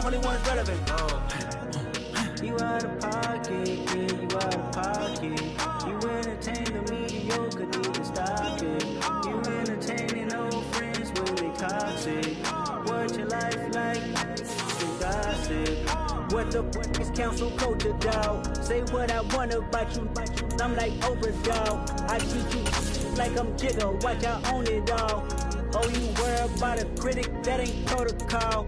only one's relevant. You out of pocket, yeah, you out of pocket. You entertain the mediocre, need to stop it. You entertaining old friends when they toxic. What your life like? Gossip. What the fuck is council culture, dog? Say what I want about you. I'm like overdog. I treat you like I'm Jigga. Watch I own it all. Oh, you worry about a critic? That ain't protocol.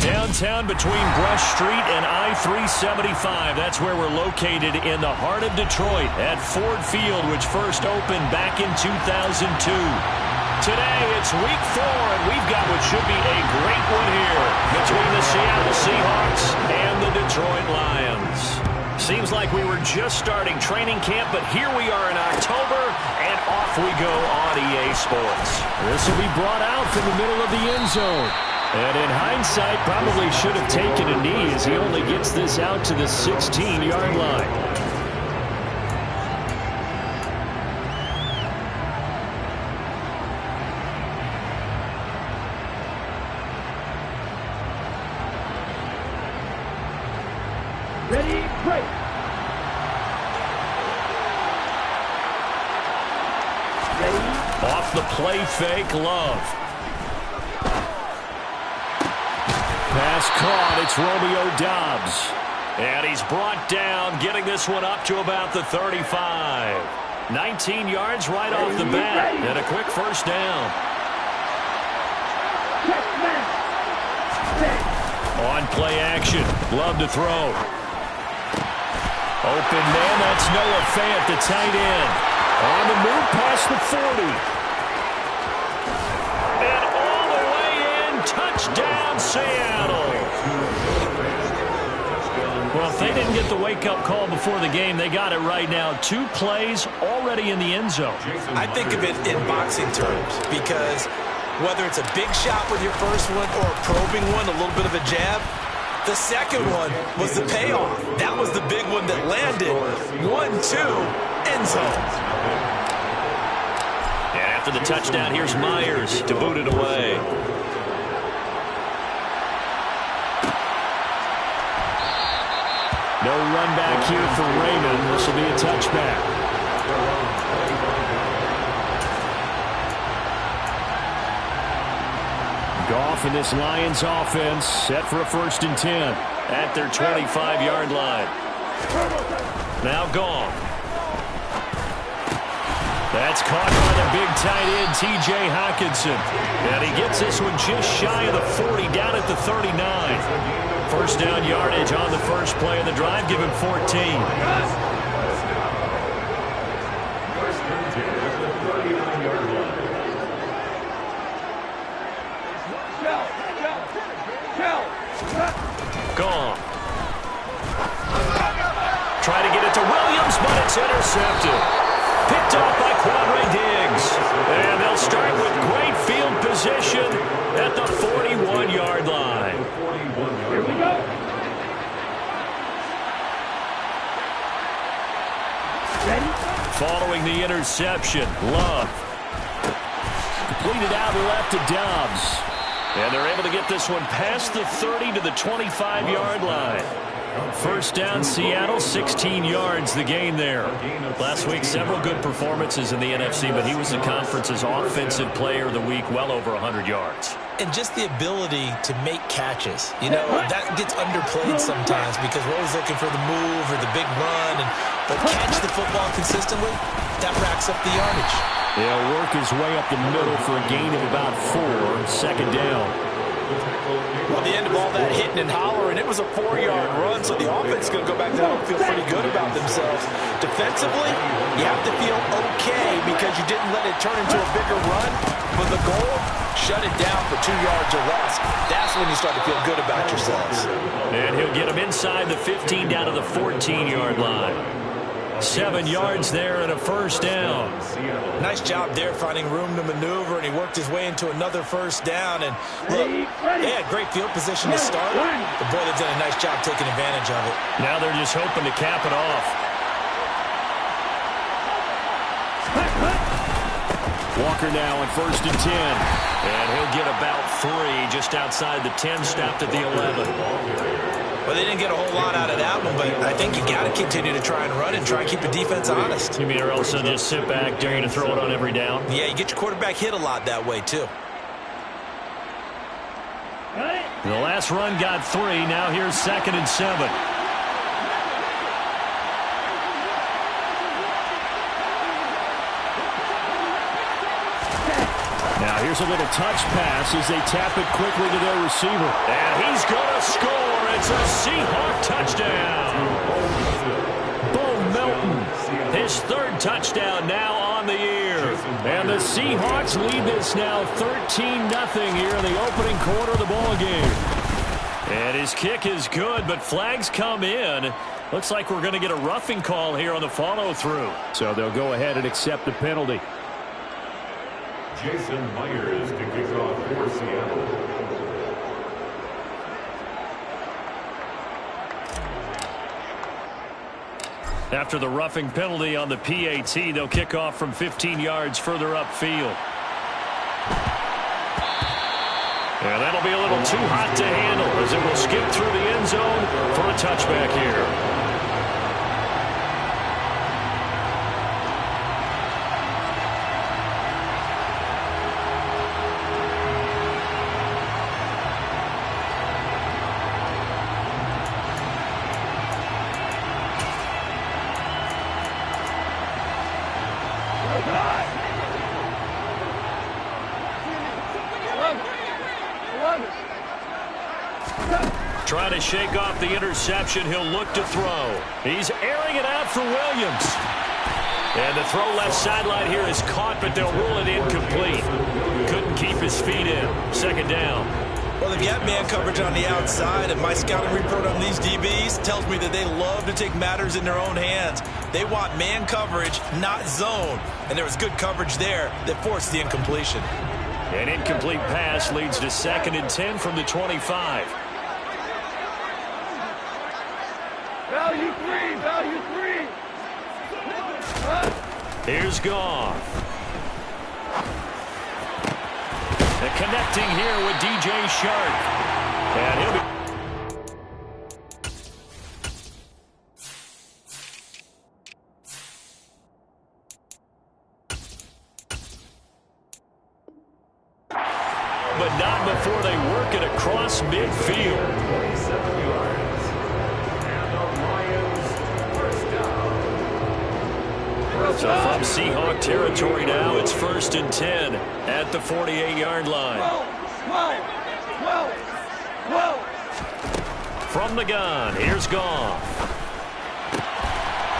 Downtown between Brush Street and I-375. That's where we're located in the heart of Detroit at Ford Field, which first opened back in 2002. Today, it's week 4, and we've got what should be a great one here between the Seattle Seahawks and the Detroit Lions. Seems like we were just starting training camp, but here we are in October, and off we go on EA Sports. This will be brought out from the middle of the end zone. And in hindsight, probably should have taken a knee as he only gets this out to the 16-yard line. Ready, break. Ready. Off the play fake, Love. Pass caught. It's Romeo Doubs. And he's brought down, getting this one up to about the 35. 19 yards right off the bat. And a quick first down. On play action. Love to throw. Open man. That's Noah Fant, the tight end. On the move past the 40. And all the way in. Touchdown, Seattle. Well, if they didn't get the wake-up call before the game, they got it right now. 2 plays already in the end zone. I think of it in boxing terms because whether it's a big shot with your first one or a probing one, a little bit of a jab, the second one was the payoff. That was the big one that landed. 1-2, end zone. And after the touchdown, here's Myers to boot it away. No run back here for Raymond. This will be a touchback. Goff in this Lions offense set for a 1st and 10 at their 25-yard line. Now Goff. That's caught by the big tight end, T.J. Hockenson. And he gets this one just shy of the 40, down at the 39. First down yardage on the first play of the drive. Give him 14. Gone. Try to get it to Williams, but it's intercepted. Picked off by Quandre Diggs. And they'll start with great field position at the 41-yard line. Here we go. Ready? Following the interception, Love. Completed out left to Doubs. And they're able to get this one past the 30 to the 25-yard line. First down, Seattle, 16 yards the gain there. Last week, several good performances in the NFC, but he was the conference's offensive player of the week, well over 100 yards. And just the ability to make catches. You know, that gets underplayed sometimes because we're always looking for the move or the big run. But catch the football consistently, that racks up the yardage. He'll work his way up the middle for a gain of about 4, second down. Well, the end of all that hitting and hollering, it was a 4-yard run, so the offense is going to go back to home and feel pretty good about themselves. Defensively, you have to feel okay because you didn't let it turn into a bigger run. But the goal, shut it down for 2 yards or less. That's when you start to feel good about yourselves. And he'll get him inside the 15 down to the 14-yard line. 7 yards there and a first down. Nice job there finding room to maneuver, and he worked his way into another first down. And look, they had great field position to start. The boy, they've done a nice job taking advantage of it. Now they're just hoping to cap it off. Walker now on 1st and 10. And he'll get about 3 just outside the 10, stopped at the 11. Well, they didn't get a whole lot out of that one, but I think you got to continue to try and run and try and keep the defense honest. You mean or else they'll just sit back, dare you to throw it on every down? Yeah, you get your quarterback hit a lot that way, too. The last run got 3. Now here's 2nd and 7. Now here's a little touch pass as they tap it quickly to their receiver. And he's going to score. It's a Seahawk touchdown. Bo Melton, his 3rd touchdown now on the year. And the Seahawks lead this now 13-0 here in the opening quarter of the ball game. And his kick is good, but flags come in. Looks like we're going to get a roughing call here on the follow-through. So they'll go ahead and accept the penalty. Jason Myers to kick off for Seattle. After the roughing penalty on the PAT, they'll kick off from 15 yards further upfield. And that'll be a little too hot to handle as it will skip through the end zone for a touchback here. Trying to shake off the interception. He'll look to throw. He's airing it out for Williams. And the throw left sideline here is caught, but they'll rule it incomplete. Couldn't keep his feet in. 2nd down. Well, they've got man coverage on the outside, and my scouting report on these DBs tells me that they love to take matters in their own hands. They want man coverage, not zone. And there was good coverage there that forced the incompletion. An incomplete pass leads to 2nd and 10 from the 25. Value 3, value 3. Here's Goff. And connecting here with DJ Shark. And he'll be... but not before they work it across midfield. 27 yards. And the Lions first down. So from Seahawk territory now, it's 1st and 10 at the 48-yard line. From the gun, here's Goff.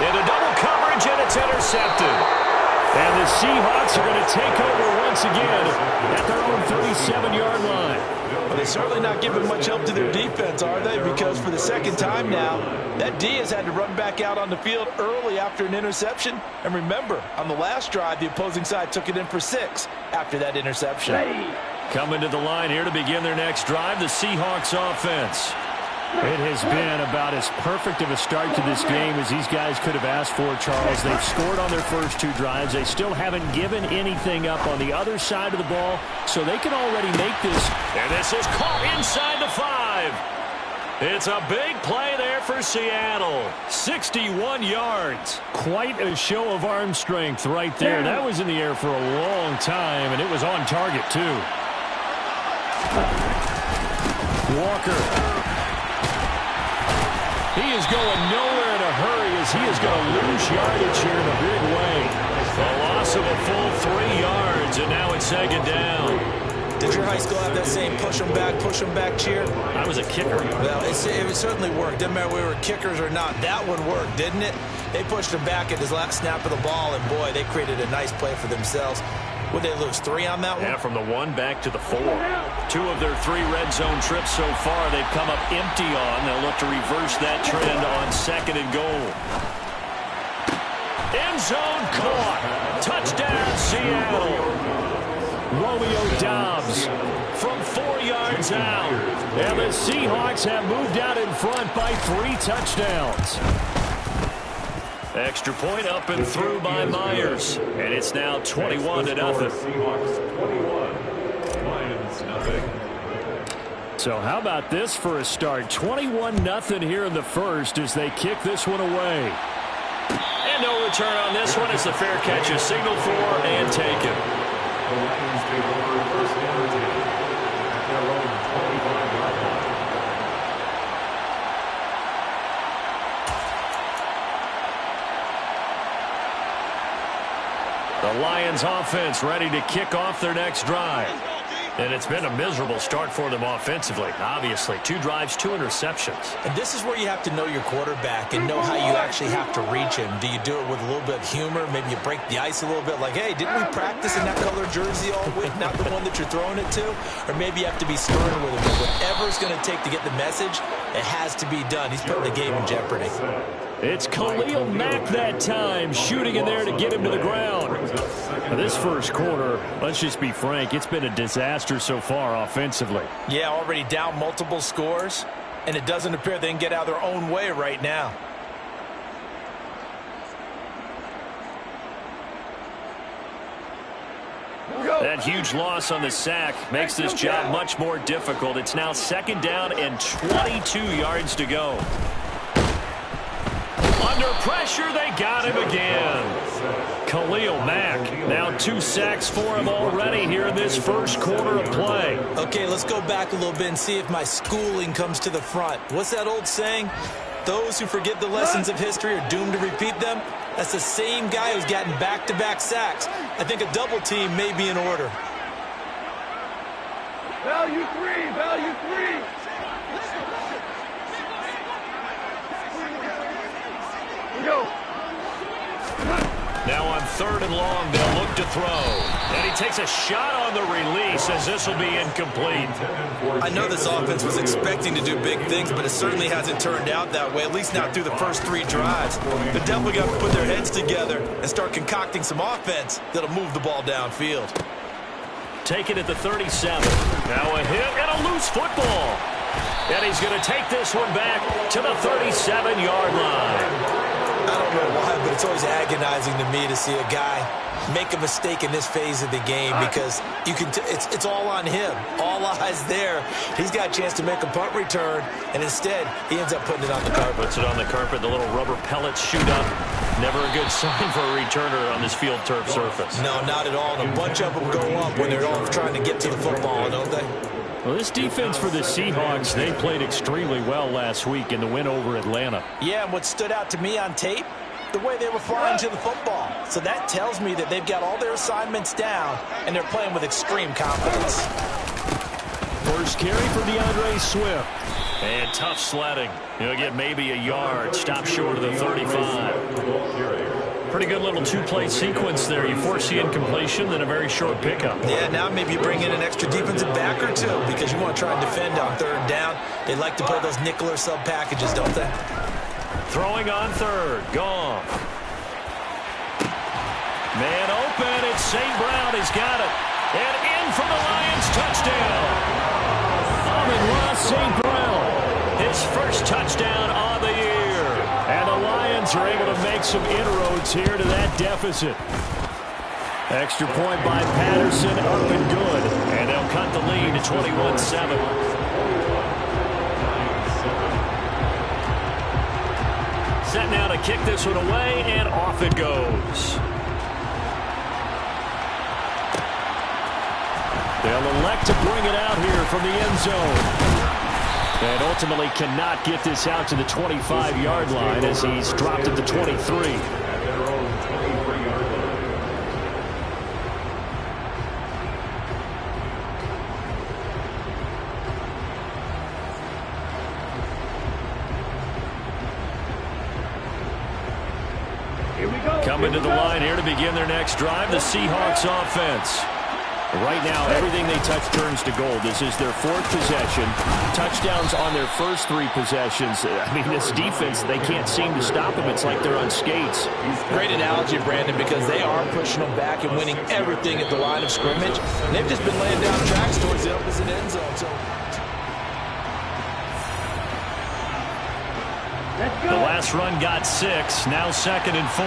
Into double coverage, and it's intercepted. And the Seahawks are going to take over once again at their own 37-yard line. Well, they're certainly not giving much help to their defense, are they? Because for the 2nd time now, that D has had to run back out on the field early after an interception. And remember, on the last drive, the opposing side took it in for 6 after that interception. Coming to the line here to begin their next drive, the Seahawks offense. It has been about as perfect of a start to this game as these guys could have asked for, Charles. They've scored on their first 2 drives. They still haven't given anything up on the other side of the ball, so they can already make this. And this is caught inside the 5. It's a big play there for Seattle. 61 yards. Quite a show of arm strength right there. That was in the air for a long time, and it was on target, too. Walker. He is going nowhere in a hurry as he is going to lose yardage here in a big way. A loss of a full 3 yards, and now it's 2nd down. Did your high school have that same push them back cheer? I was a kicker. Well, it certainly worked. Didn't matter whether we were kickers or not. That one worked, didn't it? They pushed him back at his last snap of the ball, and boy, they created a nice play for themselves. Would they lose 3 on that one? Yeah, from the 1 back to the 4. 2 of their 3 red zone trips so far they've come up empty on. They'll look to reverse that trend on 2nd and goal. End zone caught. Touchdown, Seattle. Romeo Doubs from 4 yards out. And the Seahawks have moved out in front by 3 touchdowns. Extra point up and through by Myers. And it's now 21-0. Seahawks 21, Lions nothing. So how about this for a start? 21-0 here in the first as they kick this one away. And no return on this one as the fair catch is signaled for and taken. The Lions take over first down 10 at their own 25-yard line. The Lions offense ready to kick off their next drive. And it's been a miserable start for them offensively. Obviously, 2 drives, 2 interceptions. And this is where you have to know your quarterback and know how you actually have to reach him. Do you do it with a little bit of humor? Maybe you break the ice a little bit, like, hey, didn't we practice in that color jersey all week, not the one that you're throwing it to? Or maybe you have to be stern with him. But whatever it's going to take to get the message, it has to be done. He's putting the game in jeopardy. It's Khalil Mack that time, shooting in there to get him to the ground. Now, this first quarter, let's just be frank, it's been a disaster so far offensively. Yeah, already down multiple scores, and it doesn't appear they can get out of their own way right now. That huge loss on the sack makes this job much more difficult. It's now 2nd down and 22 yards to go. Under pressure, they got him again. Khalil Mack, now 2 sacks for him already here in this first quarter of play. Okay, let's go back a little bit and see if my schooling comes to the front. What's that old saying? Those who forget the lessons of history are doomed to repeat them. That's the same guy who's gotten back-to-back sacks. I think a double team may be in order. Value 3, value 3. Go. Now on 3rd and long, they'll look to throw. And he takes a shot on the release as this will be incomplete. I know this offense was expecting to do big things, but it certainly hasn't turned out that way, at least not through the first 3 drives. They're definitely going to put their heads together and start concocting some offense that'll move the ball downfield. Taken at the 37. Now a hit and a loose football. And he's going to take this one back to the 37-yard line. I don't know why, but it's always agonizing to me to see a guy make a mistake in this phase of the game because you can it's all on him. All eyes there. He's got a chance to make a punt return, and instead he ends up putting it on the carpet. Puts it on the carpet. The little rubber pellets shoot up. Never a good sign for a returner on this field turf surface. No, not at all. And a bunch of them go up when they're all trying to get to the football, don't they? Well, this defense for the Seahawks, they played extremely well last week in the win over Atlanta. Yeah, and what stood out to me on tape, the way they were flying to the football. So that tells me that they've got all their assignments down, and they're playing with extreme confidence. First carry for DeAndre Swift. And tough sledding. He'll get maybe a yard. Stop short of the 35. Pretty good little 2-play sequence there. You force the incompletion, then a very short pickup. Yeah, now maybe you bring in an extra defensive back or 2 because you want to try and defend on 3rd down. They like to play those nickel or sub packages, don't they? Throwing on 3rd. Gone. Man open. It's St. Brown. He's got it. And in for the Lions touchdown. Amon-Ra St. Brown. His first touchdown on the year. And the Lions are able to make some inroads here to that deficit. Extra point by Patterson, up and good. And they'll cut the lead to 21-7. Set now to kick this one away, and off it goes. They'll elect to bring it out here from the end zone. And ultimately cannot get this out to the 25-yard line as he's dropped at the 23. Coming to the line here to begin their next drive, the Seahawks offense. Right now, everything they touch turns to gold. This is their 4th possession. Touchdowns on their first 3 possessions. I mean, this defense, they can't seem to stop them. It's like they're on skates. Great analogy, Brandon, because they are pushing them back and winning everything at the line of scrimmage. And they've just been laying down tracks towards the opposite end zone. So the last run got 6. Now 2nd and 4.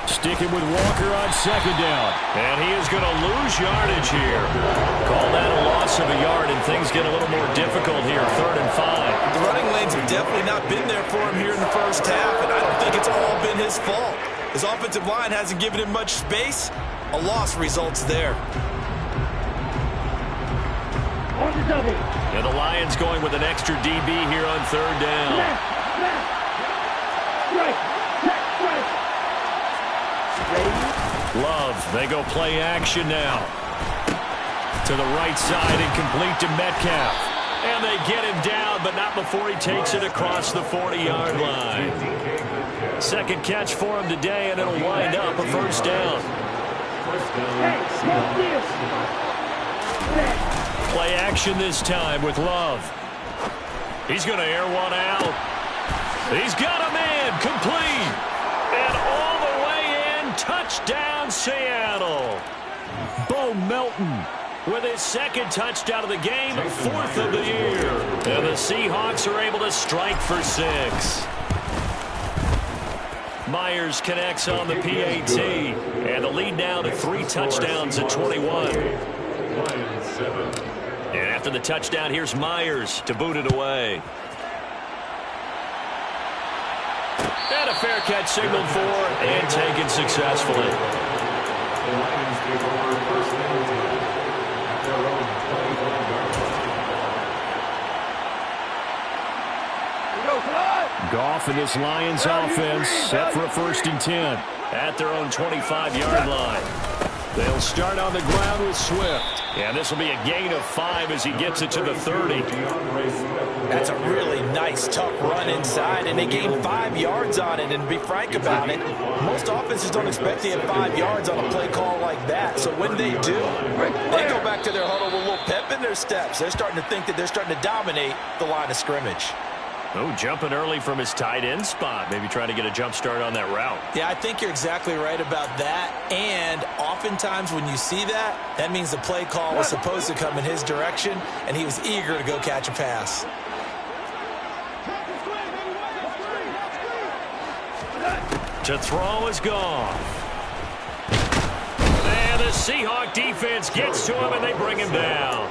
Sticking with Walker on 2nd down. And he is going to lose yardage here. Call that a loss of a yard, and things get a little more difficult here. 3rd and 5. the running lanes have definitely not been there for him here in the first half, and I don't think it's all been his fault. His offensive line hasn't given him much space. A loss results there. And the Lions going with an extra DB here on 3rd down. Love, they go play action now. To the right side and complete to Metcalf. And they get him down, but not before he takes it across the 40-yard line. 2nd catch for him today, and it'll wind up a 1st down. Play action this time with Love. He's going to air one out. He's got a man complete. And all the way in, touchdown Seattle. Bo Melton with his 2nd touchdown of the game, 4th of the year. And the Seahawks are able to strike for 6. Myers connects on the PAT. And the lead now to 3 touchdowns at 21. And after the touchdown, here's Myers to boot it away. And a fair catch signaled for and taken successfully. The Lions take over 1st and 10 at their own 25-yard line. Goff and this Lions offense set for a 1st and 10 at their own 25-yard line. They'll start on the ground with Swift. And this will be a gain of 5 as he gets it to the 30. That's a really nice, tough run inside, and they gained 5 yards on it. And to be frank about it, most offenses don't expect to have 5 yards on a play call like that. So when they do, they go back to their huddle with a little pep in their steps. They're starting to think that they're starting to dominate the line of scrimmage. Oh, jumping early from his tight end spot. Maybe trying to get a jump start on that route. Yeah, I think you're exactly right about that. And oftentimes when you see that, that means the play call was supposed to come in his direction, and he was eager to go catch a pass. To throw is gone. And the Seahawk defense gets to him, and they bring him down.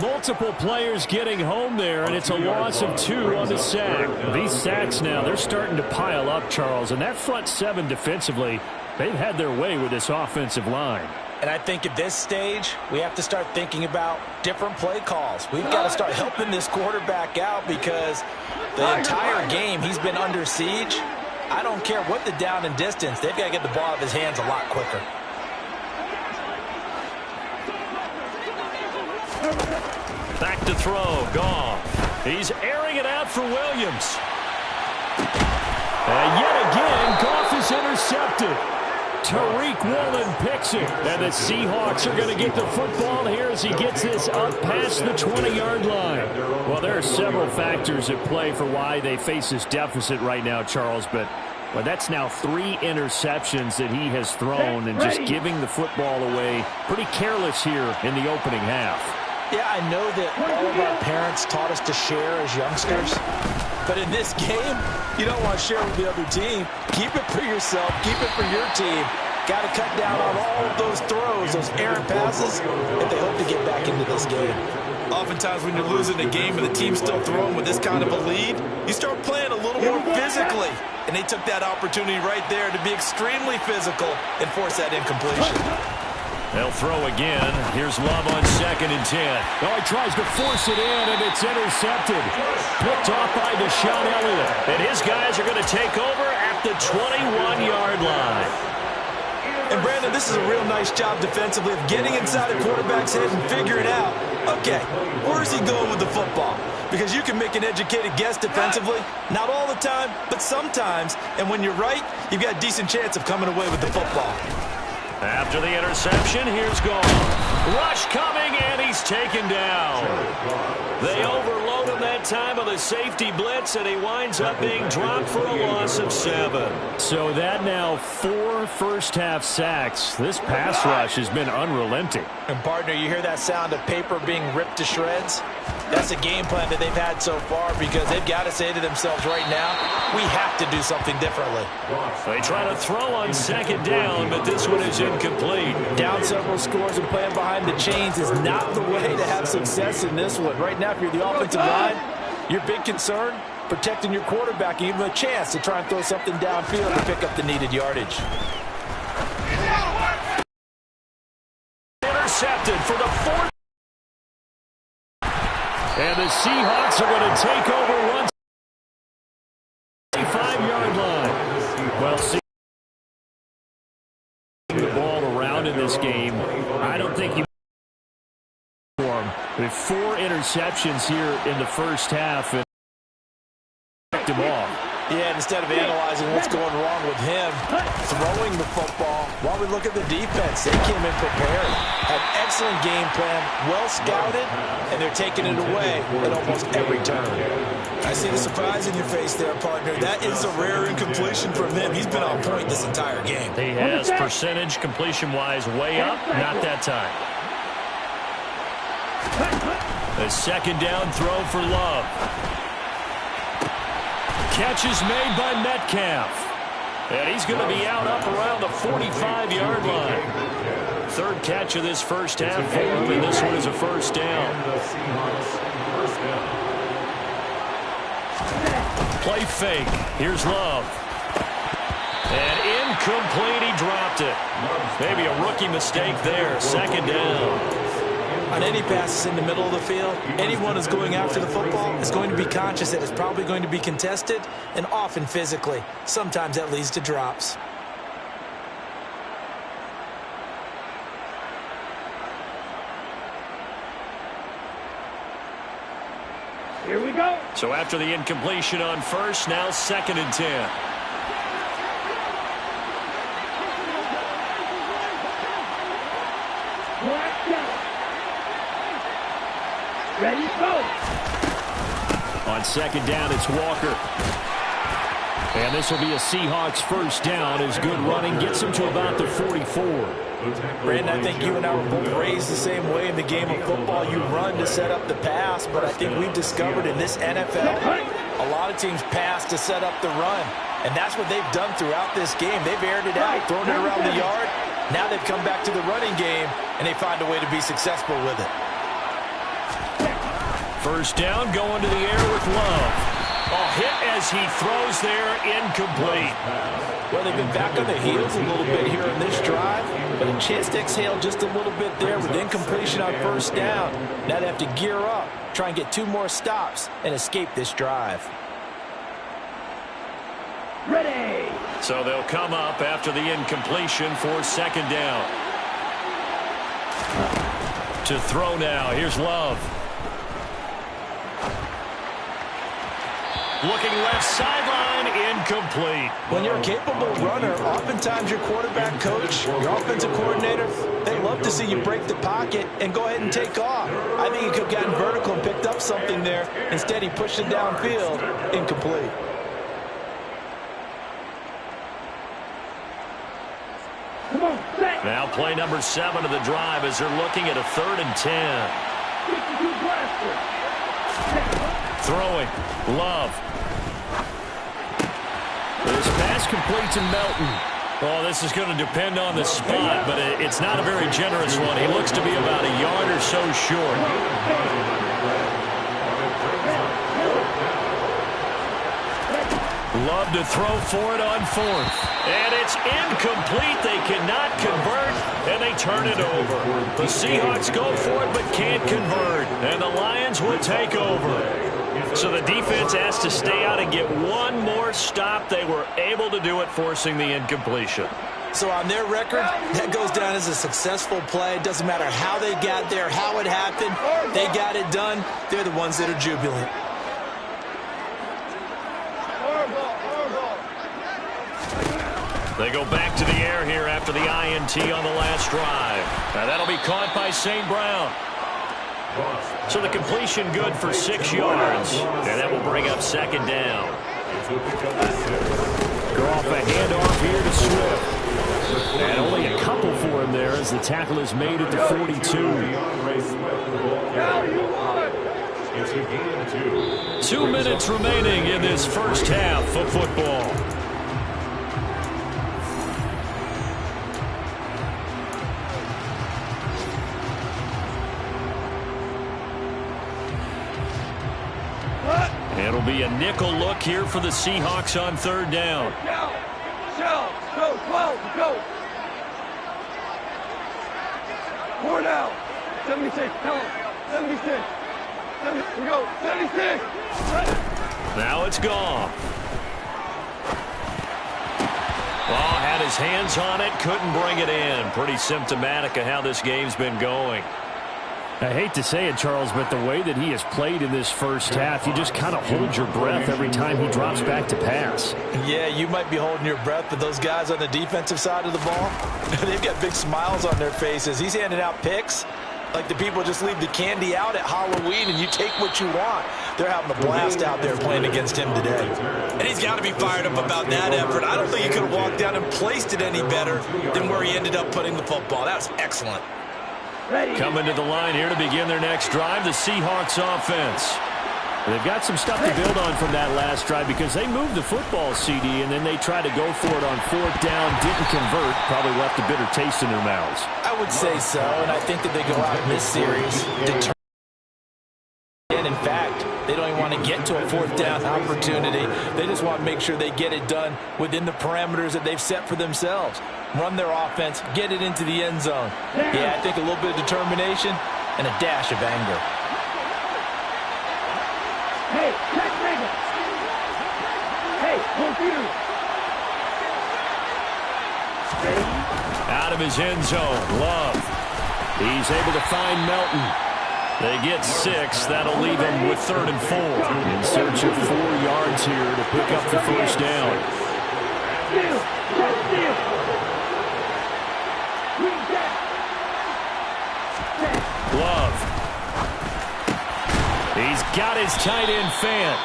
Multiple players getting home there, and it's a loss of 2 on the sack. These sacks now, they're starting to pile up, Charles, and that front 7 defensively, they've had their way with this offensive line. And I think at this stage, we have to start thinking about different play calls. We've got to start helping this quarterback out because the entire game he's been under siege. I don't care what the down and distance, they've got to get the ball out of his hands a lot quicker. Back to throw, Goff. He's airing it out for Williams. And yet again, Goff is intercepted. Tariq Woolen picks it. And the Seahawks are going to get the football here as he gets this up past the 20-yard line. Well, there are several factors at play for why they face this deficit right now, Charles, but well, that's now 3 interceptions that he has thrown and just giving the football away pretty careless here in the opening half. Yeah, I know that all of our parents taught us to share as youngsters. But in this game, you don't want to share with the other team. Keep it for yourself. Keep it for your team. Got to cut down on all of those throws, those errant passes, if they hope to get back into this game. Oftentimes when you're losing a game and the team's still throwing with this kind of a lead, you start playing a little more physically. And they took that opportunity right there to be extremely physical and force that incompletion. They'll throw again. Here's Love on 2nd and 10. Oh, he tries to force it in, and it's intercepted. Picked off by Deshaun Elliott. And his guys are going to take over at the 21-yard line. And Brandon, this is a real nice job defensively of getting inside a quarterback's head and figuring out, okay, where's he going with the football? Because you can make an educated guess defensively, not all the time, but sometimes. And when you're right, you've got a decent chance of coming away with the football. After the interception, here's Gall. Rush coming, and he's taken down. They overload him that time of the safety blitz, and he winds up being dropped for a loss of 7. So that now 4 first-half sacks. This pass rush has been unrelenting. And, partner, you hear that sound of paper being ripped to shreds? That's a game plan that they've had so far because they've got to say to themselves right now, we have to do something differently. They try to throw on second down, but this one is incomplete. Down several scores and playing behind the chains is not the way to have success in this one. Right now, if you're the offensive line, your big concern, protecting your quarterback and give him a chance to try and throw something downfield to pick up the needed yardage. Intercepted for the 4th. And the Seahawks are going to take over once. 5-yard line. Well, see the ball around in this game. I don't think you with 4 interceptions here in the first half and picked him off. Yeah, and instead of analyzing what's going wrong with him throwing the football, while we look at the defense, they came in prepared. An excellent game plan, well scouted, and they're taking it away at almost every turn. I see the surprise in your face there, partner. That is a rare incompletion from him. He's been on point this entire game. He has percentage completion-wise way up, not that time. A second down throw for Love. Catch is made by Metcalf. And he's going to be out up around the 45-yard line. 3rd catch of this first half for him, and this one is a first down. Play fake. Here's Love. And incomplete. He dropped it. Maybe a rookie mistake there. 2nd down. On any passes in the middle of the field, anyone who's going after the football is going to be conscious that it's probably going to be contested and often physically. Sometimes that leads to drops. Here we go. So after the incompletion on first, now 2nd and 10. Ready, go. On 2nd down, it's Walker. And this will be a Seahawks first down as good running gets him to about the 44. Brandon, I think you and I were both raised the same way in the game of football. You run to set up the pass, but I think we've discovered in this NFL, a lot of teams pass to set up the run. And that's what they've done throughout this game. They've aired it out, thrown it around the yard. Now they've come back to the running game, and they find a way to be successful with it. First down, going to the air with Love. A hit as he throws there, incomplete. Well, they've been back on the heels a little bit here in this drive, but a chance to exhale just a little bit there with incompletion on first down. Now they have to gear up, try and get 2 more stops, and escape this drive. Ready. So they'll come up after the incompletion for 2nd down. To throw now, here's Love. Looking left sideline, incomplete. When you're a capable runner, oftentimes your quarterback coach, your offensive coordinator, they love to see you break the pocket and go ahead and take off. I think he could have gotten vertical and picked up something there. Instead, he pushed it downfield, incomplete. Come on, set. Now play number 7 of the drive as they're looking at a 3rd and 10. 52 blaster. Throwing, Love. This pass complete to Melton. Oh, this is going to depend on the spot, but it's not a very generous one. He looks to be about a yard or so short. Love to throw for it on 4th. And it's incomplete. They cannot convert, and they turn it over. The Seahawks go for it but can't convert, and the Lions will take over. So the defense has to stay out and get one more stop. They were able to do it, forcing the incompletion. So on their record, that goes down as a successful play. It doesn't matter how they got there, how it happened. They got it done. They're the ones that are jubilant. They go back to the air here after the INT on the last drive. Now that'll be caught by St. Brown. So the completion good for 6 yards. And that will bring up second down. Go off a handoff here to Swift. And only a couple for him there as the tackle is made at the 42. 2 minutes remaining in this first half of football. It'll be a nickel look here for the Seahawks on third down. Go, 12, go. 4 down. 76, tell him. 76. We go, 76. Now it's gone. Ball had his hands on it, couldn't bring it in. Pretty symptomatic of how this game's been going. I hate to say it, Charles, but the way that he has played in this first half, you just kind of hold your breath every time he drops back to pass. Yeah, you might be holding your breath, but those guys on the defensive side of the ball, they've got big smiles on their faces. He's handing out picks like the people just leave the candy out at Halloween and you take what you want. They're having a blast out there playing against him today. And he's got to be fired up about that effort. I don't think he could have walked down and placed it any better than where he ended up putting the football. That was excellent. Coming to the line here to begin their next drive, the Seahawks offense. They've got some stuff to build on from that last drive because they moved the football, CD, and then they tried to go for it on fourth down, didn't convert, probably left a bitter taste in their mouths. I would say so, and I think that they go out in this series determined. In fact, they don't even want to get to a fourth down opportunity. They just want to make sure they get it done within the parameters that they've set for themselves. Run their offense, get it into the end zone. Yeah, I think a little bit of determination and a dash of anger. Hey, check nigga. Hey, computer. Out of his end zone, Love. He's able to find Melton. They get 6. That'll leave him with 3rd and 4. In search of 4 yards here to pick up the first down. Love. He's got his tight end Fant.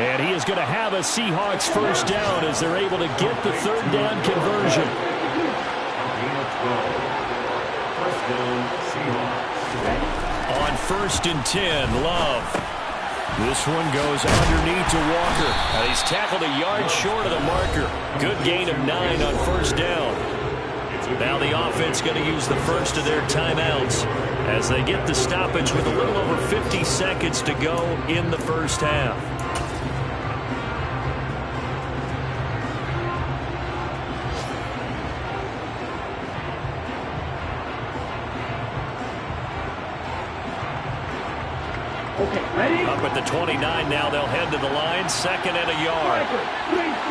And he is going to have a Seahawks first down as they're able to get the 3rd down conversion. First down, Seahawks. On 1st and 10, Love. This one goes underneath to Walker. And he's tackled a yard short of the marker. Good gain of 9 on 1st down. Now the offense going to use the first of their timeouts as they get the stoppage with a little over 50 seconds to go in the first half. Okay, ready? Up at the 29 now, they'll head to the line, 2nd and a yard. 3.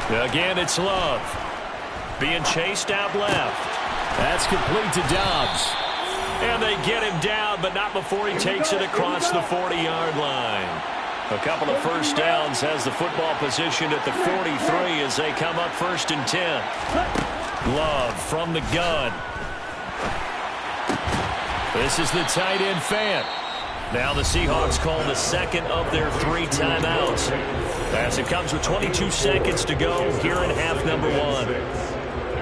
Again, it's Love. Being chased out left. That's complete to Dobbs. And they get him down, but not before he takes it across the 40-yard line. A couple of first downs has the football positioned at the 43 as they come up 1st and 10. Love from the gun. This is the tight end Fant. Now the Seahawks call the 2nd of their 3 timeouts. As it comes with 22 seconds to go here in half number 1.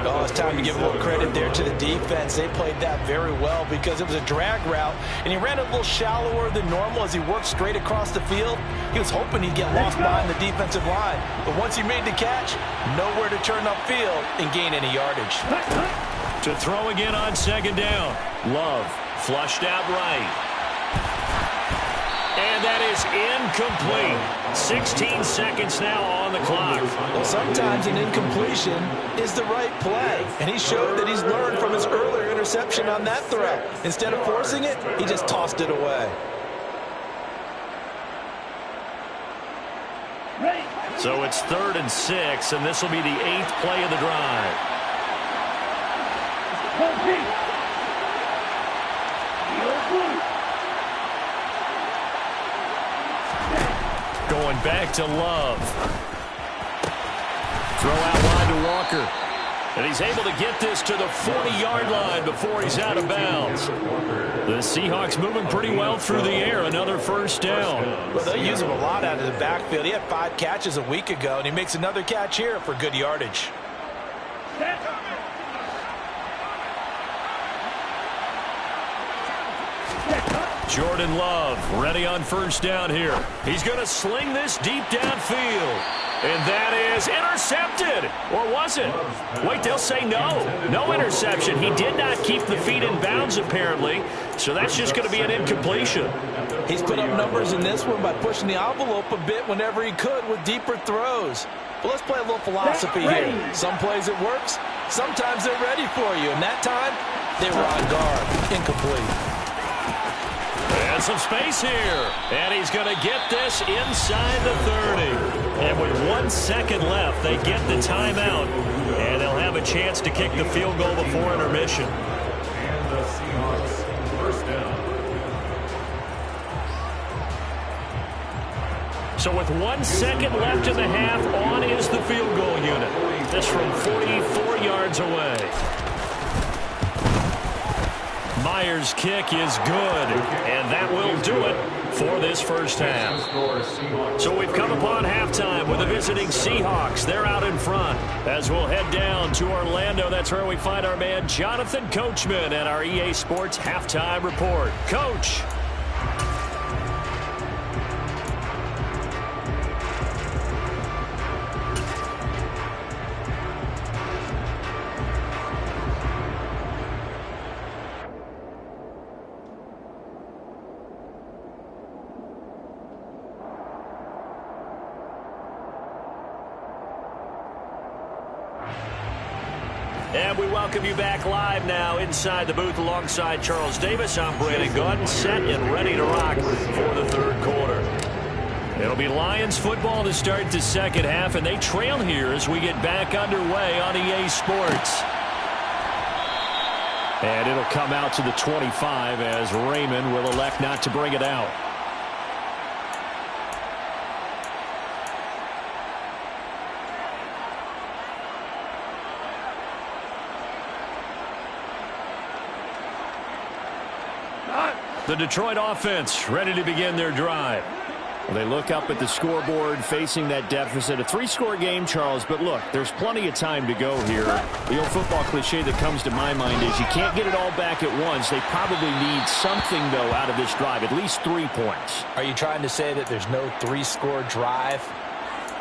Oh, it's time to give a little credit there to the defense. They played that very well because it was a drag route, and he ran a little shallower than normal as he worked straight across the field. He was hoping he'd get lost behind the defensive line, but once he made the catch, nowhere to turn upfield and gain any yardage. To throw again on 2nd down. Love flushed out right. And that is incomplete. 16 seconds now on the clock. Well, sometimes an incompletion is the right play. And he showed that he's learned from his earlier interception on that throw. Instead of forcing it, he just tossed it away. So it's 3rd and 6, and this will be the 8th play of the drive. Going back to Love. Throw out wide to Walker. And he's able to get this to the 40-yard line before he's out of bounds. The Seahawks moving pretty well through the air. Another first down. Well, they use him a lot out of the backfield. He had 5 catches a week ago, and he makes another catch here for good yardage. Jordan Love ready on first down here. He's going to sling this deep downfield. And that is intercepted. Or was it? Wait, they'll say no. No interception. He did not keep the feet in bounds, apparently. So that's just going to be an incompletion. He's put up numbers in this one by pushing the envelope a bit whenever he could with deeper throws. But let's play a little philosophy here. Some plays it works. Sometimes they're ready for you. And that time, they were on guard. Incomplete. And some space here. And he's going to get this inside the 30. And with 1 second left, they get the timeout. And they'll have a chance to kick the field goal before intermission. And the Seahawks first down. So with 1 second left in the half, on is the field goal unit. This from 44 yards away. Myers' kick is good, and that will do it for this first half. So we've come upon halftime with the visiting Seahawks. They're out in front. As we'll head down to Orlando, that's where we find our man Jonathan Coachman at our EA Sports Halftime Report. Coach. And we welcome you back live now inside the booth alongside Charles Davis. I'm Brandon Gaudin, set and ready to rock for the third quarter. It'll be Lions football to start the second half, and they trail here as we get back underway on EA Sports. And it'll come out to the 25 as Raymond will elect not to bring it out. The Detroit offense ready to begin their drive. Well, they look up at the scoreboard facing that deficit. A 3-score game, Charles, but look, there's plenty of time to go here. The old football cliche that comes to my mind is you can't get it all back at once. They probably need something, though, out of this drive, at least 3 points. Are you trying to say that there's no 3-score drive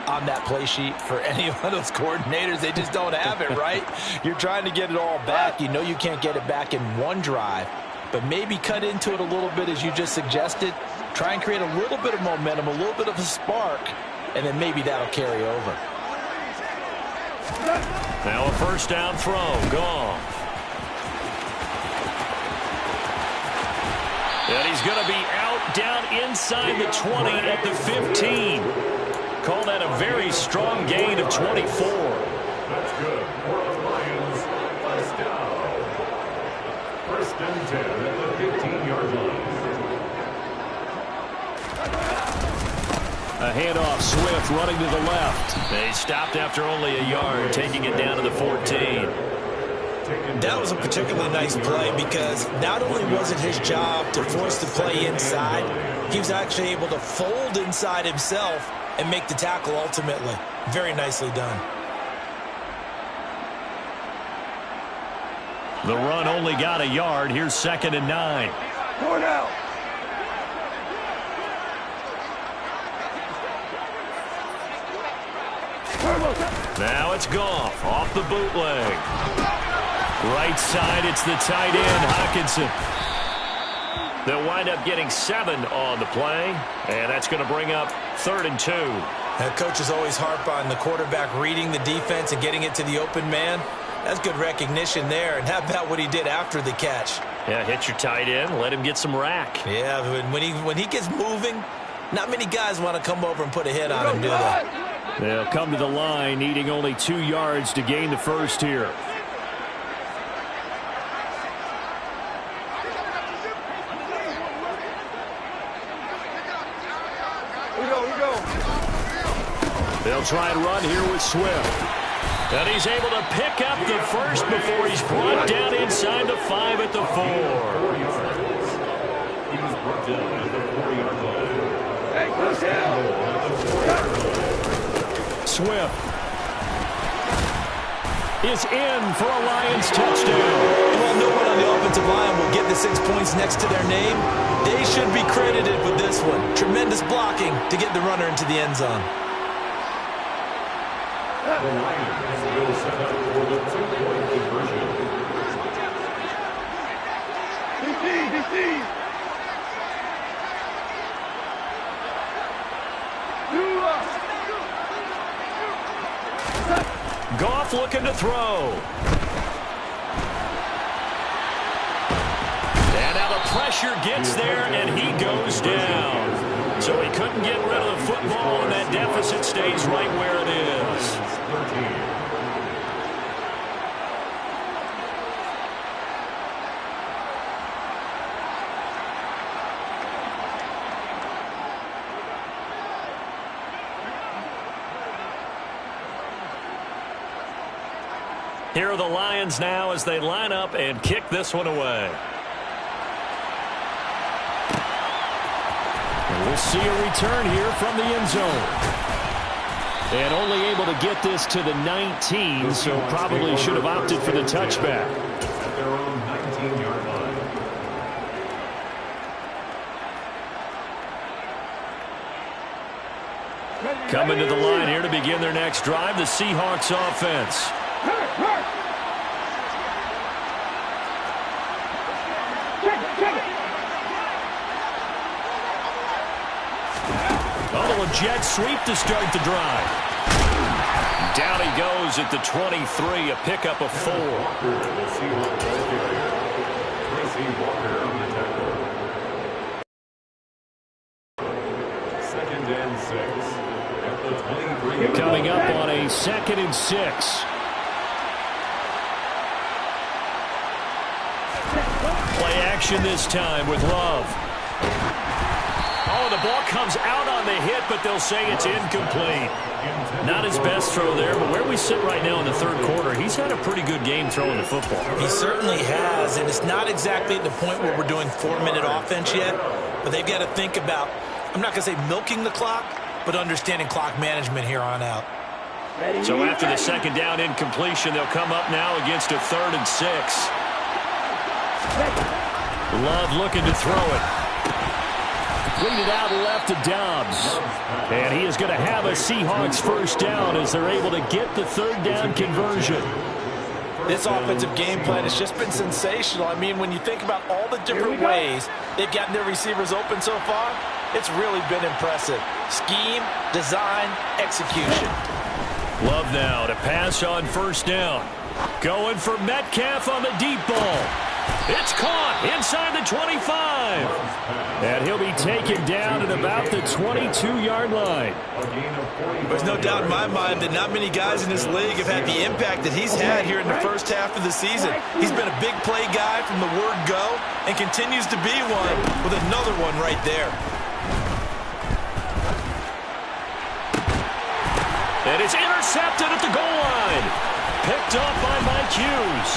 on that play sheet for any one of those coordinators? They just don't have it, right? You're trying to get it all back. You know you can't get it back in one drive. But maybe cut into it a little bit as you just suggested. Try and create a little bit of momentum, a little bit of a spark, and then maybe that'll carry over. Now a first down throw. Gone. And he's going to be out down inside the 20 at the 15. Call that a very strong gain of 24. That's good. For the Lions, first down. First and 10 at the 15-yard line. A handoff, Swift running to the left. They stopped after only a yard, taking it down to the 14. That was a particularly nice play because not only was it his job to force the play inside, he was actually able to fold inside himself and make the tackle ultimately. Very nicely done. The run only got a yard. Here's 2nd and 9. Going out. Now it's Goff off the bootleg. Right side, it's the tight end, Hockenson. They'll wind up getting 7 on the play, and that's going to bring up 3rd and 2. Coaches always harp on the quarterback reading the defense and getting it to the open man. That's good recognition there. And how about what he did after the catch? Yeah, hit your tight end, let him get some rack. Yeah, when he gets moving, not many guys want to come over and put a hit on him, do they? They'll come to the line, needing only 2 yards to gain the first here. They'll try and run here with Swift. And he's able to pick up the first before he's brought down inside the 5 at the 4. He was brought down at the 40-yard line. Hey, push down. Swift is in for a Lions touchdown. While no one on the offensive line will get the 6 points next to their name, they should be credited with this one. Tremendous blocking to get the runner into the end zone. The Lions will set up for the 2-point conversion. DC. Goff looking to throw. And now the pressure gets there, and he goes down. So he couldn't get rid of the football, and that deficit stays right where it is. Here are the Lions now as they line up and kick this one away. And we'll see a return here from the end zone. And only able to get this to the 19, so probably should have opted for the touchback. At their own 19-yard line. Coming to the line here to begin their next drive, the Seahawks offense. A jet sweep to start the drive. Down he goes at the 23, a pickup of 4. Second and 6 at the 23. Coming up on a 2nd and 6. Play action this time with Love. Oh, the ball comes out on the hit, but they'll say it's incomplete. Not his best throw there, but where we sit right now in the 3rd quarter, he's had a pretty good game throwing the football. He certainly has, and it's not exactly at the point where we're doing 4-minute offense yet, but they've got to think about, I'm not going to say milking the clock, but understanding clock management here on out. So after the 2nd down incompletion, they'll come up now against a 3rd and 6. Love looking to throw it. Lead it out left to Dobbs. And he is going to have a Seahawks first down as they're able to get the 3rd down conversion. This offensive game plan has just been sensational. I mean, when you think about all the different ways they've gotten their receivers open so far, it's really been impressive. Scheme, design, execution. Love now to pass on 1st down. Going for Metcalf on the deep ball. It's caught inside the 25. And he'll be taken down at about the 22-yard line. There's no doubt in my mind that not many guys in this league have had the impact that he's had here in the first half of the season. He's been a big play guy from the word go and continues to be one with another one right there. And it's intercepted at the goal line. Picked off by Mike Hughes.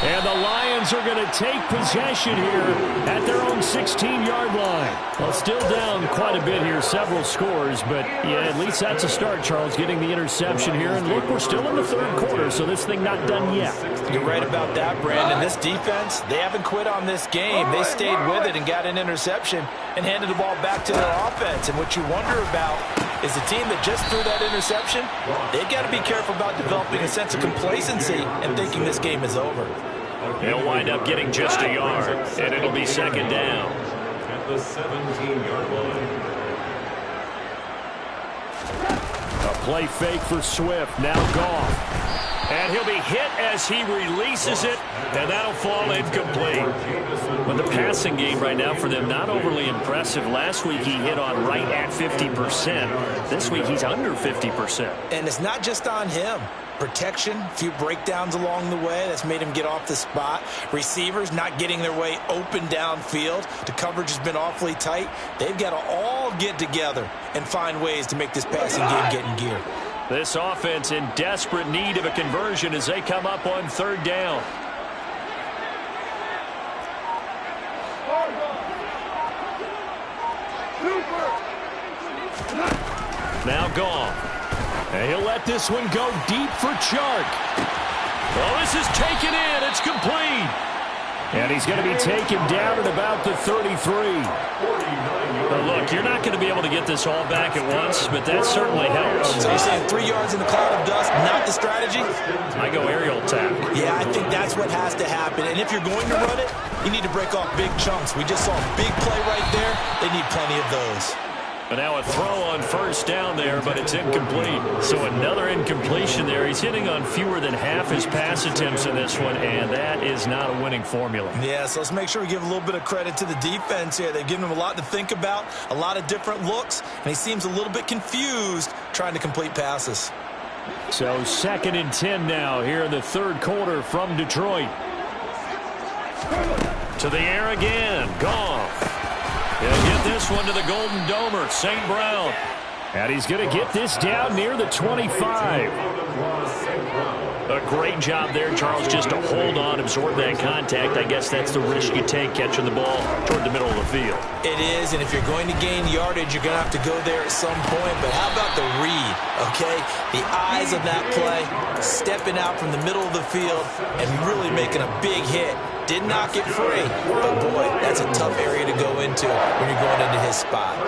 And the Lions are going to take possession here at their own 16-yard line. Well, still down quite a bit here, several scores, but yeah, at least that's a start, Charles, getting the interception here. And look, we're still in the 3rd quarter, so this thing not done yet. You're right about that, Brandon. This defense, they haven't quit on this game. They stayed with it and got an interception and handed the ball back to their offense. And what you wonder about is the team that just threw that interception, they've got to be careful about developing a sense of complacency and thinking this game is over. He'll wind up getting just a yard, and it'll be second down. At the 17-yard line. A play fake for Swift. Now Goff. And he'll be hit as he releases it, and that'll fall incomplete. But the passing game right now for them, not overly impressive. Last week he hit on right at 50%. This week he's under 50%. And it's not just on him. Protection, a few breakdowns along the way. That's made him get off the spot. Receivers not getting their way open downfield. The coverage has been awfully tight. They've got to all get together and find ways to make this passing game get in gear. This offense in desperate need of a conversion as they come up on third down. Now Goff. And he'll let this one go deep for Chark. Oh, this is taken in. It's complete. And he's going to be taken down at about the 33. But look, you're not going to be able to get this all back at once, but that certainly helps. So you're saying 3 yards in the cloud of dust, not the strategy? I go aerial attack. Yeah, I think that's what has to happen. And if you're going to run it, you need to break off big chunks. We just saw a big play right there. They need plenty of those. But now a throw on first down there, but it's incomplete. So another incompletion there. He's hitting on fewer than half his pass attempts in this one, and that is not a winning formula. Yeah, so let's make sure we give a little bit of credit to the defense here. They've given him a lot to think about, a lot of different looks, and he seems a little bit confused trying to complete passes. So 2nd and 10 now here in the third quarter from Detroit. To the air again. Goff. He'll get this one to the Golden Domer, St. Brown. And he's going to get this down near the 25. A great job there, Charles, just to hold on, absorb that contact. I guess that's the risk you take catching the ball toward the middle of the field. It is, and if you're going to gain yardage, you're going to have to go there at some point. But how about the read, okay? The eyes of that play, stepping out from the middle of the field and really making a big hit. Did not get free, but boy, that's a tough area to go into when you're going into his spot.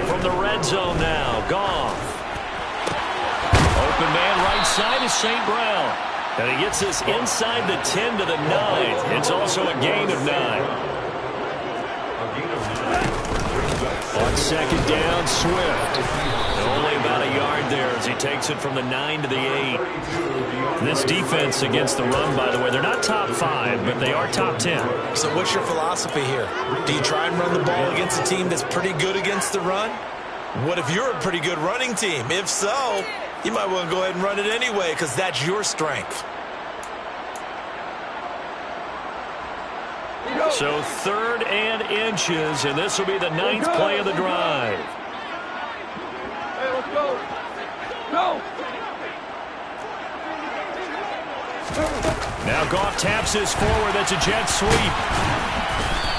From the red zone now, Goff. Open man right side is St. Brown. And he gets this inside the 10 to the 9. It's also a gain of 9. On second down, Swift. Only about a yard there as he takes it from the 9 to the 8. This defense against the run, by the way, they're not top 5, but they are top 10. So what's your philosophy here? Do you try and run the ball against a team that's pretty good against the run? What if you're a pretty good running team? If so, you might want to go ahead and run it anyway because that's your strength. So 3rd and inches, and this will be the 9th play of the drive. Hey, let's go. Go. Now Goff taps this forward. That's a jet sweep.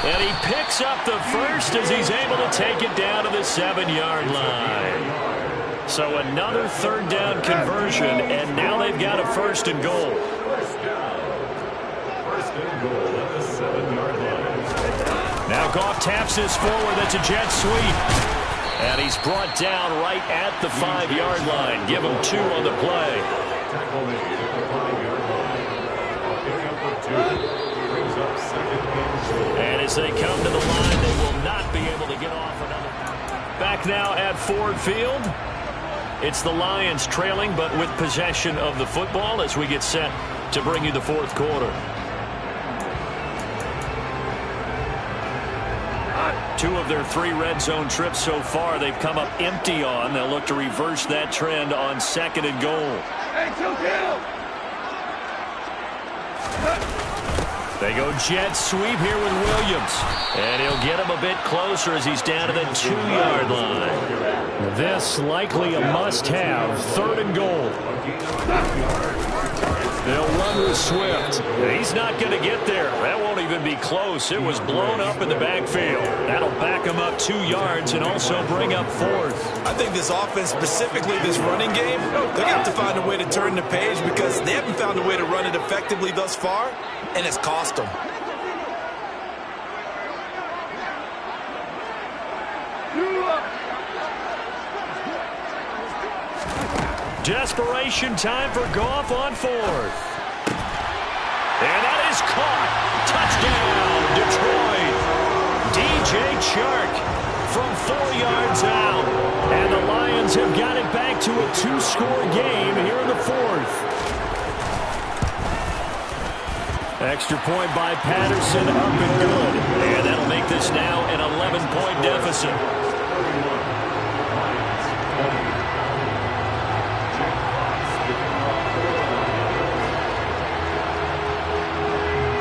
And he picks up the first as he's able to take it down to the 7-yard line. So another 3rd down conversion, and now they've got a 1st and goal. 1st and goal at the 7-yard line. Now Goff taps this forward. That's a jet sweep. And he's brought down right at the 5-yard line. Give him 2 on the play. Tackle made at the 5-yard line. Picking up the 2. Brings up 2nd and goal. And as they come to the line, they will not be able to get off another. Back now at Ford Field. It's the Lions trailing, but with possession of the football as we get set to bring you the 4th quarter. 2 of their 3 red zone trips so far they've come up empty on. They'll look to reverse that trend on 2nd and goal. Hey, chill, chill. They go jet sweep here with Williams. And he'll get him a bit closer as he's down to the 2-yard line. This likely a must-have. 3rd and goal. They'll run with Swift. He's not going to get there. That won't even be close. It was blown up in the backfield. That'll back him up 2 yards and also bring up 4th. I think this offense, specifically this running game, they're going to have to find a way to turn the page because they haven't found a way to run it effectively thus far, and it's cost them. Desperation time for Goff on 4th. And that is caught. Touchdown, Detroit. DJ Chark from 4 yards out. And the Lions have got it back to a 2-score game here in the fourth. Extra point by Patterson, up and good. And that'll make this now an 11-point deficit.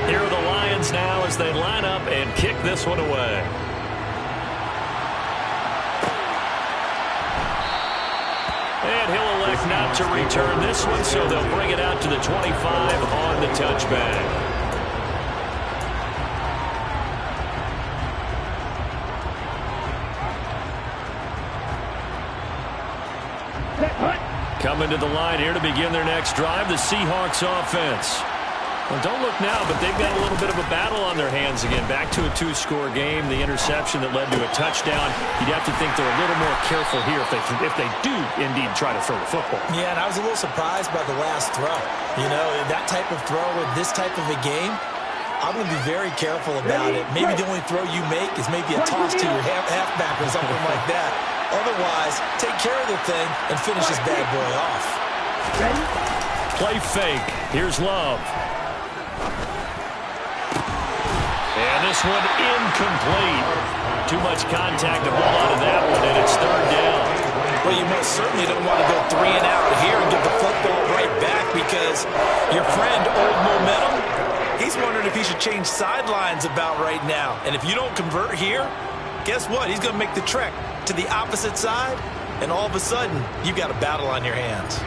Here are the Lions now as they line up and kick this one away. And he'll elect not to return this one, so they'll bring it out to the 25 on the touchback. Coming to the line here to begin their next drive, the Seahawks offense. Well, don't look now, but they've got a little bit of a battle on their hands again. Back to a 2-score game. The interception that led to a touchdown. You'd have to think they're a little more careful here if they do indeed try to throw the football. Yeah, and I was a little surprised by the last throw. You know, that type of throw in this type of a game, I'm going to be very careful about it. Maybe the only throw you make is maybe a toss to your halfback or something like that. Otherwise, take care of the thing and finish this bad boy off. Play fake. Here's Love. And this one incomplete. Too much contact to hold on to that one, and it's third down. Well, you most certainly don't want to go 3 and out here and get the football right back because your friend, Old Momentum, he's wondering if he should change sidelines about right now. And if you don't convert here, guess what? He's going to make the trek to the opposite side, and all of a sudden, you've got a battle on your hands.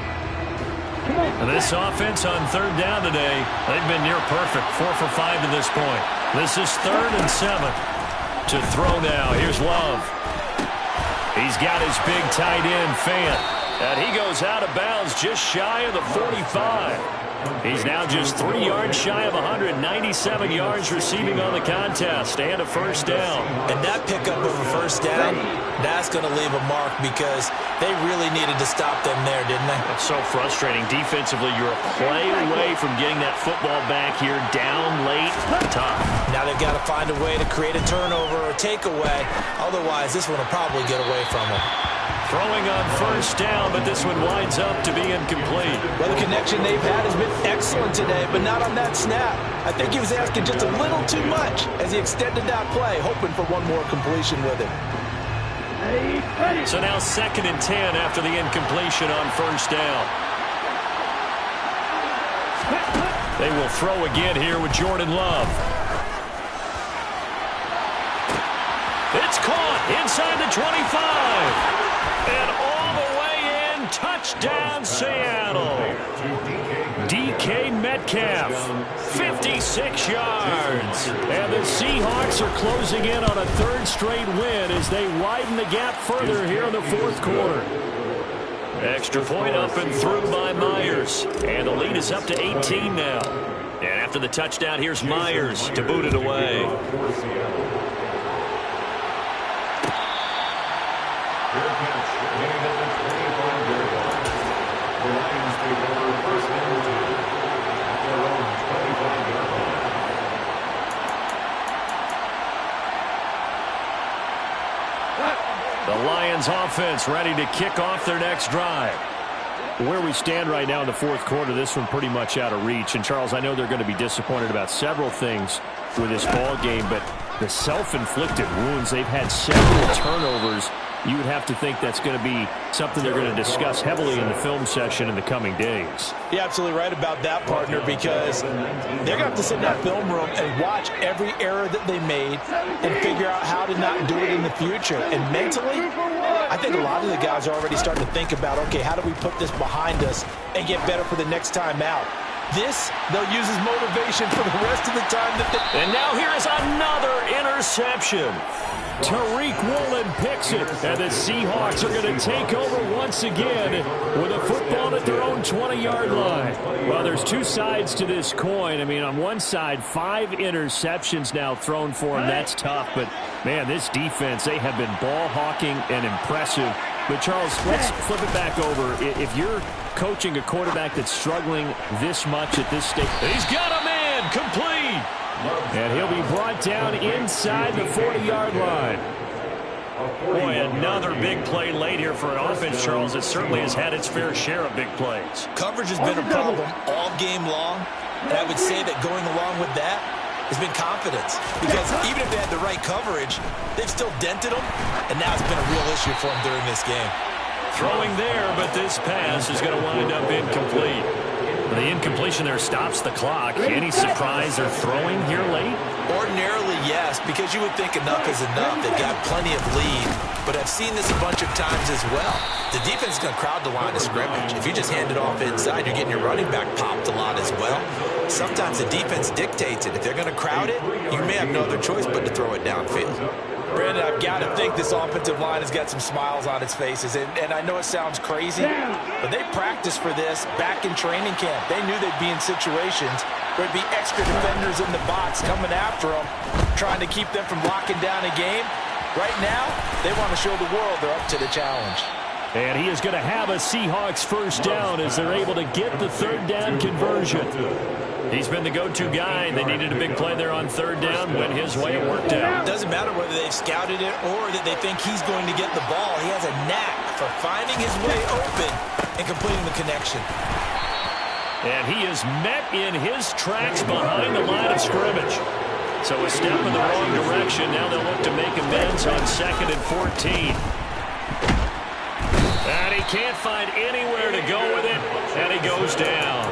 And this offense on third down today, they've been near perfect. 4 for 5 to this point. This is 3rd and 7. To throw now, here's Love. He's got his big tight end, Fant. And he goes out of bounds just shy of the 45. He's now just 3 yards shy of 197 yards receiving on the contest and a first down. And that pickup of a first down, that's going to leave a mark because they really needed to stop them there, didn't they? It's so frustrating. Defensively, you're a play away from getting that football back here down late. Tough. Now they've got to find a way to create a turnover or takeaway. Otherwise, this one will probably get away from them. Throwing on first down, but this one winds up to be incomplete. Well, the connection they've had has been excellent today, but not on that snap. I think he was asking just a little too much as he extended that play, hoping for one more completion with it. So now 2nd and 10 after the incompletion on first down. They will throw again here with Jordan Love. It's caught inside the 25. And all the way in, touchdown Seattle. DK Metcalf, 56 yards. And the Seahawks are closing in on a 3rd straight win as they widen the gap further here in the 4th quarter. Extra point up and through by Myers. And the lead is up to 18 now. And after the touchdown, here's Myers to boot it away. The Lions offense ready to kick off their next drive. Where we stand right now in the 4th quarter, this one pretty much out of reach. And, Charles, I know they're going to be disappointed about several things with this ball game, but the self-inflicted wounds, they've had several turnovers. You would have to think that's going to be something they're going to discuss heavily in the film session in the coming days. You're absolutely right about that, partner, because they're going to have to sit in that film room and watch every error that they made and figure out how to not do it in the future. And mentally, I think a lot of the guys are already starting to think about, okay, how do we put this behind us and get better for the next time out? This, they'll use as motivation for the rest of the time. And now here is another interception. Tariq Woolen picks it, and the Seahawks are going to take over once again with a football at their own 20-yard line. Well, there's two sides to this coin. I mean, on one side, 5 interceptions now thrown for them. That's tough, but, man, this defense, they have been ball hawking and impressive. But, Charles, let's flip it back over. If you're coaching a quarterback that's struggling this much at this stage. He's got him in, complete. And he'll be brought down inside the 40-yard line. Boy, another big play late here for an offense, Charles. It certainly has had its fair share of big plays. Coverage has been a problem all game long, and I would say that going along with that has been confidence. Because even if they had the right coverage, they've still dented them, and now it's been a real issue for them during this game. Throwing there, but this pass is going to wind up incomplete. The incompletion there stops the clock. Any surprise they're throwing here late? Ordinarily, yes, because you would think enough is enough. They've got plenty of lead, but I've seen this a bunch of times as well. The defense is going to crowd the line of scrimmage. If you just hand it off inside, you're getting your running back popped a lot as well. Sometimes the defense dictates it. If they're going to crowd it, you may have no other choice but to throw it downfield. Brandon, I've got to think this offensive line has got some smiles on its faces. And I know it sounds crazy, but they practiced for this back in training camp. They knew they'd be in situations where there'd be extra defenders in the box coming after them, trying to keep them from locking down a game. Right now, they want to show the world they're up to the challenge. And he is going to have a Seahawks first down as they're able to get the third down conversion. He's been the go-to guy. They needed a big play there on third down. Went his way. It worked out. It doesn't matter whether they've scouted it or that they think he's going to get the ball. He has a knack for finding his way open and completing the connection. And he is met in his tracks behind the line of scrimmage. So a step in the wrong direction. Now they'll look to make amends on 2nd and 14. And he can't find anywhere to go with it. And he goes down.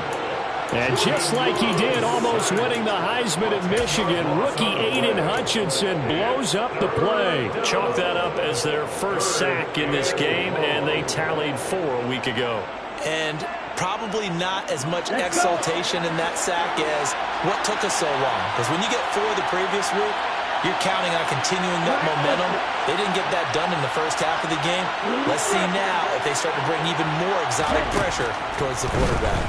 And just like he did, almost winning the Heisman at Michigan, rookie Aiden Hutchinson blows up the play. Chalk that up as their first sack in this game, and they tallied 4 a week ago. And probably not as much exultation in that sack as what took us so long. Because when you get 4 the previous week, you're counting on continuing that momentum. They didn't get that done in the first half of the game. Let's see now if they start to bring even more exotic pressure towards the quarterback.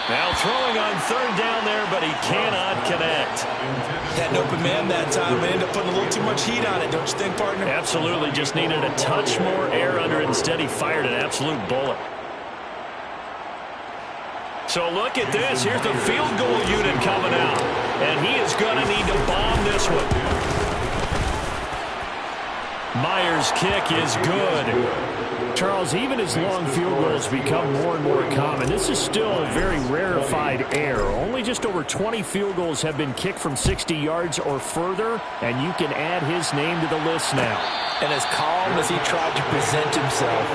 Now throwing on third down there, but he cannot connect. Had an open man that time and ended up putting a little too much heat on it, don't you think, partner? Absolutely. Just needed a touch more air under it. Instead, he fired an absolute bullet. So look at this. Here's the field goal unit coming out. And he is going to need to bomb this one. Myers' kick is good. Charles, even as long field goals become more and more common, this is still a very rarefied air. Only just over 20 field goals have been kicked from 60 yards or further, and you can add his name to the list now. And as calm as he tried to present himself,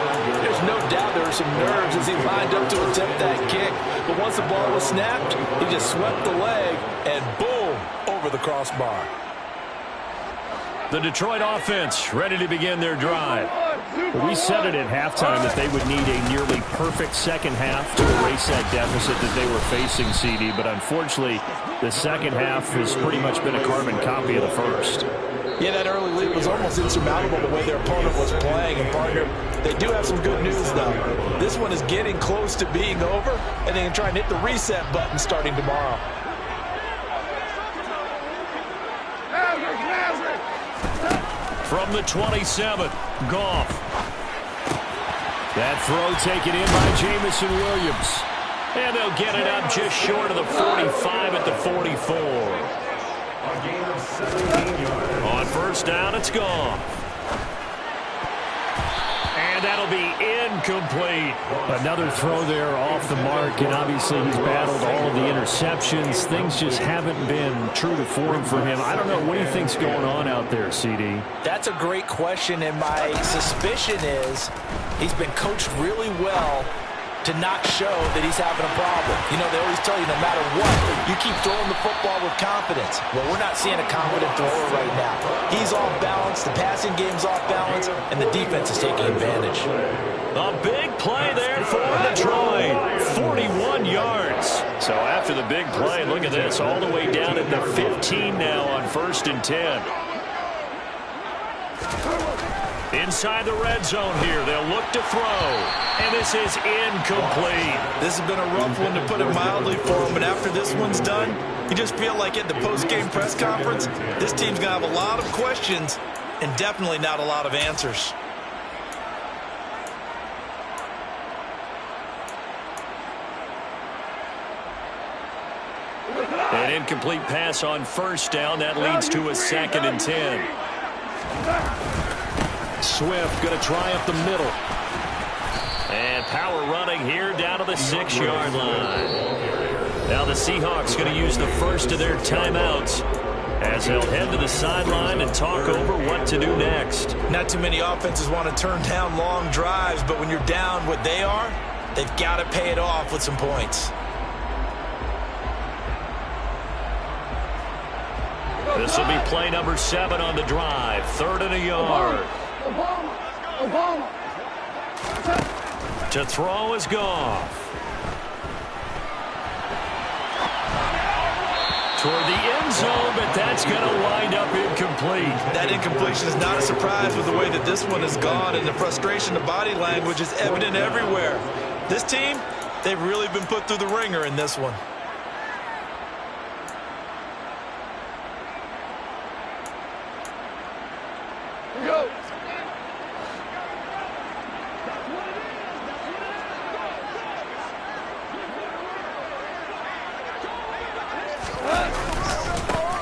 there's no doubt there were some nerves as he lined up to attempt that kick. But once the ball was snapped, he just swept the leg, and boom, over the crossbar. The Detroit offense ready to begin their drive. We said it at halftime that they would need a nearly perfect second half to erase that deficit that they were facing, CD. But unfortunately, the second half has pretty much been a carbon copy of the first. Yeah, that early lead was almost insurmountable the way their opponent was playing. And, partner, they do have some good news, though. This one is getting close to being over, and they can try and hit the reset button starting tomorrow. From the 27, Goff. That throw taken in by Jamison Williams. And they'll get it up just short of the 45 at the 44. On first down, it's Goff. And that'll be incomplete. Another throw there off the mark, and obviously he's battled all of the interceptions. Things just haven't been true to form for him. I don't know. What do you think's going on out there, CD? That's a great question, and my suspicion is he's been coached really well to not show that he's having a problem. You know, they always tell you no matter what, you keep throwing the football with confidence. Well, we're not seeing a confident thrower right now. He's off balance, the passing game's off balance, and the defense is taking advantage. A big play there for Detroit. 41 yards. So after the big play, look at this, all the way down at the 15 now on 1st and 10. Inside the red zone here, they'll look to throw, and this is incomplete. This has been a rough one, to put it mildly, for him, but after this one's done, you just feel like at the post-game press conference, this team's going to have a lot of questions and definitely not a lot of answers. An incomplete pass on first down. That leads to a 2nd and 10. Swift going to try up the middle. And power running here down to the 6-yard line. Now the Seahawks going to use the first of their timeouts as they'll head to the sideline and talk over what to do next. Not too many offenses want to turn down long drives, but when you're down what they are, they've got to pay it off with some points. This will be play number 7 on the drive. 3rd and a yard. To throw is Goff. Toward the end zone, but that's going to wind up incomplete. That incompletion is not a surprise with the way that this one has gone, and the frustration of body language is evident everywhere. This team, they've really been put through the ringer in this one.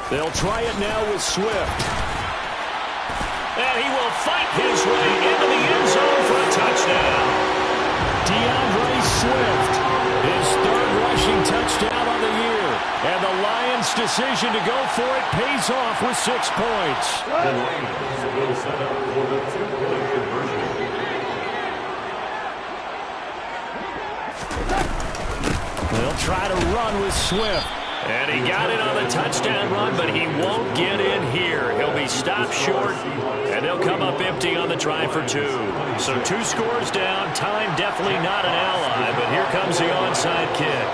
They'll try it now with Swift. And he will fight his way into the end zone for a touchdown. DeAndre Swift, his 3rd rushing touchdown on the year. And the Lions' decision to go for it pays off with 6 points. The Lions will set up for the 2-point conversion. They'll try to run with Swift. And he got it on the touchdown run, but he won't get in here. He'll be stopped short, and they'll come up empty on the try for 2. So 2 scores down. Time definitely not an ally, but here comes the onside kick.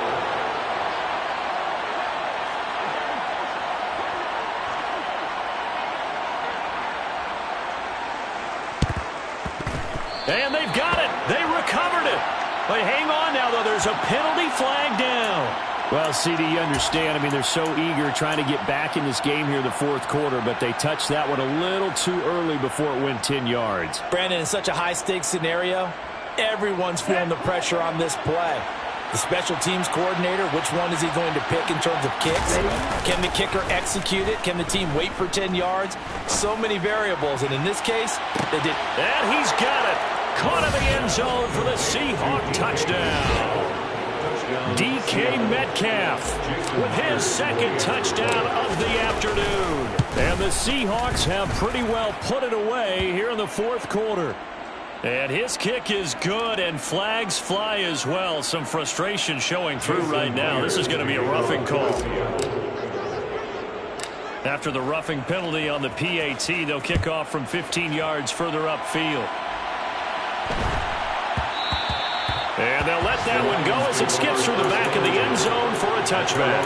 And they've got it. They recovered it. But hang on now, though. There's a penalty flag down. Well, CD, you understand. I mean, they're so eager trying to get back in this game here in the 4th quarter, but they touched that one a little too early before it went 10 yards. Brandon, in such a high-stakes scenario, everyone's feeling the pressure on this play. The special teams coordinator, which one is he going to pick in terms of kicks? Can the kicker execute it? Can the team wait for 10 yards? So many variables, and in this case, they did. And he's got it. Caught in the end zone for the Seahawk touchdown. DK Metcalf with his 2nd touchdown of the afternoon. And the Seahawks have pretty well put it away here in the 4th quarter. And his kick is good, and flags fly as well. Some frustration showing through right now. This is going to be a roughing call. After the roughing penalty on the PAT, they'll kick off from 15 yards further upfield. And they'll let that one go as it skips through the back of the end zone for a touchback.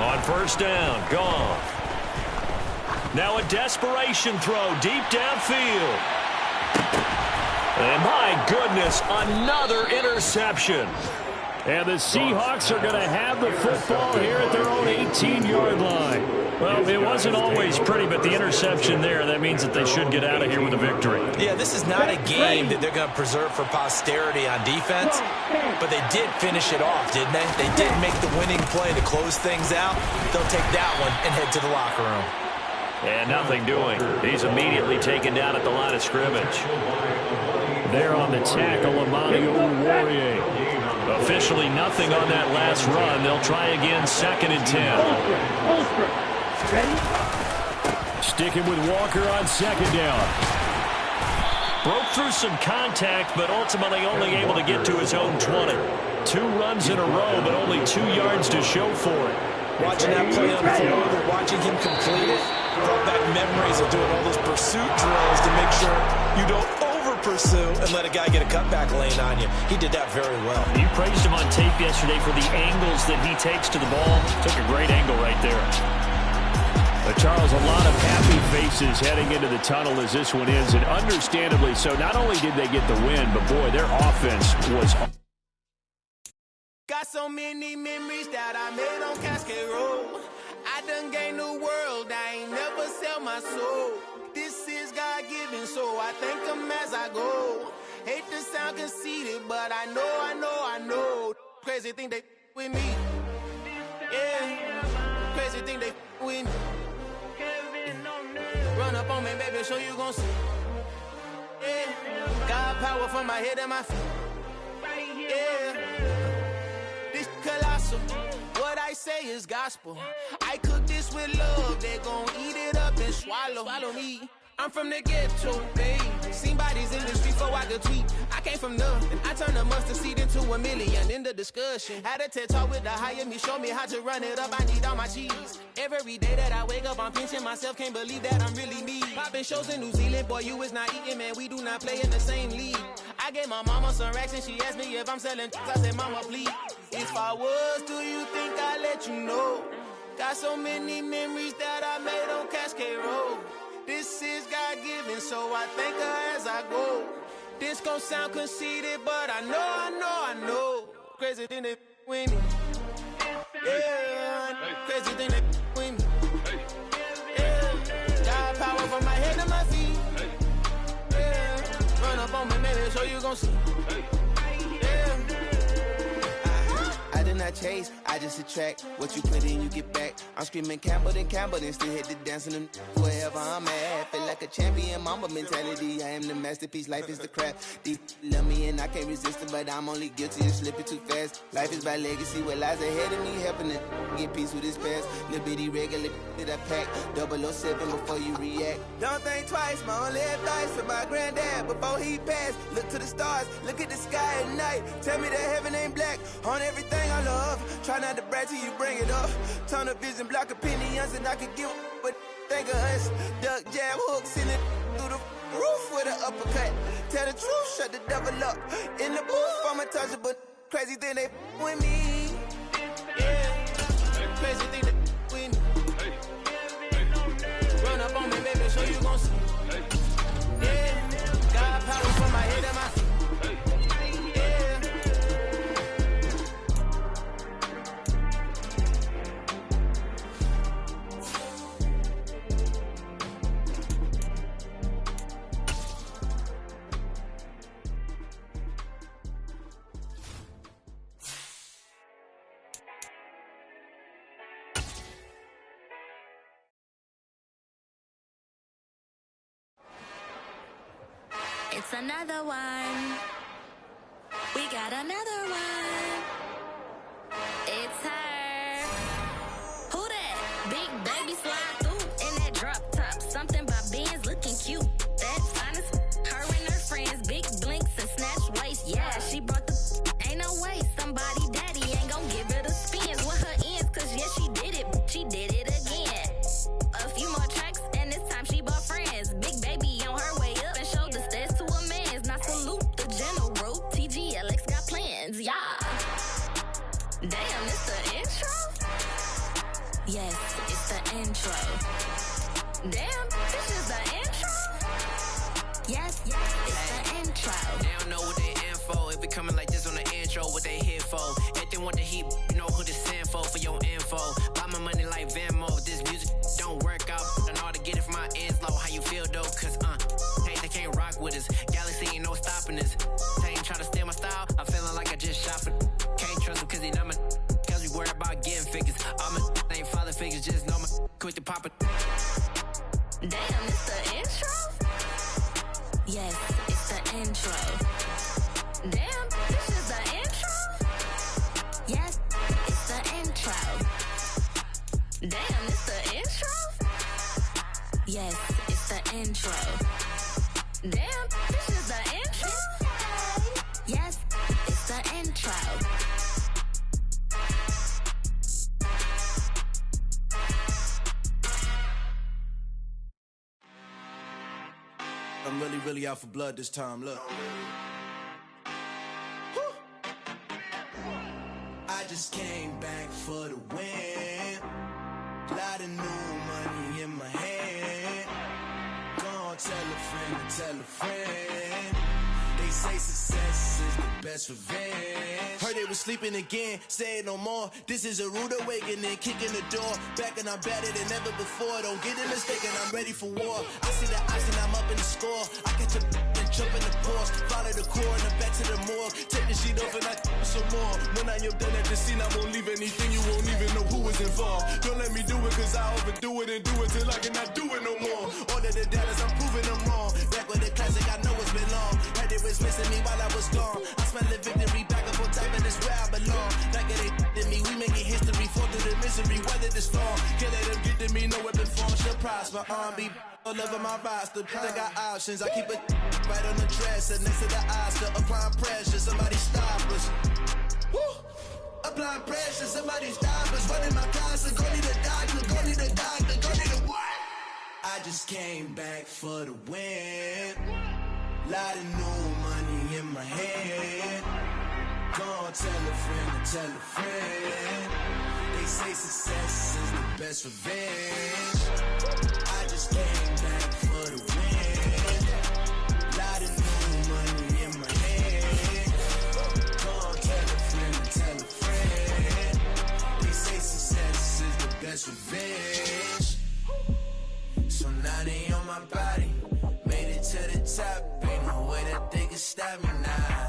On first down, Goff. Now a desperation throw deep downfield. And my goodness, another interception. And the Seahawks are going to have the football here at their own 18-yard line. Well, it wasn't always pretty, but the interception there, that means that they should get out of here with a victory. Yeah, this is not a game that they're going to preserve for posterity on defense, but they did finish it off, didn't they? They did make the winning play to close things out. They'll take that one and head to the locker room. And nothing doing. He's immediately taken down at the line of scrimmage. There on the tackle, Amani Oruwariye. Officially nothing on that last run. They'll try again, 2nd and 10. Sticking with Walker on 2nd down. Broke through some contact, but ultimately only able to get to his own 20. 2 runs in a row, but only 2 yards to show for it. Watching that play unfold and watching him complete it brought back memories of doing all those pursuit drills to make sure you don't over-pursue and let a guy get a cutback lane on you. He did that very well. You praised him on tape yesterday for the angles that he takes to the ball. Took a great angle right there. Charles, a lot of happy faces heading into the tunnel as this one ends, and understandably so. Not only did they get the win, but, boy, their offense was... Got so many memories that I made on Cascade Road. I done gained the world, I ain't never sell my soul. This is God-given, so I thank him as I go. Hate to sound conceited, but I know. Crazy thing they with me. Yeah, crazy thing they with me. Run up on me, baby, show you gon' see. Yeah, got power from my head and my feet. Yeah, this colossal. What I say is gospel. I cook this with love. They gon' eat it up and swallow me. I'm from the ghetto, babe. Seen bodies in the street before I could tweet. I came from nothing. I turned a mustard seed into a million. In the discussion, had a TED talk with the higher me. Show me how to run it up. I need all my cheese. Every day that I wake up, I'm pinching myself. Can't believe that I'm really me. Popping shows in New Zealand, boy, you is not eating, man. We do not play in the same league. I gave my mama some racks and she asked me if I'm selling. I said, mama, please. If I was, do you think I'd let you know? Got so many memories that I made on Cascade Road. This is God-given, so I thank her as I go. This gon' sound conceited, but I know. Crazy thing they with me. Yeah, crazy thing they with me. Yeah, got power from my head to my feet. Yeah, run up on me, maybe, so you gon' see. I did not chase, I just attract. What you put in, you get back. I'm screaming Campbell, then still hit the dance and them wherever I'm at. Feel like a champion, mamba mentality. I am the masterpiece, life is the crap. These love me and I can't resist it, but I'm only guilty of slipping too fast. Life is by legacy, what lies ahead of me, helping to get peace with his past. Little bitty regular that I pack, 007 before you react. Don't think twice, my only advice for my granddad before he passed. Look to the stars, look at the sky at night. Tell me that heaven ain't black on everything I love. Try not to brag till you bring it up. Tunnel vision, block opinions, and I could give but think of us. Duck jab hooks in it through the roof with an uppercut. Tell the truth, shut the devil up. In the booth, I'm untouchable. Crazy thing they with me. Yeah, crazy thing they with me. Run up on me, baby, so you gon' see. Yeah, got power from my head and my feet. It's another one. We got another one. It's her. Who that? Big baby slide through in that drop top. Something by Benz looking cute. That's honest. Her and her friends, big blinks and snatch waist. Yeah, she brought the. Ain't no way somebody daddy ain't gon' give her the spins with her ends. Cause yeah, she did it. She did it again. A few more tracks and this time she bought friends. Big baby on her way up and showed the stairs to a man's. Now salute the general. TGLX got plans, yeah. Damn, it's the intro? Yes, it's the intro. Damn, this is the intro? Yes, it's the intro. They don't know what they in for. If we coming like this on the intro, what they here for? If they want the heat, you know who to send for your info. Buy my money like Venmo. If this music don't work out, I know how to get it from my ends low. How you feel though? Cause hey, they can't rock with us. Galaxy ain't no stopping us. They ain't try to steal my style. I'm feeling like I just shot for. Can't trust them cause they not my. Cause we worried about getting figures. All my ain't father figures, just know my quick to pop it. Damn, it's the intro? Yes, it's the intro. Damn, this is the intro? Yes, it's the intro. Damn, it's the intro? Yes, it's the intro. Damn, this is the intro? Yes, it's the intro. I'm really out for blood this time, look. I just came back for the win. Lot of new money in tell a friend. They say success is the best revenge. Heard they was sleeping again, say it no more. This is a rude awakening, kicking the door. Back and I'm better than ever before. Don't get it mistaken, I'm ready for war. I see the option, I'm up in the score. I catch a and jump in the course. Follow the core and the back to the morgue. Take the sheet off and I some more. When I am done at the scene, I won't leave anything. You won't even know who was involved. Don't let me do it, cause I overdo it and do it till I cannot do it no more. Order the dollars, I'm proving them wrong. Back with the classic, I know it's been long. Heard it was missing me while I was gone. I smell the victory back up on top, and it's where I belong. Like it ain't to me, we making history. Fall through the misery, weather the storm. Can't let them get to me, no weapon form should prosper. Be all over my roster. I got options, I keep it right on the dresser next to the Oscar. Applying pressure, somebody stop us. Woo! Applying pressure, somebody stop us. Running my closet, go need a doctor, go need a doctor, go need a what? I just came back for the win. Lot of new money in my hand. Gonna tell a friend. They say success is the best revenge. I just came back for the win. Lot of new money in my hand. Gonna tell a friend. They say success is the best revenge. So now they on my body. Made it to the top, ain't no way that they can stop me now.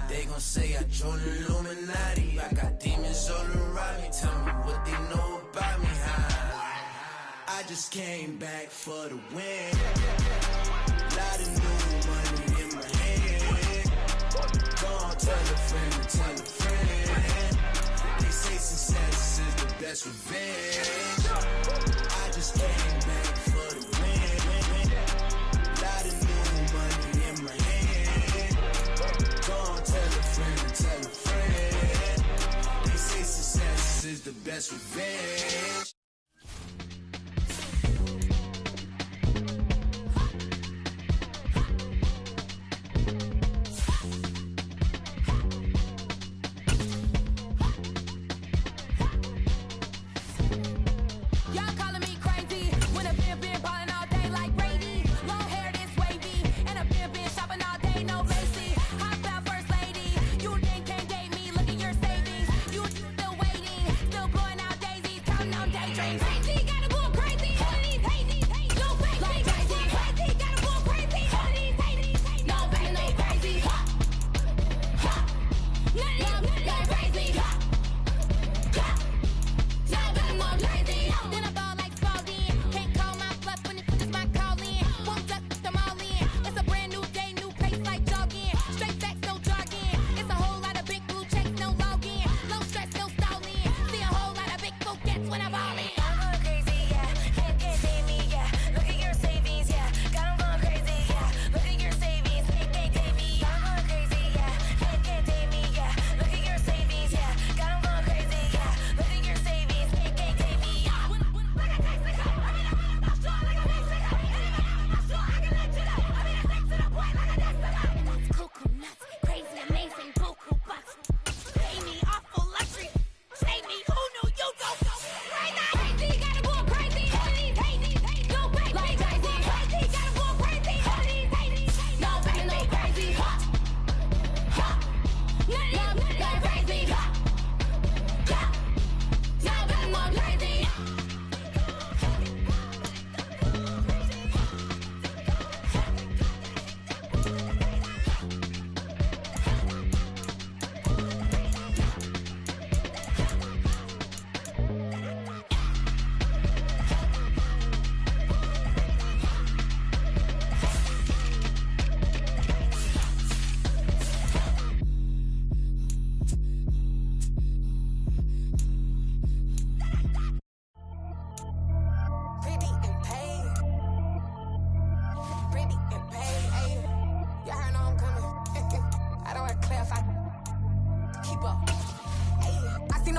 They gon' say I joined the Illuminati. I got demons all around me. Tell me what they know about me, huh? I just came back for the win. Lot of new money in my hand. Gonna tell a friend. They say success is the best revenge. I just came back for the win. Lot of new money in my hand. Gonna tell a friend. They say success is the best revenge.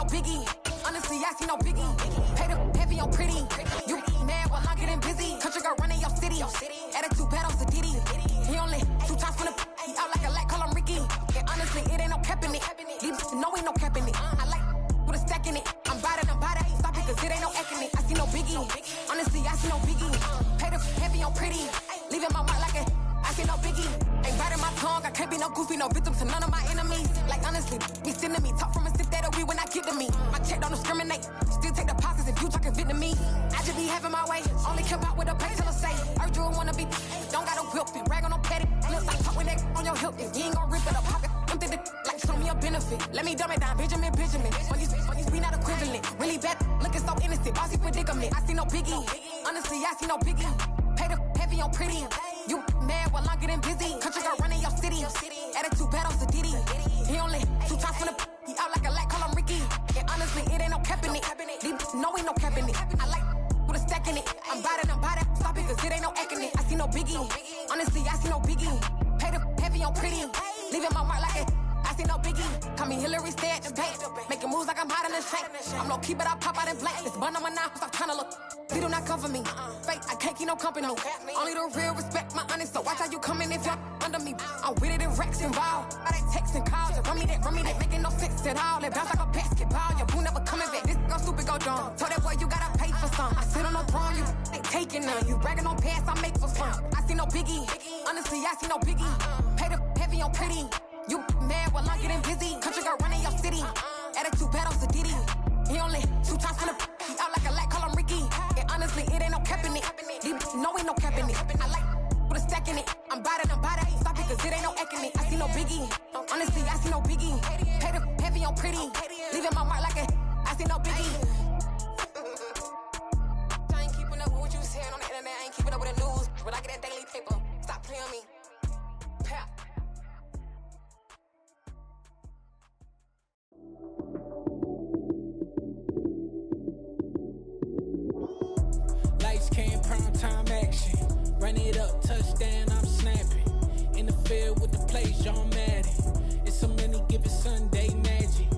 biggie. Honestly, I see no biggie. Paid up heavy on pretty. You mad while I'm getting busy. Country girl running your city. Attitude bad on Diddy. He only 2 times from the he out like a light, call him Ricky. And honestly, it ain't no cap in it. These know ain't no cap in it. I like with a stack in it. I'm by that, ain't stop it, cause it ain't no acting it. I see no biggie. Honestly, I see no biggie. Paid up heavy on pretty. leaving my mark like a, I see no biggie. Ain't biting my tongue, I can't be no goofy, no victim to none of my enemies. Like honestly, be sending me, talk from a sip that'll be when I get to me. My check don't discriminate, still take deposits if you talking Vietnamese. I just be having my way, only care about what the pay tell us say. Urge you wanna be, don't got no whip, and rag on no petty. Look like talk with that on your hip, if you ain't gon' rip it up, pocket. I'm thinking like show me a benefit. Let me dumb it down, Benjamin. When these we not equivalent, really bad, looking so innocent, bossy predicament. I see no biggie, honestly, I see no biggie. Pay the heavy on pretty. You mad while I'm getting busy. Country girl running your city. Attitude bad on Diddy. He only 2 times from the he out like a light, call him Ricky. And honestly, it ain't no cap in it. No, ain't no cap in it. I like with a stack in it. I'm by that. Stop it, cause it ain't no acting it. I see no biggie. Honestly, I see no biggie. Pay the heavy on pretty. Leaving my mark like it. I see no biggie. Call me Hillary, stay at the bank. Making moves like I'm hiding in shank. I'm low key, but I pop out in blank. This bun on my knife, stop trying to look. They do not come for me. Fake, I can't keep no company. Only the real respect my honest. So watch how you coming if you're under me. I'm with it in Rex involved. All that text and calls. Just run me that. Making no sense at all. They bounce like a basketball. Your boo never coming back. This go stupid, go dumb. Told that boy you gotta pay for some. I sit on no throne, you ain't taking none. You bragging on pants, I make for fun. I see no biggie. Honestly, I see no biggie. Pay the heavy on pretty. You mad while I'm getting busy. Country girl running your city. Attitude bad on Diddy. He only 2 times from the he out like a light, call him Ricky. And honestly, it ain't no cap in it. No, ain't no cap in it. I like with a stack in it. I'm by that. Stop it, cause it ain't no acting it. I see no biggie. Honestly, I see no biggie. Pay the heavy on pretty. Leaving my mark like a, I see no biggie. I ain't keeping up with what you saying on the internet. I ain't keeping up with the news. But I get that daily paper. Stop playing on me. Pap. Lights came, prime time action. Run it up, touchdown, I'm snapping. In the field with the plays, John Madden. It's a many given Sunday magic.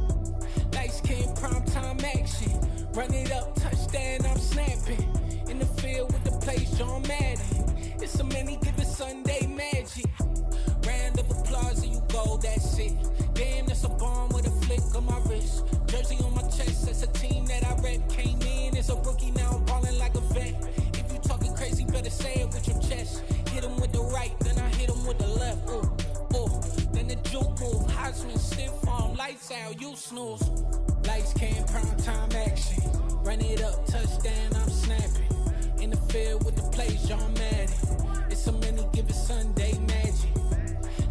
Lights came, prime time action. Run it up, touchdown, I'm snapping. In the field with the plays, John Madden. It's a many given Sunday magic. Round of applause and you go, that's it. Damn, that's a bomb with a flick on my wrist. Jersey on my chest, that's a team that I rep. Came in as a rookie, now I'm ballin' like a vet. If you talking crazy, better say it with your chest. Hit him with the right, then I hit him with the left. Then the juke move, Heisman, stiff arm, lights out, you snooze. Lights came, prime time action. Run it up, touchdown, I'm snapping. In the field with the plays, John Madden. It's a many given Sunday magic.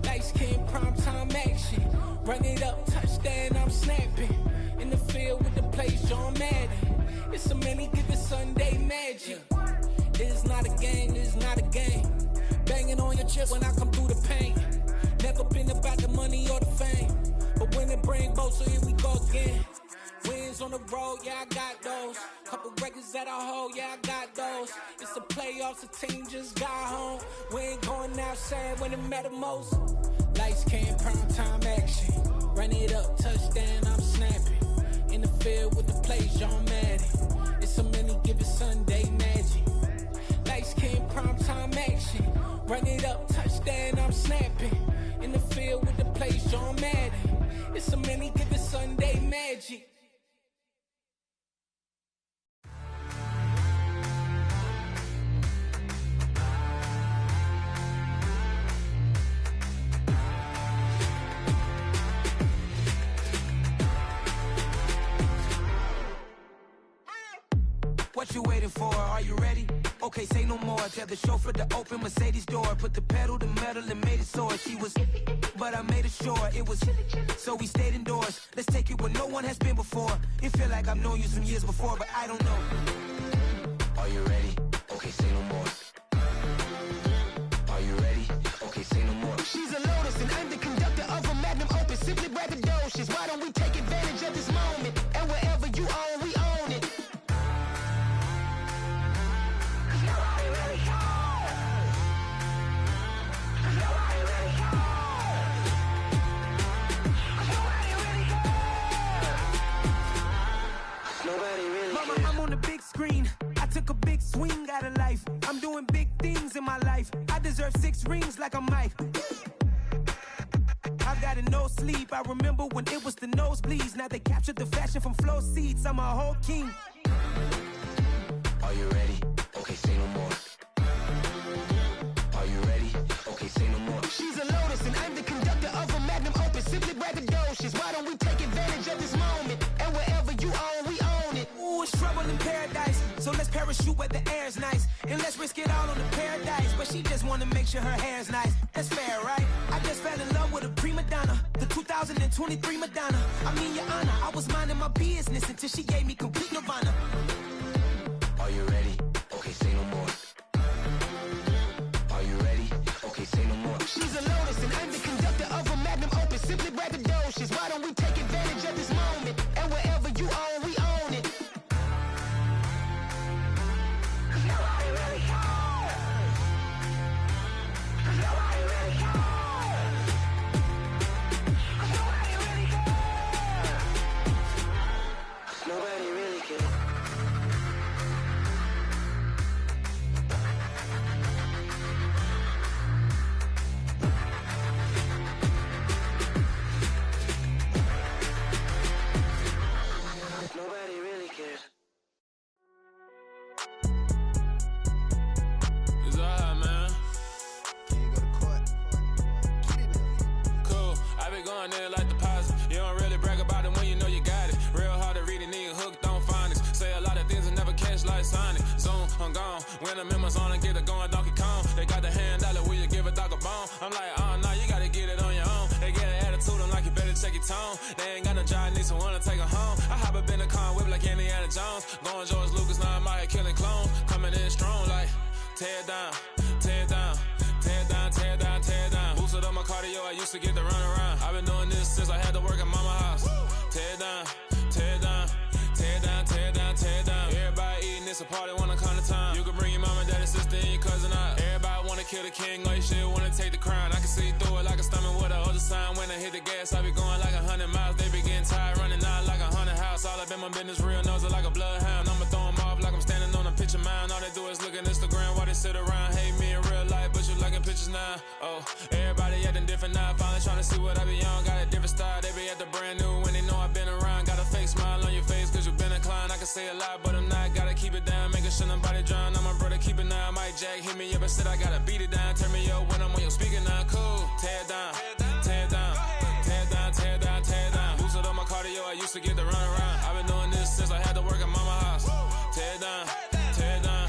Lights came, prime time action. Run it up, touchdown, I'm snapping. In the field with the plays, John Madden. It's a many given Sunday magic. It's not a game, it's not a game. Banging on your chest when I come through the pain. Never been about the money or the fame. But when it bring both, so here we go again. Wins on the road, yeah, I got those. Couple records that I hold, yeah, I got those. It's the playoffs, the team just got home. We ain't going outside when it matter most. Lights came, prime time action. Run it up, touchdown, I'm snapping. In the field with the plays, John Madden. It's a many given Sunday magic. Lights came, prime time action. Run it up, touchdown, I'm snapping. In the field with the plays, John Madden. It's a many given Sunday magic. What you waiting for? Are you ready? Okay, say no more. Tell the chauffeur to open Mercedes door. Put the pedal to metal and made it soar. She was, but I made it sure it was. So we stayed indoors. Let's take it where no one has been before. It feel like I've known you some years before, but I don't know. Are you ready? Okay, say no more. Are you ready? Okay, say no more. She's a Lotus and I'm the conductor of a magnum opus. Simply braggadocious. Why don't we take advantage of this moment? And wherever you own, we own it. Mama, I'm on the big screen. I took a big swing out of life. I'm doing big things in my life. I deserve 6 rings like a Mike. I've got no sleep. I remember when it was the nosebleeds. Now they captured the fashion from flow seats. I'm a whole king. Are you ready? Okay, say no more. Are where the air's nice. And let's risk it all on the paradise. But she just wanna make sure her hair's nice. That's fair, right? I just fell in love with a prima donna, the 2023 Madonna. I mean, Your Honor, I was minding my business until she gave me complete nirvana. Are you ready? Okay, say no more. Are you ready? Okay, say no more. She's a lotus and I'm the conductor of a magnum opus. Simply braggadocious. Why don't we take advantage of this moment? And wherever you own, we own it. 'Cause nobody really cares. 'Cause nobody really cares. 'Cause nobody really cares. 'Cause nobody really cares. Nobody really cares. It's alright, man. Can you go to court? Get it now. Cool. I been going there like deposit. You don't really brag about it when you know you got it. Real hard to read it, nigga hooked on phonics. Say a lot of things and never catch like Sonic. Zone, I'm gone. When I'm in my zone, I get it going Donkey Kong. They got the $100, will you give a dog a bone? I'm like, oh no, you gotta get it on your own. They get an attitude, I'm like, you better check your tone. They ain't got no job, need someone to take her home. I hop up in the car, whip like Indiana Jones. Going George Lucas, now I'm out here killing clones. Coming in strong like, tear down, tear down, tear down, tear down, tear down. Boosted up my cardio, I used to get to run around. I've been doing this since I had to work at mama house. Tear down, tear down, tear down, tear down, tear down. Everybody eating, it's a party, wanna come to time. You can bring your mama, daddy, sister, and your cousin out. Everybody wanna kill the king, or you shit wanna take the crown. I can see through it like a stomach with a other sign. When I hit the gas, I be going like 100 miles. They be getting tired, running out like 100 house. All up in my business, real nose it like a bloodhound. I'ma throw 'em off like I'm standing on a picture mound. All they do is look at Instagram while they sit around. Hate me in real life, but you liking pictures now. Oh, everybody acting different now. Finally trying to see what I be on. Got a different style, they be at the brand new when they know I've been around. Got a fake smile on your face, cause you been inclined. I can say a lot, but I'm not. Gotta keep it down, making sure nobody drown. I'm my brother, keep it now. Mike Jack hit me up and said I gotta beat it down. Turn me up when I'm on your speaker now. Cool, tear down, tear down, tear down, tear down, tear down. Boosted up my cardio, I used to get to run around. I've been doing this since I had to work at mama house. Tear down, tear down,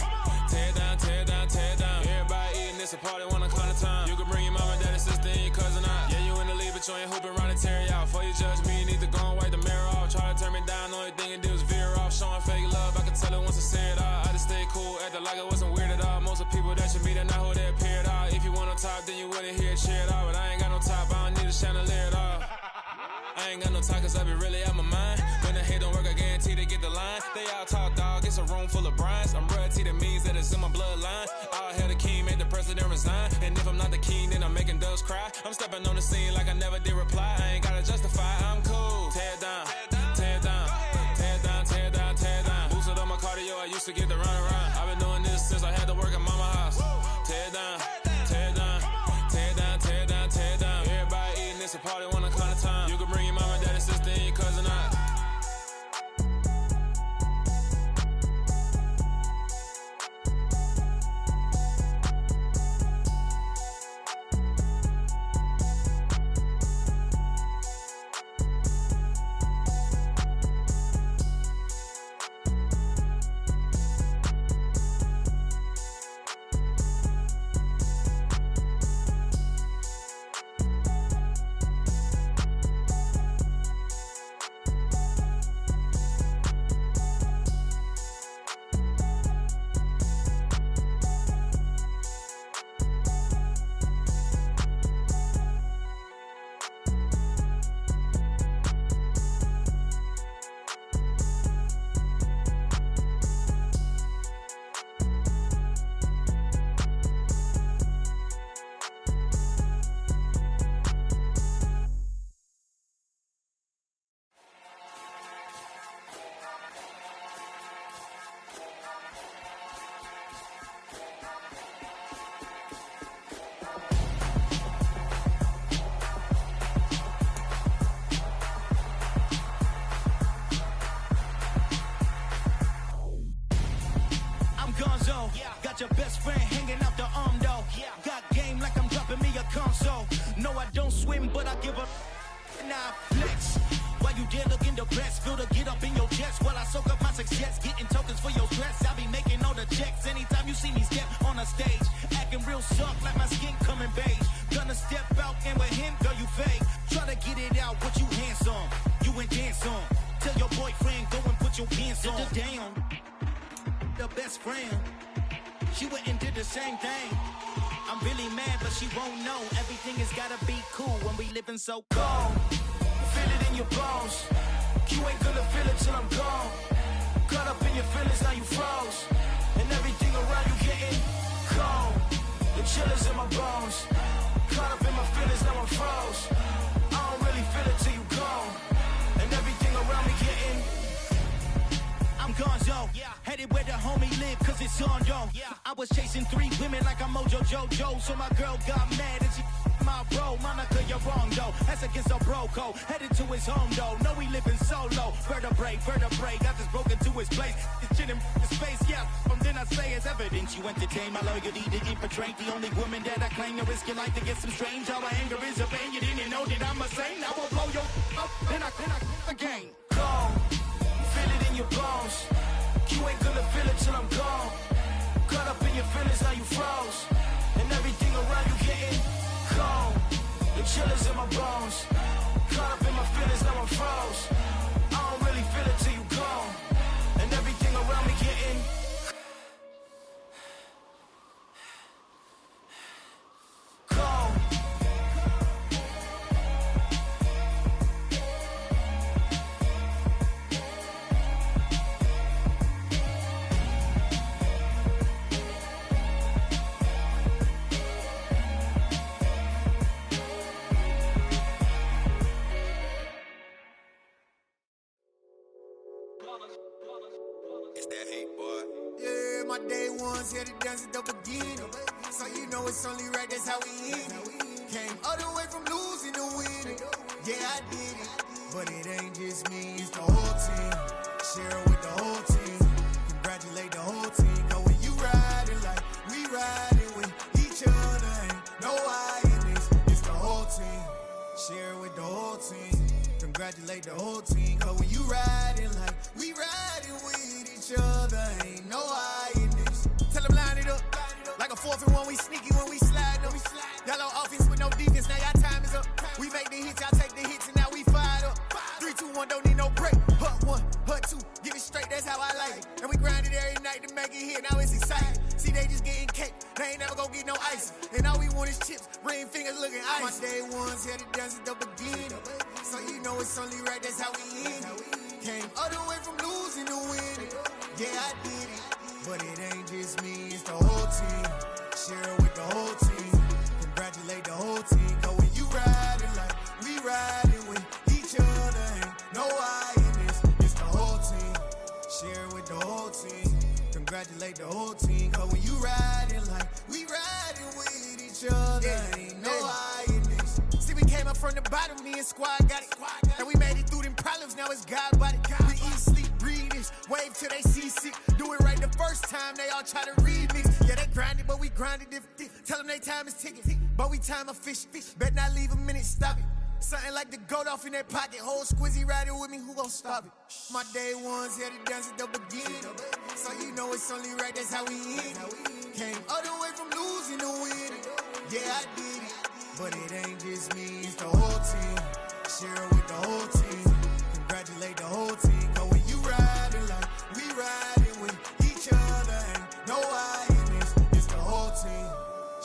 tear down, tear down, tear down. Everybody eating, it's a party, wanna come to time. You can bring your mama, daddy, sister, and your cousin out. Yeah, you in the lead, but you ain't hooping around and tear you out. Before you judge me, you need to go and wipe the mirror off. Try to turn me down, only thing it do is veer off. Showing fake love, I can tell it once I say it all. I just stay cool, acting like I wasn't weird at all. Most of the people that you meet are not who they appear at all. If you want on top, then you wouldn't hear it cheer at all. But I ain't got no top, I don't need a chandelier at all. I ain't got no talk, cause I be really out my mind. When the hate don't work, I guarantee they get the line. They all talk, dog, it's a room full of brines. I'm royalty, that means that it's in my bloodline. All hail the king, made the president resign. And if I'm not the king, then I'm making doves cry. I'm stepping on the scene like I never did reply. I ain't gotta justify, I'm cool. Tear down, tear down, tear down, tear down, tear down. Boosted up my cardio, I used to get to run around. I've been doing this since I had to work at mama house. Tear down, tear down, tear down, tear down, tear down. Everybody eating, it's a party, wanna come to time. You can bring your mama, daddy, sister, and your cousin out. Got your best friend hanging out the arm though. Got game like I'm dropping me a console. No, I don't swim, but I give a now flex. While you there looking depressed, feel to get up in your chest while I soak up my success, getting tokens for your stress. I be making all the checks. see me step on a stage, acting real soft like my skin coming beige. Gonna step out and with him, girl, you fake. Try to get it out, what you handsome, you ain't dance on. Tell your boyfriend, go and put your pants on. Down, the best friend, she went and did the same thing. I'm really mad, but she won't know. Everything has gotta be cool when we living so cold. Feel it in your bones. You ain't gonna feel it till I'm gone. Caught up in your feelings, now you froze. And everything around you getting cold. The chill is in my bones. Caught up in my feelings, now I'm froze. I don't really feel it till you gone. And everything around me getting, I'm gonzo. Headed where the homie live, cause it's on, yo. I was chasing 3 women like I'm Mojo Jojo. So my girl got mad and she my bro. Monica, you're wrong, though. That's against a bro code. Headed to his home, though. No, we living solo. Vertebrae. Got this broken to his place. It's chin in the space, yeah. From then I say it's evidence. You entertain my loyalty to infiltrate. The only woman that I claim to risk your life to get some strange. All my anger is a pain. You didn't know that I'm a saint. I will blow your up. Then I again. Gone. Feel it in your bones. You ain't gonna feel it till I'm gone. Caught up in your feelings, now you froze. And everything around you getting cold. The chill is in my bones. Caught up in my feelings, now I'm froze. I don't really feel it till you gone. And everything around me getting cold. It's that hate, boy. Yeah, my day ones here to dance at the beginning. So you know it's only right, that's how we end it. Came all the way from losing to winning. Yeah, I did it. But it ain't just me, it's the whole team. Share it with the whole team. Congratulate the whole team. Cause when you riding like we riding with each other, ain't no I in this. It's the whole team. Share it with the whole team. Congratulate the whole team. Cause when you riding like we riding with each other, ain't no I in this. Tell them line it up. Like a 4th and 1, we sneaky when we slide them. Y'all on offense with no defense, now y'all time is up. We make the hits, y'all take the hits, and now we fired up. 3, 2, 1, don't need no break. Hut 1, hut 2, give it straight, that's how I like it. And we grind it every night to make it hit, now it's exciting. See, they just getting cake, they ain't never gonna get no ice. And all we want is chips, ring fingers looking ice. My day ones here to dance at the beginning. So you know it's only right, that's how we end it. Came all the way from losing to winning. Yeah, I did it. But it ain't just me, it's the whole team. Share it with the whole team. Congratulate the whole team. Cause when you riding like we riding with each other, ain't no I in this. It's the whole team. Share it with the whole team. Congratulate the whole team. Cause when you riding like we riding with each other, ain't no I in this. See, we came up from the bottom, me and squad got it. And we made it through them problems, now it's God body. We eat, sleep, breathe this, wave till they see sick. Do it right the first time, they all try to remix. Yeah, they grinded, but we grinded different. Tell them they time is ticking, but we time a fish. Bet not leave a minute, stop it. Something like the goat off in that pocket. Whole squizzy riding with me, who gon' stop it? My day ones here to dance at the beginning. So you know it's only right, that's how we end it. Came all the way from losing to winning. Yeah, I did it. But it ain't just me, it's the whole team. Share it with the whole team. Congratulate the whole team. Cause when you riding like we riding with each other, ain't no I in this. It's the whole team.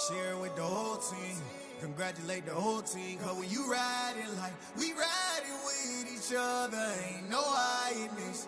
Share it with the whole team. Congratulate the whole team. Cause when you riding like we riding with each other, ain't no I in this.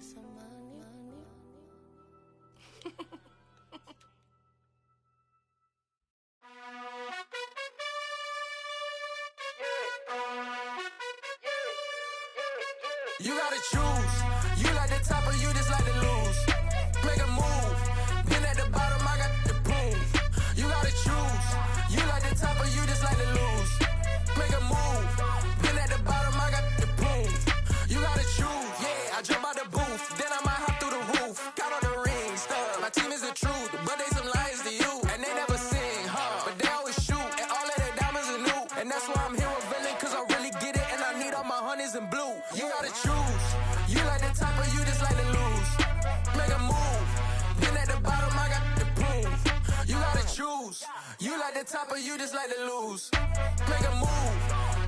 some money. You gotta choose. You like the top or you just like to lose. Make a move. Been at the bottom, I got the prove. You gotta choose. You like the top or you just like to lose. Make a move. Been at the bottom, I got the prove. You gotta choose. Yeah, I jump out the booth. Then I might hop through the roof. Got on the ring, stuff. My team is the truth, but they some liars to you. And they never sing, but they always shoot. And all of their diamonds are new. And that's why I'm here with villain, cause I really get it. And I need all my honeys in blue. You gotta choose. You like the top or you just like to lose. Make a move. Been at the bottom, I got the proof. You gotta choose. You like the top or you just like to lose. Make a move.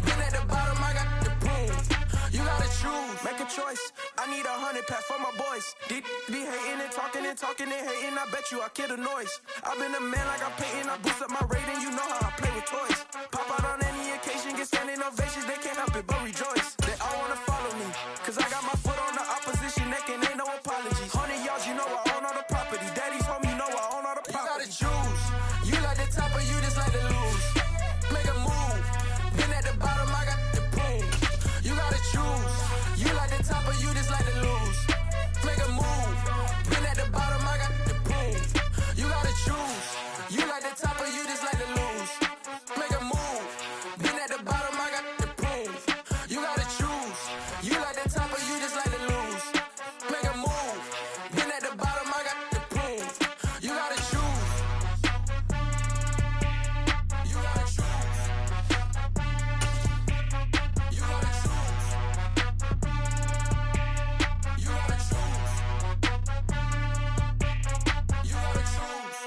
Been at the bottom, I got the proof. You gotta choose. Make a choice. I need 100 pack for my boys. Be hating and talking and talking and hating. I bet you I kill the noise. I've been a man like I'm Peyton. I boost up my rating. You know how I play with toys. Pop out on any occasion, get standing ovations. They can't help it but rejoice. They all wanna follow me, cause I got my foot on the opposition neck and ain't no apologies. 100 yards, you know I own all the property. Daddy's home, you know I own all the property. You gotta choose. You like the top or you just like to lose. Make a move. Been at the bottom, I got the proof. You gotta choose. You like the top or you just like to lose. Make a move. Been at the bottom, I got the proof. You gotta choose. You like the top or you just like to lose. Make a move. Been at the bottom, I got the proof. You gotta choose. You like the top or you just like to lose. Make a move. Been at the bottom, I got the proof. You gotta choose. You gotta choose. You gotta choose. You gotta choose. You gotta choose.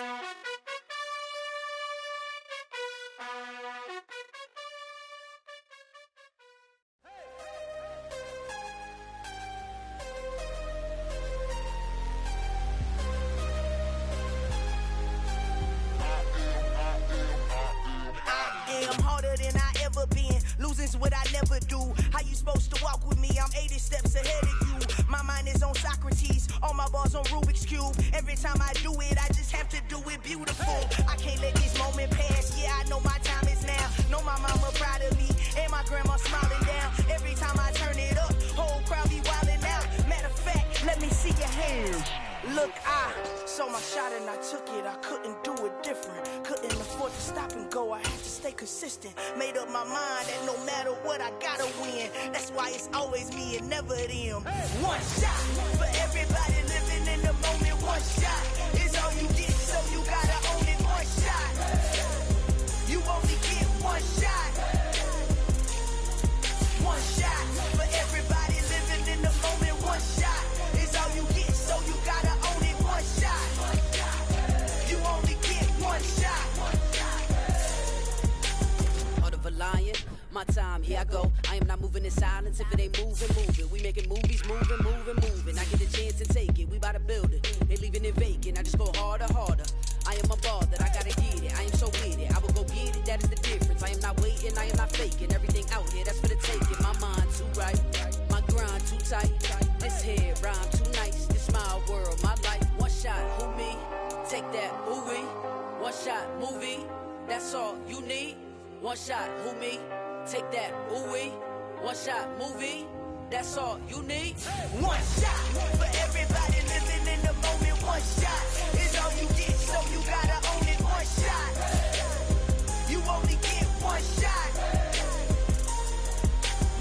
I'm harder than I ever been. Losing's what I never do. How you supposed to walk with me? I'm 80 steps ahead of you. My mind is on Socrates. All my balls on Rubik's Cube. Every time I do it, I just have to do it beautiful. I can't let this moment pass. Yeah, I know my time is now. Know my mama proud of me. And my grandma smiling down. Every time I turn it up, whole crowd be wildin' out. Matter of fact, let me see your hands. Look, I saw my shot and I took it. I couldn't do it different. Couldn't afford to stop and go. I had to stay consistent. Made up my mind that no matter what, I gotta win. That's why it's always me and never them. One shot for everybody living in the moment. One shot is all you get, so you gotta own it. One shot. You only get one shot. One shot for everybody living in the moment. One shot is all you get, so you gotta own it. One shot. You only get one shot. Heart of a lion, my time, here I go. I am not moving in silence. If it ain't moving. We making movies, moving. I get a chance to take it. We bout to build it. They leaving it vacant. I just go harder. I am a ball that I gotta get it. I am so with it. I will go get it. That is the difference. I am not waiting. I am not faking. Everything out here, that's for the taking. My mind too right. My grind too tight. This head rhyme too nice. This my world, my life. One shot, who me? Take that, who we? One shot, movie. That's all you need. One shot, who me? Take that, who we? One shot, movie. That's all you need. One shot for everybody living in the moment. One shot is all you get, so you gotta own it. One shot. You only get one shot.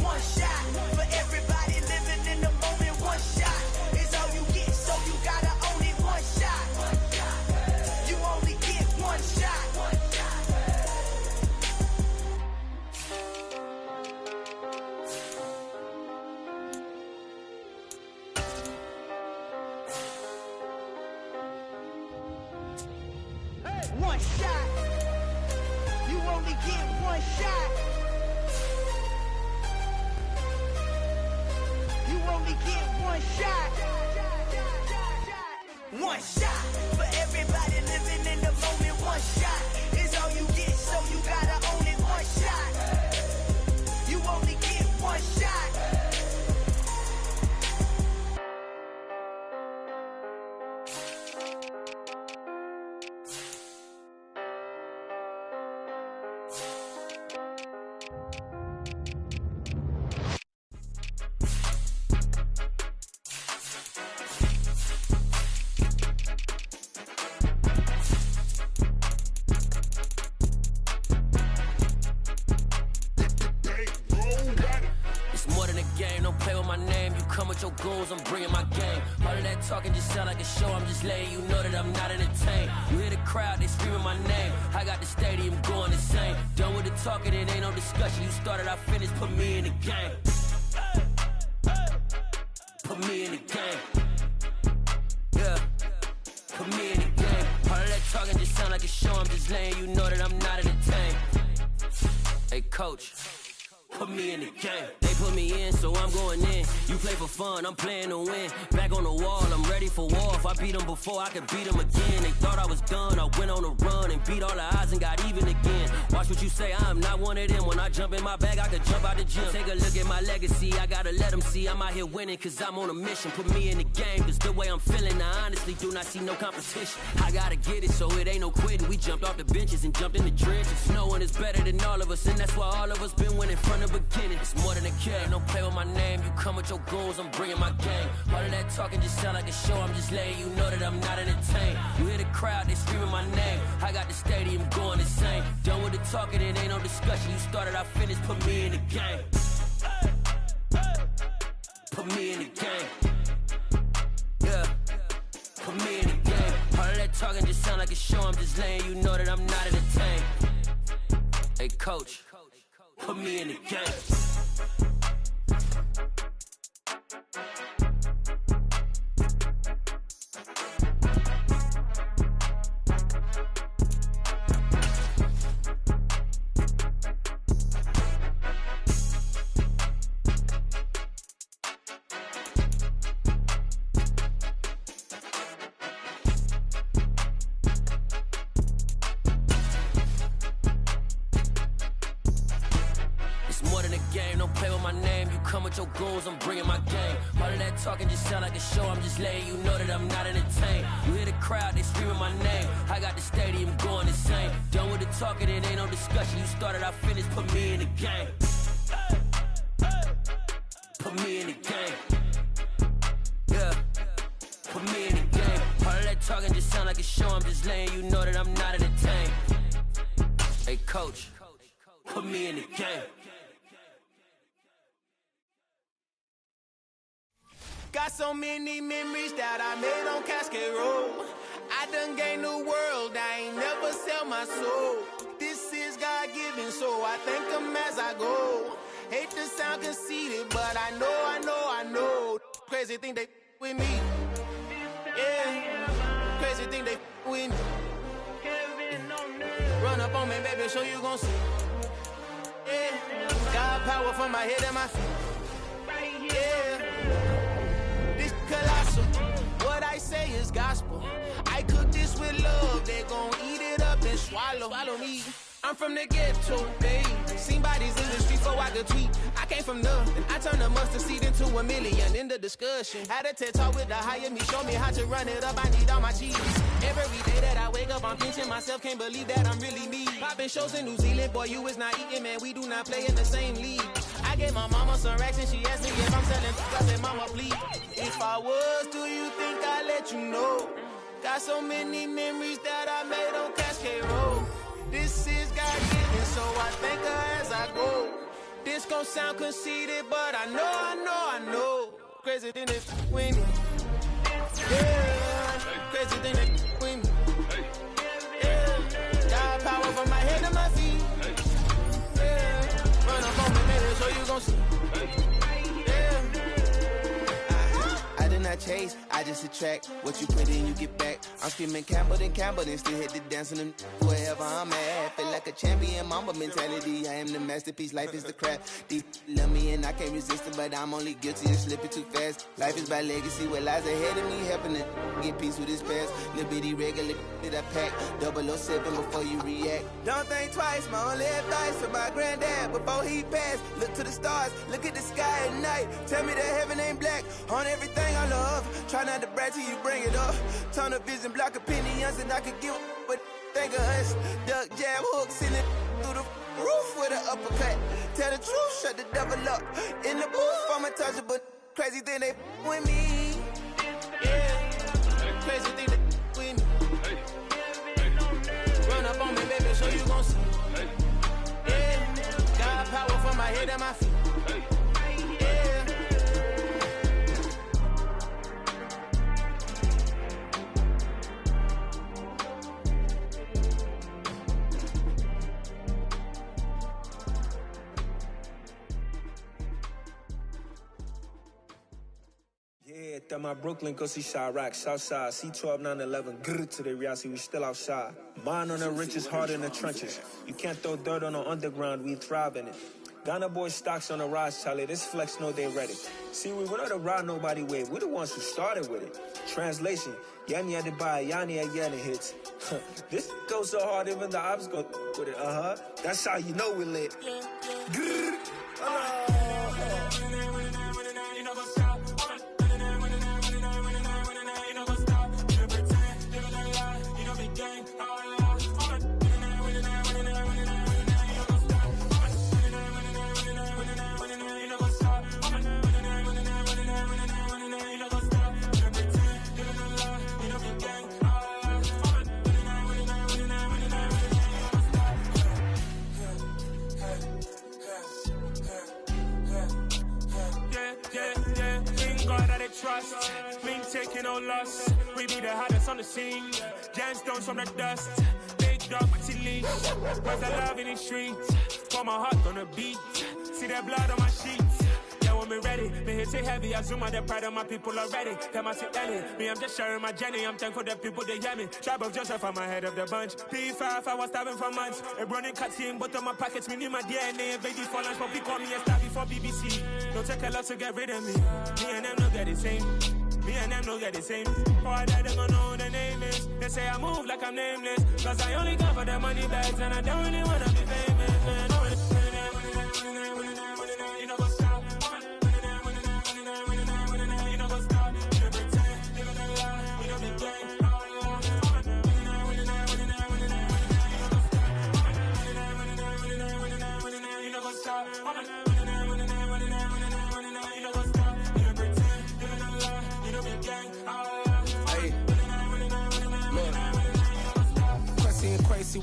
One shot for everybody living in the moment. One shot is all you get, so you gotta own it. One shot. You only get one shot. One shot. You only get one shot. You only get one shot. One shot for everybody living in the moment. One shot is all you get, so you gotta own it. One shot. You only get one shot. game, don't play with my name. You come with your goons, I'm bringing my game. All of that talking just sound like a show, I'm just letting you know that I'm not entertained. You hear the crowd, they screaming my name. I got the stadium going insane. Done with the talking, it ain't no discussion. You started, I finished, put me in the game. Put me in the game. Yeah, put me in the game. All of that talking just sound like a show, I'm just letting you know that I'm not entertained. Hey, coach. Put me in the game. They put me in, so I'm going in. You play for fun, I'm playing to win. Back on the wall, I'm ready for war. If I beat them before, I could beat them again. They thought I was done, I went on a run and beat all the odds and got even again. Watch what you say, I'm not one of them. When I jump in my bag, I could jump out the gym. Take a look at my legacy, I gotta let them see I'm out here winning, cause I'm on a mission. Put me in the game, cause the way I'm feeling, I honestly do not see no competition. I gotta get it, so it ain't no quitting. We jumped off the benches and jumped in the trenches. No one is better than all of us, and that's why all of us been winning from the beginning. It's more than a game, don't play with my name. You come with your goons, I'm bringing my game. All of that talking just sound like a show, I'm just letting you know that I'm not entertained. You hear the crowd, they screaming my name. I got the stadium going insane. Done with the talking, it ain't no discussion. You started, I finished, put me in the game. Put me in the game. Yeah, put me in the game. All of that talking just sound like a show, I'm just letting you know that I'm not entertained. Hey, coach. Put me in the game. Your goals, I'm bringing my game. All of that talking just sound like a show, I'm just letting you know that I'm not entertained. You hear the crowd, they screaming my name. I got the stadium going insane. Done with the talking, it ain't no discussion. You started, I finished, put me in the game. Put me in the game. Yeah, put me in the game. All of that talking just sound like a show, I'm just letting you know that I'm not entertained. Hey, coach, put me in the game. Got so many memories that I made on Cascade Road. I done gained the world, I ain't never sell my soul. This is God-given, so I thank him as I go. Hate to sound conceited, but I know. Crazy thing they with me. Yeah, crazy thing they with me. Run up on me, baby, so you gon' see. Yeah, got power from my head and my feet. Yeah. Colossal. What I say is gospel. I cook this with love. They gon' eat it up and swallow me. I'm from the ghetto, babe. Seen bodies in the street before I could tweet. I came from nothing. I turned a mustard seed into $1 million in the discussion. Had a TED talk with the higher me. Show me how to run it up. I need all my cheese. Every day that I wake up, I'm pinching myself. Can't believe that I'm really me. Popping shows in New Zealand. Boy, you is not eating, man. We do not play in the same league. I gave my mama some racks and she asked me if I'm selling. I said, mama, please. If I was, do you think I'd let you know? Got so many memories that I made on Cascade Road. This is God-given, so I thank her as I go. This gon' sound conceited, but I know. Crazy thing that win me. Yeah, crazy thing that win me. Yeah, got power from my head to my feet. Yeah, run up on me, baby, so you gon' see. I did not chase, I just attract. What you put in, you get back. I'm screaming Campbell, then still hit the dance on them wherever I'm at. Feel like a champion, mamba mentality. I am the masterpiece, life is the crap. These love me and I can't resist it, but I'm only guilty of slipping too fast. Life is by legacy, what lies ahead of me, helping to get peace with his past. Little bitty regular that I pack, 007 before you react. Don't think twice, my only advice for my granddad before he passed. Look to the stars, look at the sky at night. Tell me that heaven ain't black on everything I love. Try not to brag till you bring it up. Tunnel vision, block opinions, and I could give but think of us. Duck, jab, hook, send it through the roof with an uppercut. Tell the truth, shut the devil up. In the booth, I'm untouchable. Crazy thing they with me. Yeah, crazy thing they with me. Run up on me, baby, so you gon' see. Yeah, got power from my head and my feet. Yeah. Nick, that my Brooklyn, go see Chirac, Southside, C12, 911, grrr to the Riasi, we still outside. Mine on the riches, hard in the trenches. You can't throw dirt on the underground, we thrive in it. Ghana boys stocks on the rise, Charlie, this flex know they ready. See, we were not to ride nobody wave, we the ones who started with it. Translation, Yanni had to buy, Yanni had Yanni hits. This goes so hard, even the ops go with it, That's how you know we lit. Grrr. Trust, me taking no loss. We be the hottest on the scene. Gemstones from the dust. Big dog with your leash. Where's the love in the streets? Pour my heart on the beat. See that blood on my sheets. Yeah, when me ready, me hit it heavy. I zoom out the pride of my people already. Them I sit Ellie. Me, I'm just sharing my journey. I'm thankful that people they hear me. Tribe of Joseph, I'm ahead of the bunch. P5, I was starving for months. A running cutscene, but on my pockets, me need my DNA. Baby for lunch, but call me a star before BBC. Don't take a lot to get rid of me. Me and them no get the same. Me and them no get the same. Boy, that them don't know who the name is. They say I move like I'm nameless. Cause I only come for the money bags and I don't really wanna be famous, man. You know what's up? You know what's up? You pretend, live in a lie. You know the game. You know what's up?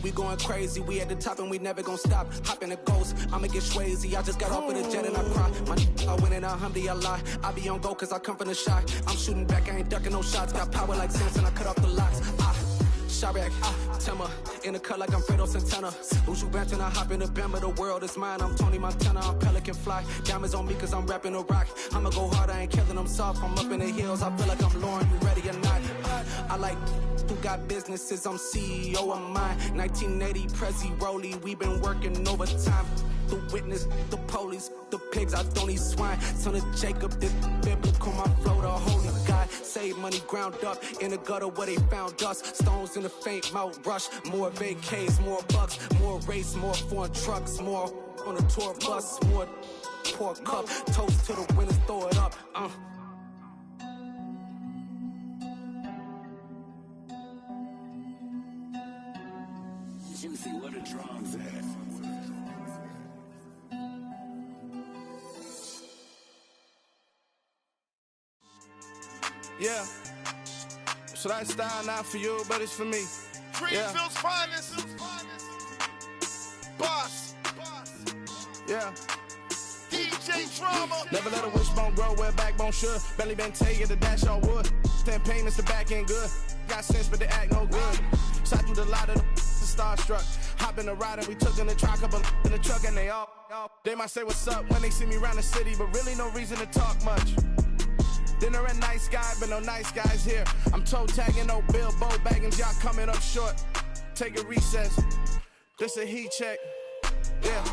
We going crazy, we at the top and we never gon' stop. Hop in a ghost, I'ma get swayzy. I just got off with a jet and I cry. My I win in a Humvee, I lie. I be on go cause I come from the shot. I'm shooting back, I ain't ducking no shots. Got power like Samson, I cut off the locks. Chirac, Tema, in the cut like I'm Fredo Santana. Who's you benching? I hop in the Bama, the world is mine. I'm Tony Montana, I'm Pelican Fly. Diamonds on me cause I'm rapping a rock. I'ma go hard, I ain't killing them soft. I'm up in the hills, I feel like I'm Lauren, you ready or not? I like who got businesses, I'm CEO of mine. 1980, Prezi Rolly, we been working overtime. The witness, the police, the pigs, I don't eat swine. Son of Jacob, this biblical, my flow, the holy God. Save money ground up in the gutter where they found us. Stones in the faint mouth rush. More vacays, more bucks, more race, more foreign trucks, more on a tour bus, more pour cup. Toast to the winners, throw it up. Juicy, what a drums at. Yeah, it's lifestyle not for you, but it's for me. Greenfield's finest. Boss. Yeah. DJ Drama. Never let a wishbone grow where a backbone should. Belly been taken to dash on wood. 10 payments to back end good. Got sense, but they act no good. Shot through the lot of the starstruck. Hop in the ride and we took in the truck, couple in the truck and they all. They might say what's up when they see me around the city, but really no reason to talk much. Dinner at nice guy, but no nice guys here. I'm toe tagging, no Bilbo bagging, y'all coming up short. Take a recess. This a heat check. Yeah.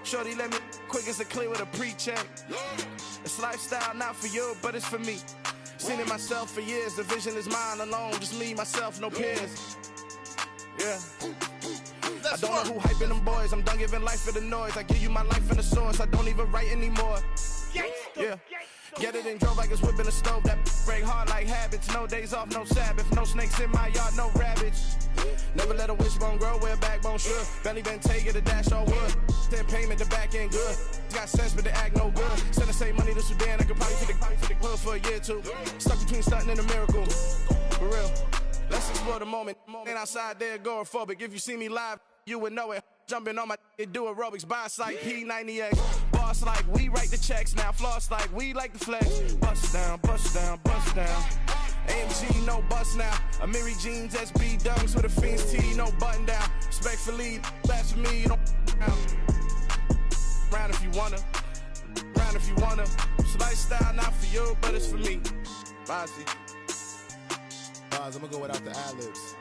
Shorty let me quick as a clear with a pre-check. It's lifestyle not for you, but it's for me. Seen it myself for years. The vision is mine alone. Just me, myself, no peers. Yeah. I don't know who hyping them boys. I'm done giving life for the noise. I give you my life in the source. I don't even write anymore. Yeah. Get it and drove like it's whipping a stove. That break hard like habits. No days off, no Sabbath. No snakes in my yard, no rabbits. Never let a wishbone grow where a backbone should. Belly been taken to dash on wood. 10 payment, the back end good. Got sense, but they act no good. Send the same money to Sudan. I could probably take the hood for a year or two. Stuck between stunting and a miracle. For real. Let's explore the moment. Ain't outside there agoraphobic. If you see me live, you would know it. Jumping on my do aerobics, buys like P90X. Boss like we write the checks now. Floss like we like the flex. Bust down, bust down, bust down. AMG, no bust now. Amiri jeans, SB dunks with a Fiends T, no button down. Respectfully, that's for me, you don't round if you wanna. Round if you wanna. It's lifestyle not for you, but it's for me. Bossy. Bars, I'm gonna go without the ad-libs.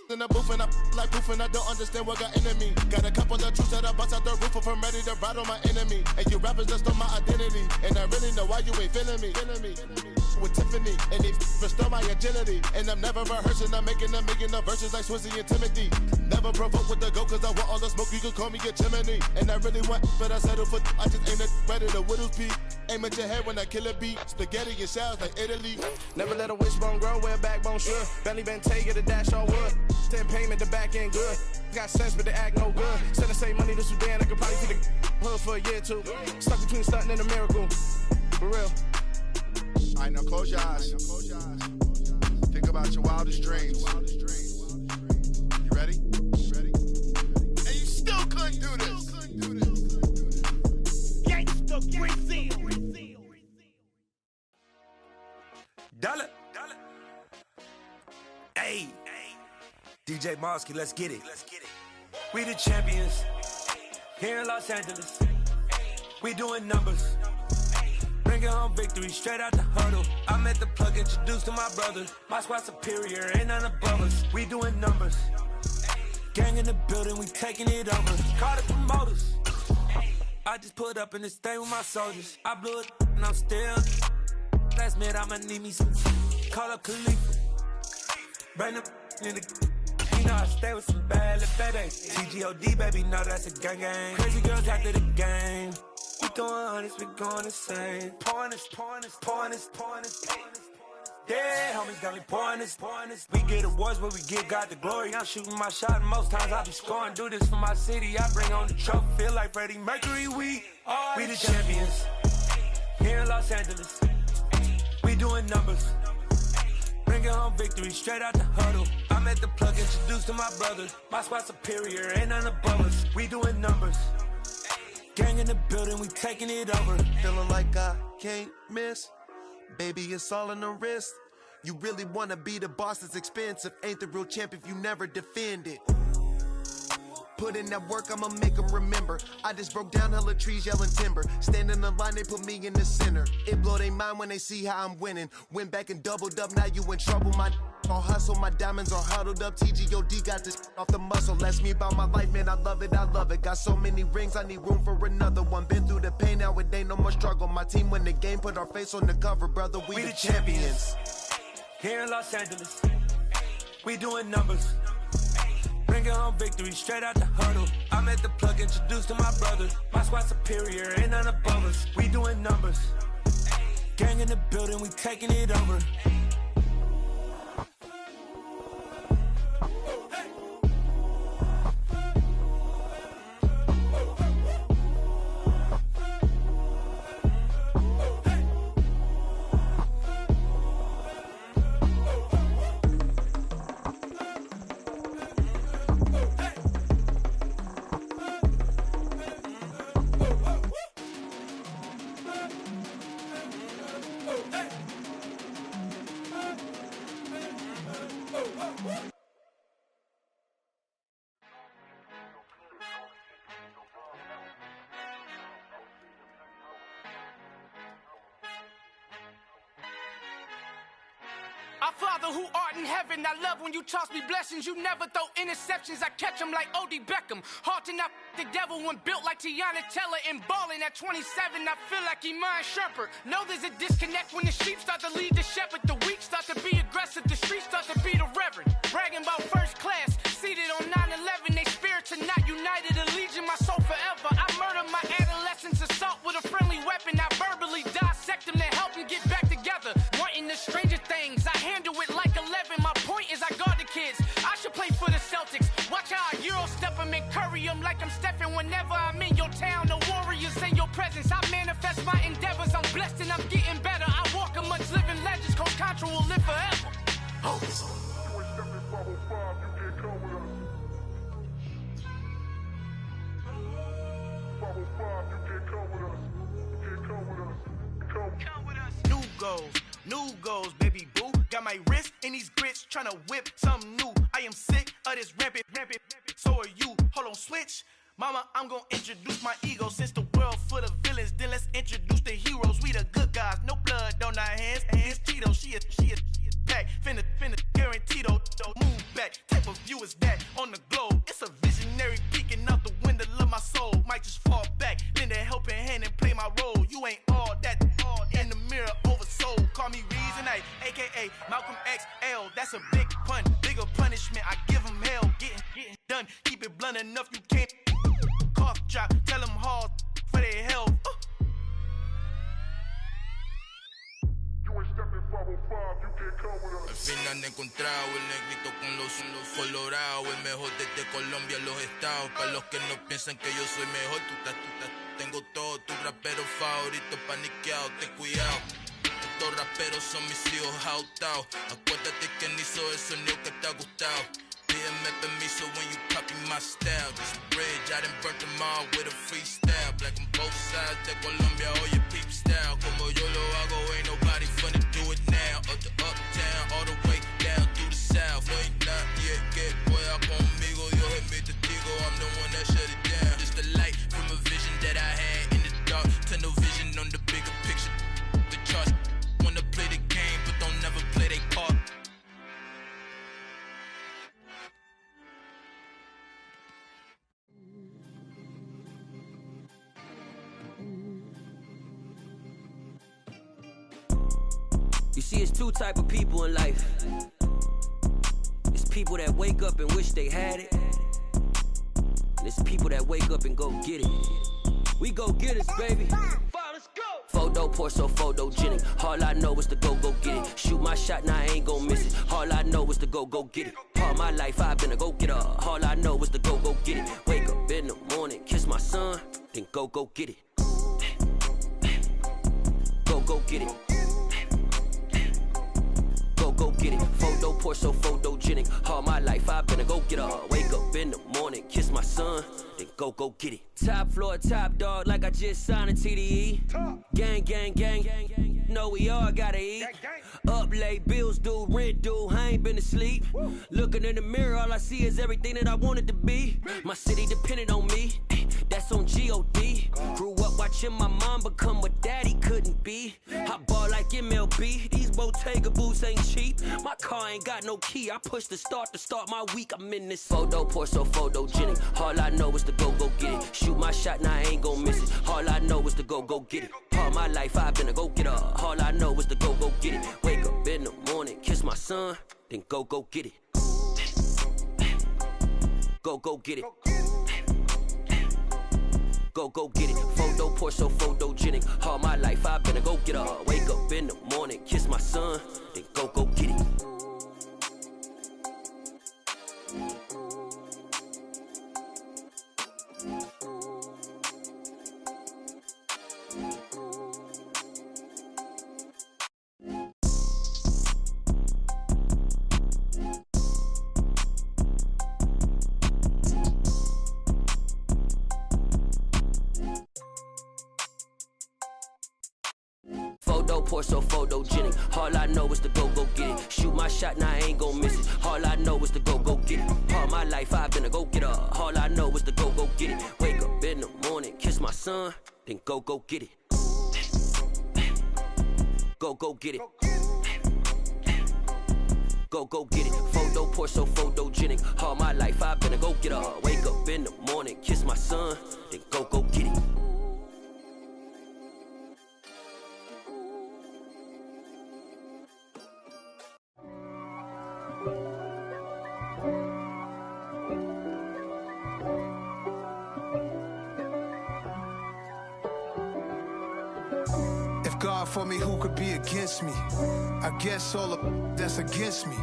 In the booth and I like proof and I don't understand what got into me. Got a couple of truths that I bust out the roof of, I'm ready to ride on my enemy. And you rappers just on my identity, and I really know why you ain't feeling me. With Tiffany, and they restore my agility. And I'm never rehearsing, I'm making the verses like Swizzy and Timothy. Never provoke with the go, cause I want all the smoke, you can call me a chimney. And I really want, but I settle for, I just aim it ready to whittles peak. Aim at your head when I kill a beat. Spaghetti and shells like Italy. Never let a wishbone grow where a backbone should. Belly been take the dash all wood. 10 payment, the back end good. Got sense, but the act no good. Said I save money to Sudan, I could probably see the hood for a year or two. Stuck between stunting and a miracle. For real. Alright, now close your eyes. Think about your wildest dreams. You ready? And you still couldn't do this. Gangsta Brazil. Dollar. Hey. DJ Mosky, let's get it. We the champions. Here in Los Angeles. We doing numbers. Bringing home victory straight out the huddle. I'm at the plug, introduced to my brother. My squad superior, ain't none above us. We doing numbers. Gang in the building, we taking it over. Call the promoters. I just put up in this thing with my soldiers. I blew it and I'm still. Last minute, I'ma need me some. Call up Khalifa. Bring them in the. You know I stay with some bad little baby. TGOD, baby, know that's a gang gang. Crazy girls after the game. We doing honest, we going insane. Pouring this. Yeah, homies got me pouring this. We get awards, but we give God the glory. I'm shooting my shot, and most times I be scoring. Do this for my city, I bring on the trophy. Feel like Freddie Mercury, we the champions. Here in Los Angeles, we doing numbers. Bringing home victory straight out the huddle. I'm at the plug, introduced to my brother. My squad superior, ain't none above us. We doing numbers. Gang in the building, we taking it over. Feeling like I can't miss. Baby, it's all in the wrist. You really wanna be the boss, it's expensive. Ain't the real champ if you never defend it. Put in that work, I'ma make them remember. I just broke down hella trees, yelling timber. Stand in the line, they put me in the center. It blow their mind when they see how I'm winning. Went back and doubled up, now you in trouble. My all hustle, my diamonds are huddled up. TGOD got this off the muscle. That's me about my life, man, I love it. Got so many rings, I need room for another one. Been through the pain, now it ain't no more struggle. My team win the game, put our face on the cover, brother. We the champions. Here in Los Angeles, we doing numbers. Bringing home victory straight out the huddle. I'm at the plug, introduced to my brother. My squad superior, ain't none above us. We doing numbers. Gang in the building, we taking it over. Our Father who art in heaven, I love when you toss me blessings. You never throw interceptions, I catch them like O.D. Beckham. Hard to not the devil when built like Tiana Teller. And balling at 27, I feel like Iman Shumpert. Know there's a disconnect when the sheep start to lead the shepherd. The weak start to be aggressive, the streets start to be the reverend. Bragging about first class, seated on 9/11. They spirits are not united, a legion, my soul forever. I murder my adolescence, assault with a friendly weapon. I verbally dissect them to help them get back together. Wanting the stranger things, I handle it like 11. My point is I guard the kids. I should play for the Celtics. Watch how I Euro step them and curry them like I'm Stephen. Whenever I'm in your town, the Warriors in your presence. I manifest my endeavors. I'm blessed and I'm getting better. I walk amongst living legends. Coach Contra will live forever. Oh. New goals, baby boo. Got my wrist in these grits, tryna whip something new. I am sick of this rampant. So are you. Hold on, switch. Mama, I'm gonna introduce my ego. Since the world full of villains, then let's introduce the heroes. We the good guys, no blood, final encontrado, el negrito con los colorados, el mejor desde Colombia, los estados. Para los que no piensan que yo soy mejor, tengo todo, tus raperos favoritos paniqueados, ten cuidado. Estos raperos son mis hijos jautados. Acuérdate que ni hizo el sonido que te ha gustado. Pídeme permiso when you copy my style. This bridge, I done burnt them all with a freestyle. Black on both sides de Colombia, oye peep style. Como yo lo hago, ain't nobody finna do it now. Up to uptown, all the way down through the south. Ain't not yet, que pueda conmigo, Dios es mi testigo. I'm the one that shut it down. Just a light from a vision that I had in the dark. Tunnel vision on the bigger picture. The charts wanna play the game, but don't never play their part. You see, it's two type of people in life. It's people that wake up and wish they had it. And it's people that wake up and go get it. We go get it, baby. Photo pour so photogenic. All I know is to go get it. Shoot my shot, now I ain't gon' miss it. All I know is to go get it. All my life I've been a go-getter. All I know is to go get it. Wake up in the morning, kiss my son, then go get it. Go get it. Go get it. Photo pour so photogenic. All my life I've been a go-getter. Wake up in the morning, kiss my son, then go get it. Top floor, top dog, like I just signed a TDE. Gang. Know we all gotta eat. Up late, bills due, rent due, I ain't been asleep. Looking in the mirror, all I see is everything that I wanted to be. My city depended on me, that's on G.O.D. Grew up watching my mom become what daddy couldn't be. I ball like MLB, these Bottega boots ain't cheap. My car ain't got no key, I push the start to start my week. I'm in this photo pour so photogenic. All I know is to go get it. Shoot my shot, now I ain't gon' miss it. All I know is to go get it. All my life I've been a go-getter. All I know is to go get it. Wake up in the morning, kiss my son, then go get it. Go get it. Go get it. Photo pour so photogenic. All my life I've been a go-getter. Wake up in the morning, kiss my son, then go get it. Photo pour so photogenic. All I know is to go get it. Shoot my shot, now I ain't gon' miss it. All I know is to go get it. All my life I've been a go-getter. All I know is to go get it. Wake up in the morning, kiss my son, then go get it. Go get it. Go get it. Photo pour so photogenic. All my life I've been a go-getter. Wake up in the morning, kiss my son, then go get it. God for me, who could be against me? I guess all of that's against me.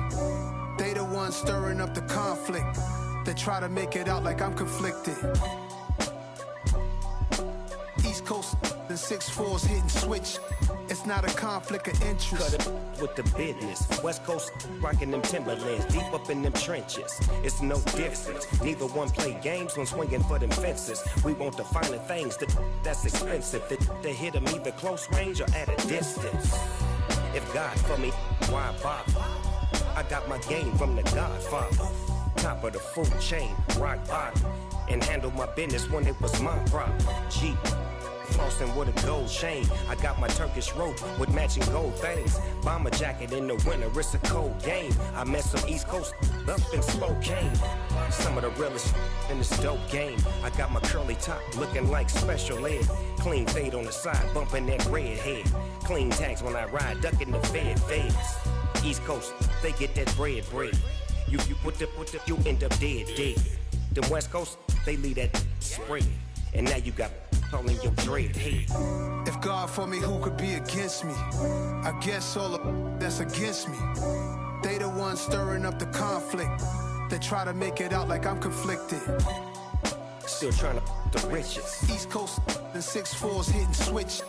They the ones stirring up the conflict. They try to make it out like I'm conflicted. East Coast and 6'4's hitting switch. It's not a conflict of interest. Cut it with the business. West Coast rocking them Timberlands, deep up in them trenches. It's no difference. Neither one play games when swinging for them fences. We want the finer things that's expensive. That hit them either close range or at a distance. If God for me, why bother? I got my game from the Godfather. Top of the food chain, rock bottom. And handle my business when it was my problem. G. Flossing with a gold chain. I got my Turkish rope with matching gold things. Bomber jacket in the winter, it's a cold game. I met some East Coast up in Spokane. Some of the realest in this dope game. I got my curly top looking like special ed. Clean fade on the side, bumping that red head. Clean tags when I ride, ducking the feds. East Coast, they get that bread. You you end up dead. The West Coast, they leave that spread. And now you got all in your dread head. If God for me, who could be against me? I guess all of that's against me. They the ones stirring up the conflict. They try to make it out like I'm conflicted. Still trying to the riches. East Coast and 6'4's hitting switch.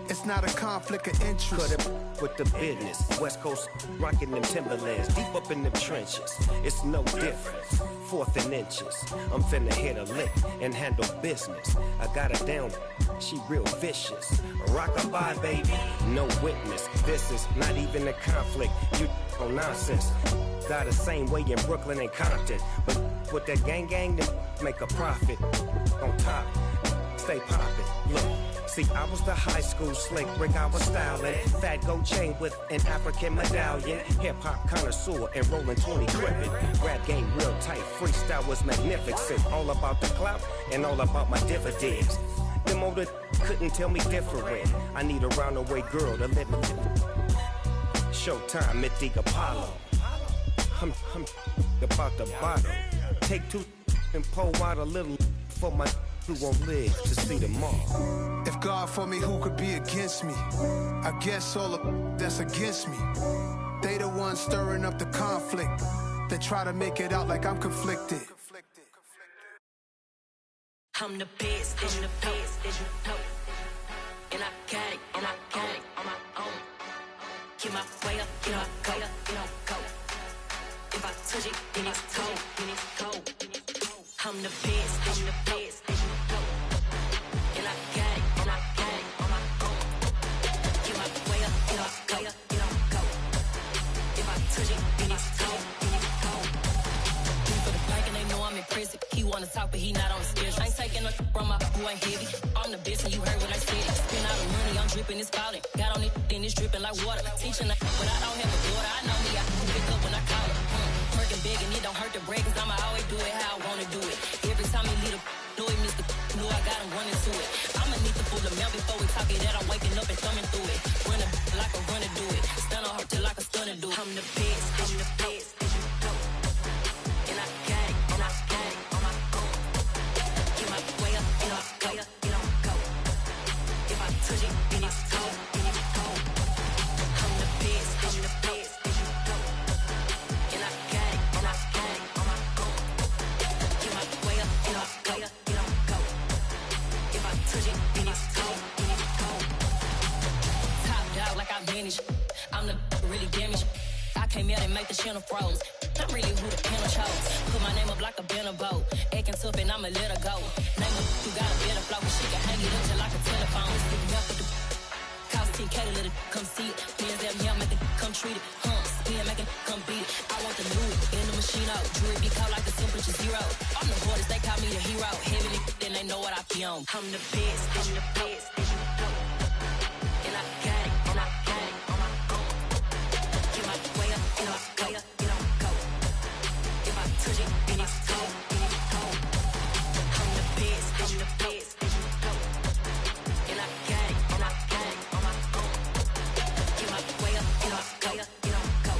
It's not a conflict of interest. Cut it with the business. West Coast rocking them Timberlands, deep up in them trenches. It's no difference. 4th and inches. I'm finna hit a lick and handle business. I got her down, she real vicious. Rock-a-bye, baby, no witness. This is not even a conflict. You on nonsense. Got the same way in Brooklyn and Compton, but with that gang, then make a profit. On top, stay poppin'. Look. See, I was the high school slick brick I was styling. Fat gold chain with an African medallion. Hip-hop connoisseur and rolling 20 gripping. Rap game real tight, freestyle was magnificent. All about the clout and all about my dividends. Them older couldn't tell me different. I need a roundaway girl to let me. Showtime, Mythic Apollo. I'm about the bottom. Take 2 and pour out a little for my who won't live to see tomorrow. If God for me, who could be against me? I guess all of that's against me. They the ones stirring up the conflict. They try to make it out like I'm conflicted. I'm the best, I'm the best, as you know. And I got it, on my own. Get my way up, get my go, go. If I touch it, then it's cold, I'm the best, as you know. And I got it, on my own. Get my way up, get my go. If I touch it, then it's cold. For the bank and they know I'm in prison. He wanna talk, but he not on the schedule. I ain't taking no from my who ain't heavy. I'm the best and you heard what I said. Spend all the money, I'm dripping, it's falling. Got on it, then it's dripping like water. Teaching but I don't have a daughter. I know me, I can pick up when I call her. Working big and it don't hurt to break, cause I'ma always do it how I wanna do it. Every time he lead a know he missed the know I got him running to it. I'ma need to pull the mail before we talk it that I'm waking up and thumbing through it. Running like a runner do it. Stun on her till like a stunner do it. I'm the best, as you know. And I got it, on my own. Get my way up, get my go. If I touch it, then it's cold. I'm the best, as you know. And I got it, on my own. Get my way up, get my go. If I touch it, then it's cold. Top dog like I vanished. I'm the really damaged. I came out and make the channel froze. I'm really who the panel chose. Put my name up like a banner boat. Acting tough and I'ma let her go. Name her who got a better flow, but she can hang it up till like a telephone. Stick me up with the cost 10K to let it come see it. Hands at me, I make it come treat it. Spin, make it come beat it. I want the new in the machine out. Jewelry be cold like the temperature 0. I'm the hardest, they call me the hero. Heavy then they know what I be on. I'm the best, as you know. And I got it, on my own. Get my way up, get my go. If I touch it, then it's cold. I'm the best, as you know. And I got it, on my own. Get my way up, get my go.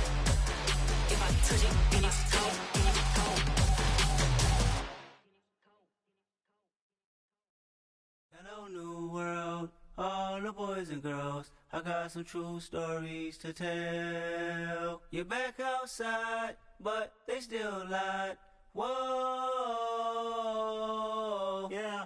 If I touch it, then it's cold. Hello, new world, all the boys and girls. I got some true stories to tell. You're back outside, but they still lied. Whoa, yeah.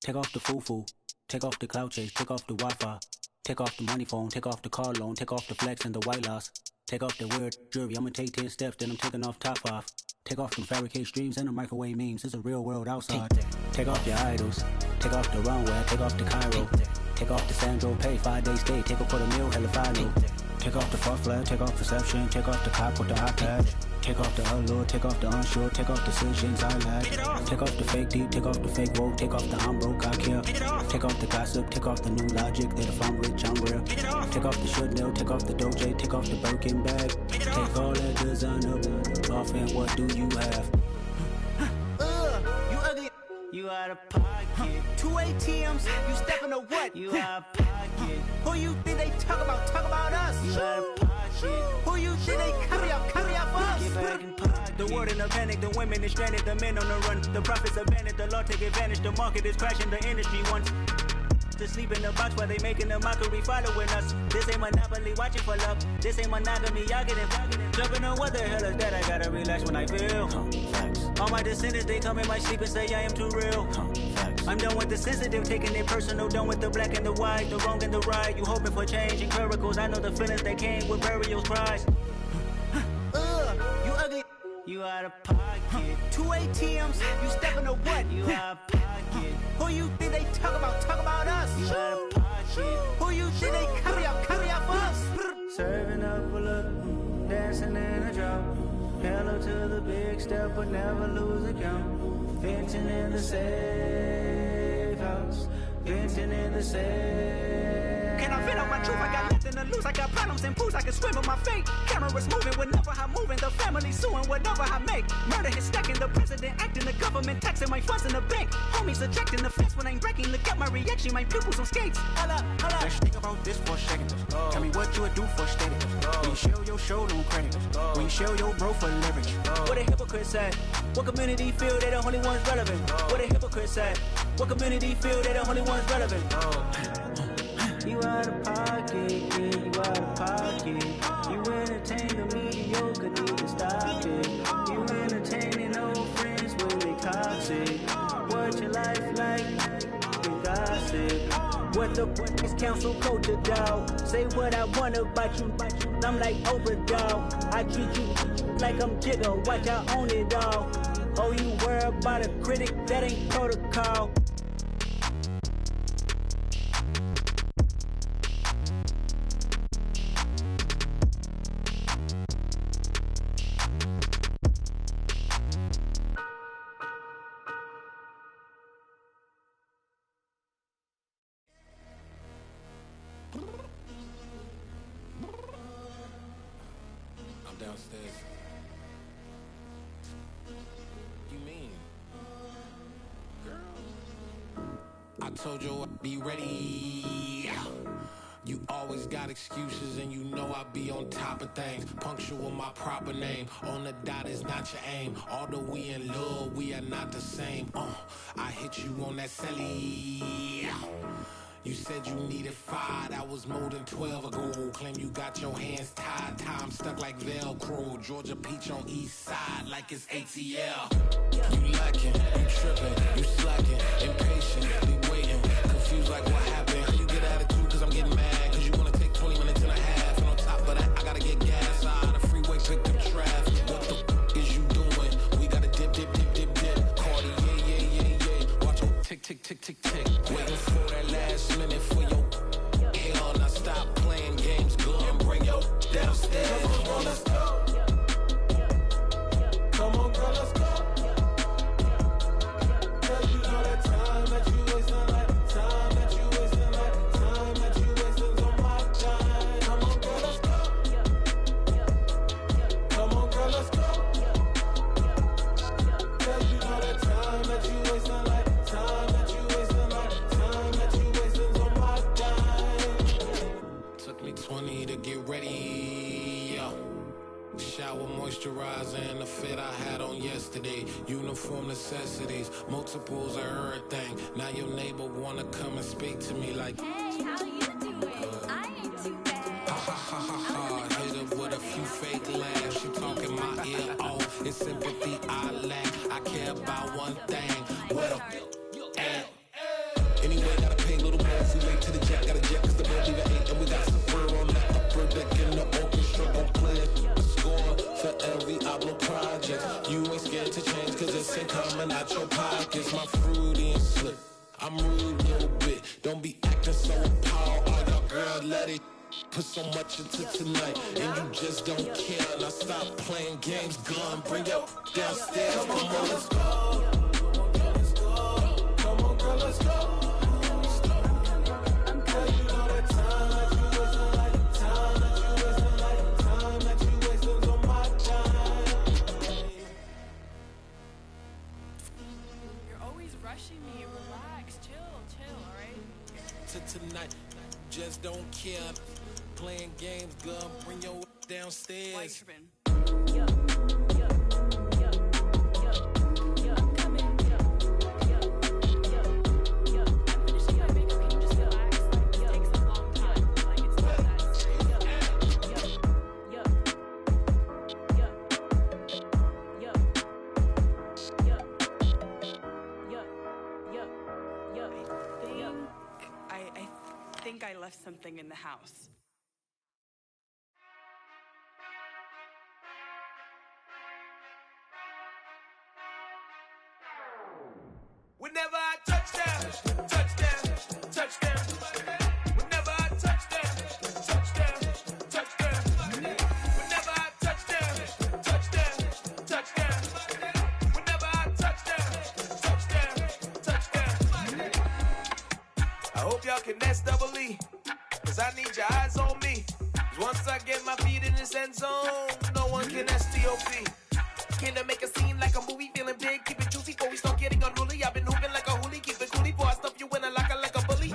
Take off the foo-foo, take off the cloud chase, take off the Wi-Fi, take off the money phone, take off the car loan, take off the flex and the white loss. Take off the weird jewelry, I'ma take 10 steps, then I'm taking off top off. Take off them fabricated streams and the microwave memes, it's a real world outside. Take off your idols, take off the runway, take off the Cairo. Take off the Sandro, pay 5 days stay, take up for the meal, hella final. Take off the far flag, take off perception, take off the cop with the iPad. Take off the allure, take off the unsure, take off decisions I lack. Take off the fake deep, take off the fake woke, take off the I'm broke, I care. Take off the gossip, take off the new logic that if I'm rich, I'm real. Take off the Chanel, take off the Doja, take off the Birkin bag. Take all that designer off and what do you have? You ugly. You out of pocket. 2 ATMs, you stepping to what? You out of pocket. Who you think they talk about? Talk about us. You out of pocket. Who you think they carry up for us? Get back in pocket. The world in a panic, the women is stranded, the men on the run. The profits abandoned, the law take advantage, the market is crashing, the industry wants. to sleep in the box while they making a mockery following us. This ain't Monopoly, watching for love. This ain't monogamy, y'all get it. Jumping on what the hell is that? I gotta relax when I feel. All my descendants, they come in my sleep and say I am too real. I'm done with the sensitive, taking it personal. Done with the black and the white, the wrong and the right. You hoping for change and miracles. I know the feelings that came with burial cries. You ugly. You out of pocket. 2 ATMs, you stepping to what? You out of pocket. Who you think they talk about? Talk about us. You out of pocket. Who you think they carry out for us? Serving up a look, dancing in a drop. Hello to the big step, but never lose a count. Venting in the safe house. Venting in the safe. Can I vent on my truth? I got nothing to lose. I got problems and pools. I can swim with my fate. Cameras moving whenever I'm moving. The family suing whatever I make. Murder is stacking. The president acting. The government taxing my funds in the bank. Homies ejecting the fence when I'm breaking. Look at my reaction. My pupils on skates. Holla. Let's think about this for a second. Tell me what you would do for status. When you show your show, no credit. When you show your bro for leverage. What a hypocrite said. What community feel they the only ones relevant? What a hypocrite said. What community feel they the only ones relevant? You out of pocket, yeah, you out of pocket. You entertain the mediocre, need to stop it. You entertaining old friends when they toxic. What your life like? You gossip. What the is council code to doubt? Say what I want about you. I'm like overdog. I treat you like I'm Jigga. Watch I own it all. Oh, you worry about a critic? That ain't protocol. Downstairs. You mean? Girl, I told you I'd be ready. You always got excuses and you know I be on top of things. Punctual my proper name. On the dot is not your aim. Although we in love, we are not the same. I hit you on that celly. You said you needed 5, that was more than 12 ago. Claim you got your hands tied, time stuck like Velcro. Georgia Peach on east side like it's ATL. You lacking, you tripping, you slacking, impatient, be waiting, confused like what happened. How you get attitude cause I'm getting mad, cause you wanna take 20 minutes and a half. And on top of that, I gotta get gas out of the freeway, pick up traffic. What the is you doing? We gotta dip. Cardi, yeah. Watch your tick. Waiting for that last minute for your hell. Now stop playing games, girl, and bring your downstairs. Come on, let's go. Come on, girl, let's go. Cause you know that time that you wasting, like time that you wasting, like time that you wasting on my time. Come on, girl, let's go. Come on, girl, let's go. Cause you know that time that you wasting, like time that you wasting, like time that you wasting on my time. Took me 20 to get ready. Shower moisturizer and the fit I had on yesterday. Uniform necessities, multiples of everything. Now your neighbor wanna come and speak to me like, hey, how you doing? I ain't too bad. Ha. Hit her with a few fake laughs. She talking my ear off. It's sympathy I lack. I care about one thing. What a at. Anyway, gotta pay a little more. If we late to the jet, gotta jet cause the boat leave at 8. And we got some fur on the upper deck in the orchestra. Gon' play it. For every Ablo project, you ain't scared to change cause it's in common out your pockets. My fruity and slip, I'm rude a little bit. Don't be acting so appalled. All y'all girl, let it put so much into tonight, and you just don't care. Now stop playing games, gun, bring your downstairs. Come on, girl, let's go. Come on, girl, let's go. Cause you know that time that you wasting, like time that you wasting, like time that you wasting on my time. You're always rushing me. Relax, chill, alright? To tonight, just don't care. Playing games, girl, bring your downstairs. Why you tripping? I'm finishing my makeup. Can you just go? left something in the house. Whenever I touchdown, touchdown, touchdown. Whenever I touchdown, touchdown, touchdown. Whenever I touchdown, touchdown, touchdown. Whenever I touchdown, touchdown, touchdown. I hope y'all can nest double E, cause I need your eyes on me. Cause once I get my feet in this end zone, no one can STOP. Can I make a scene like a movie, feeling big, keep it juicy before we start getting unruly. I've been hooping like a hoolie, keep it coolie before I stuff you in a locker like a bully.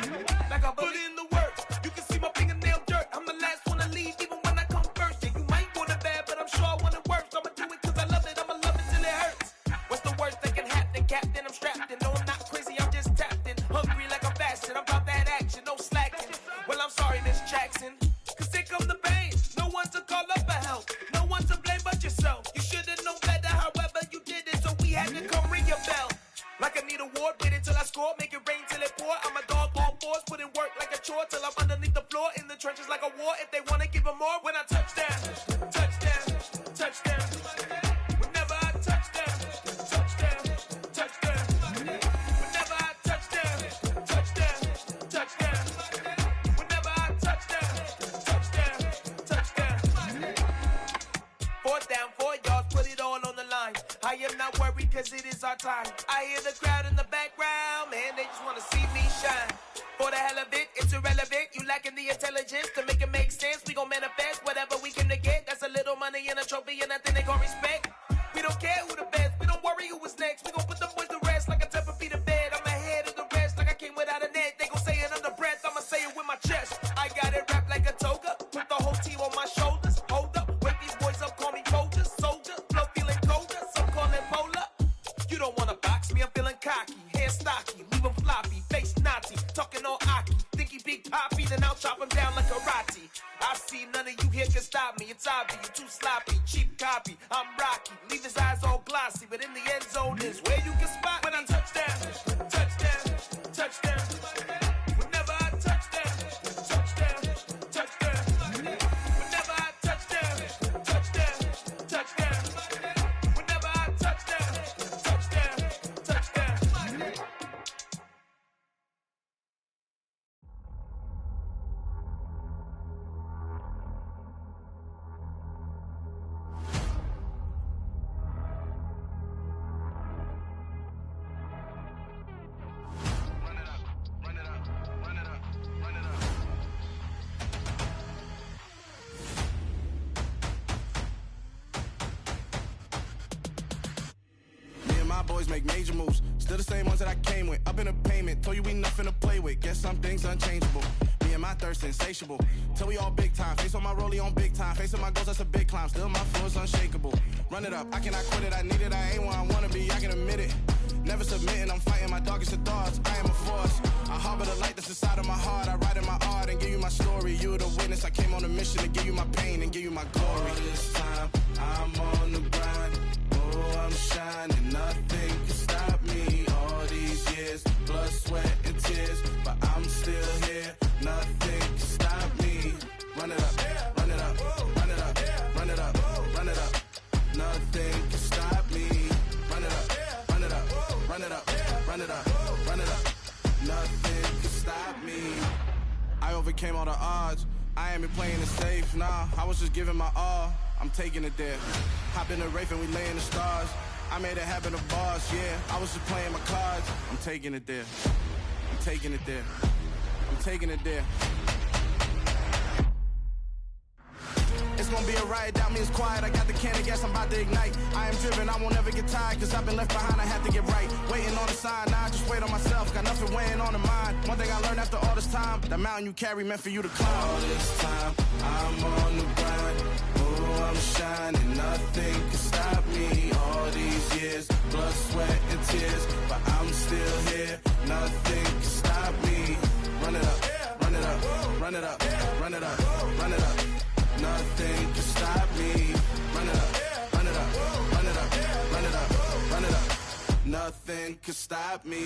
Like a bully. Put in the work, you can see my fingernail dirt. I'm the last one to leave, even when I come first. Yeah, you might want it bad, but I'm sure I want it worse. I'ma do it cause I love it, I'ma love it till it hurts. What's the worst that can happen, Captain? I'm strapped in, no I'm not crazy, I'm just tapped in. Hungry like I'm fasting, I'm about that action, no slacking. Well, I'm sorry, Miss Jackson, cause here come the pain. No one to call up for help, no one to blame but yourself. You should've known better, however you did it, so we had to come ring your bell. Like I need a ward, wait until I score, make it rain till it pour. I'm a dog on fours, put in work like a chore till I'm underneath the floor, in the trenches like a war. If they wanna give them more, when I touchdown, touchdown, touchdown. Whenever I touchdown, touchdown, touchdown. Whenever I touchdown, touchdown, touchdown. Whenever I touchdown, touchdown, touchdown. Fourth down, 4 yards, put it all on the line. I am not worried cause it is our time. I hear the crowd in the background, man, they just wanna see me shine. For the hell of it, it's irrelevant. You lacking the intelligence to make it make sense. We gon' manifest whatever we can to get. That's a little money and a trophy and nothing they gon' respect. We don't care who the best, we don't worry who was next. We gon' put the boys to rest like a 10 feet of bed. I'm ahead of the rest like I came without a net. They gon' say it under breath, I'ma say it with my chest. I got it wrapped like a toga, put the whole team on my shoulders. Hold up, wake these boys up, call me Folger, soldier. Flow feeling colder, some call it polar. You don't wanna box me, I'm feeling cocky. Hair stocky, leave him floppy, face naughty. Talking all aki, think he big poppy, then I'll chop him down like karate. I see none of you here can stop me. It's obvious, you too sloppy, cheap copy. I'm Rocky, leave his eyes all glossy, but in the end zone is where you can spot when I touchdown, touchdown, touchdown. Whenever I touchdown, touchdown, touchdown. Whenever I touchdown, touchdown, touchdown. Whenever I touchdown, touchdown, touchdown. Boys make major moves, still the same ones that I came with. Up in a payment, told you we nothing to play with. Guess some things unchangeable. Me and my thirst insatiable. Till we all big time. Face on my rollie on big time. Facing my goals, that's a big climb. Still my flow is unshakable. Run it up, I cannot quit it. I need it, I ain't where I wanna be. I can admit it. Never submitting, I'm fighting my darkest of thoughts. I am a force. I harbor the light that's inside of my heart. I write in my art and give you my story. You the witness. I came on a mission to give you my pain and give you my glory. All this time, I'm on the grind. Oh, I'm shining, nothing can stop me. All these years, blood, sweat, and tears, but I'm still here. Nothing can stop me. Run it up, run it up, run it up, run it up, run it up. Nothing can stop me. Run it up, run it up, run it up, run it up, run it up. Nothing can stop me. I overcame all the odds. I ain't been playing it safe, nah. I was just giving my all. I'm taking it there. Hop in the Wraith and we lay in the stars. I made it happen to boss, yeah. I was just playing my cards. I'm taking it there. I'm taking it there. I'm taking it there. It's gonna be a riot, doubt me, it's quiet. I got the can of gas, I'm about to ignite. I am driven, I won't ever get tired, cause I've been left behind, I have to get right. Waiting on the sign, now I just wait on myself. Got nothing weighing on the mind. One thing I learned after all this time, that mountain you carry meant for you to climb. All this time, I'm on the grind. Oh, I'm shining, nothing can stop me. All these years, blood, sweat, and tears, but I'm still here. Nothing can stop me. Run it up, run it up, run it up, run it up, run it up. Nothing can stop me. Run it up, run it up, run it up, run it up, run it up. Nothing can stop me.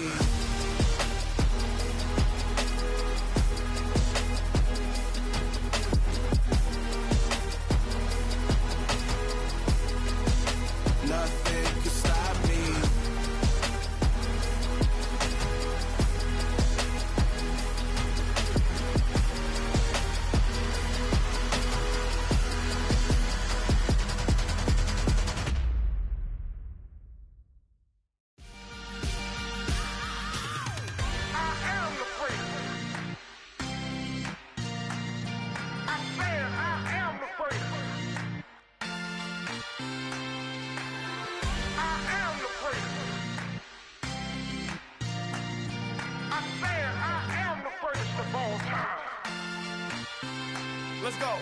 Let's go.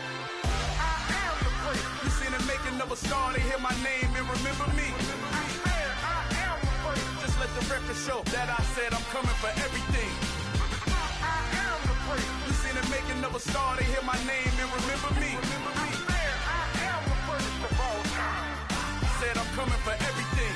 You seen the making of a star, they hear my name and remember me. Just let the record show that I said I'm coming for everything. You seen the making of a star, they hear my name and remember me. Said I'm coming for everything.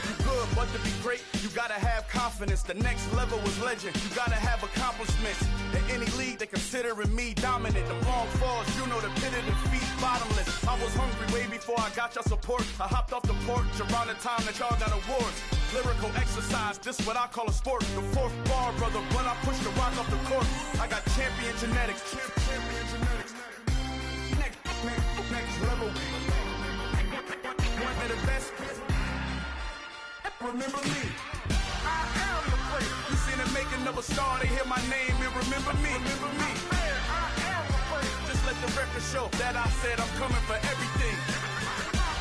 You good, but to be great, you gotta have confidence. The next level was legend, you gotta have accomplishments. In any league, they considering me dominant. The long falls, you know the pit of defeat, bottomless. I was hungry way before I got your support. I hopped off the porch around the time that y'all got awards. Lyrical exercise, this what I call a sport. The fourth bar, brother, when I push the rock off the court. I got champion genetics. Champion genetics. Next level. One of the best. Remember me. I am the place. You seen the making of a star, they hear my name and remember me. Remember me. I am the place. Just let the record show that I said I'm coming for everything.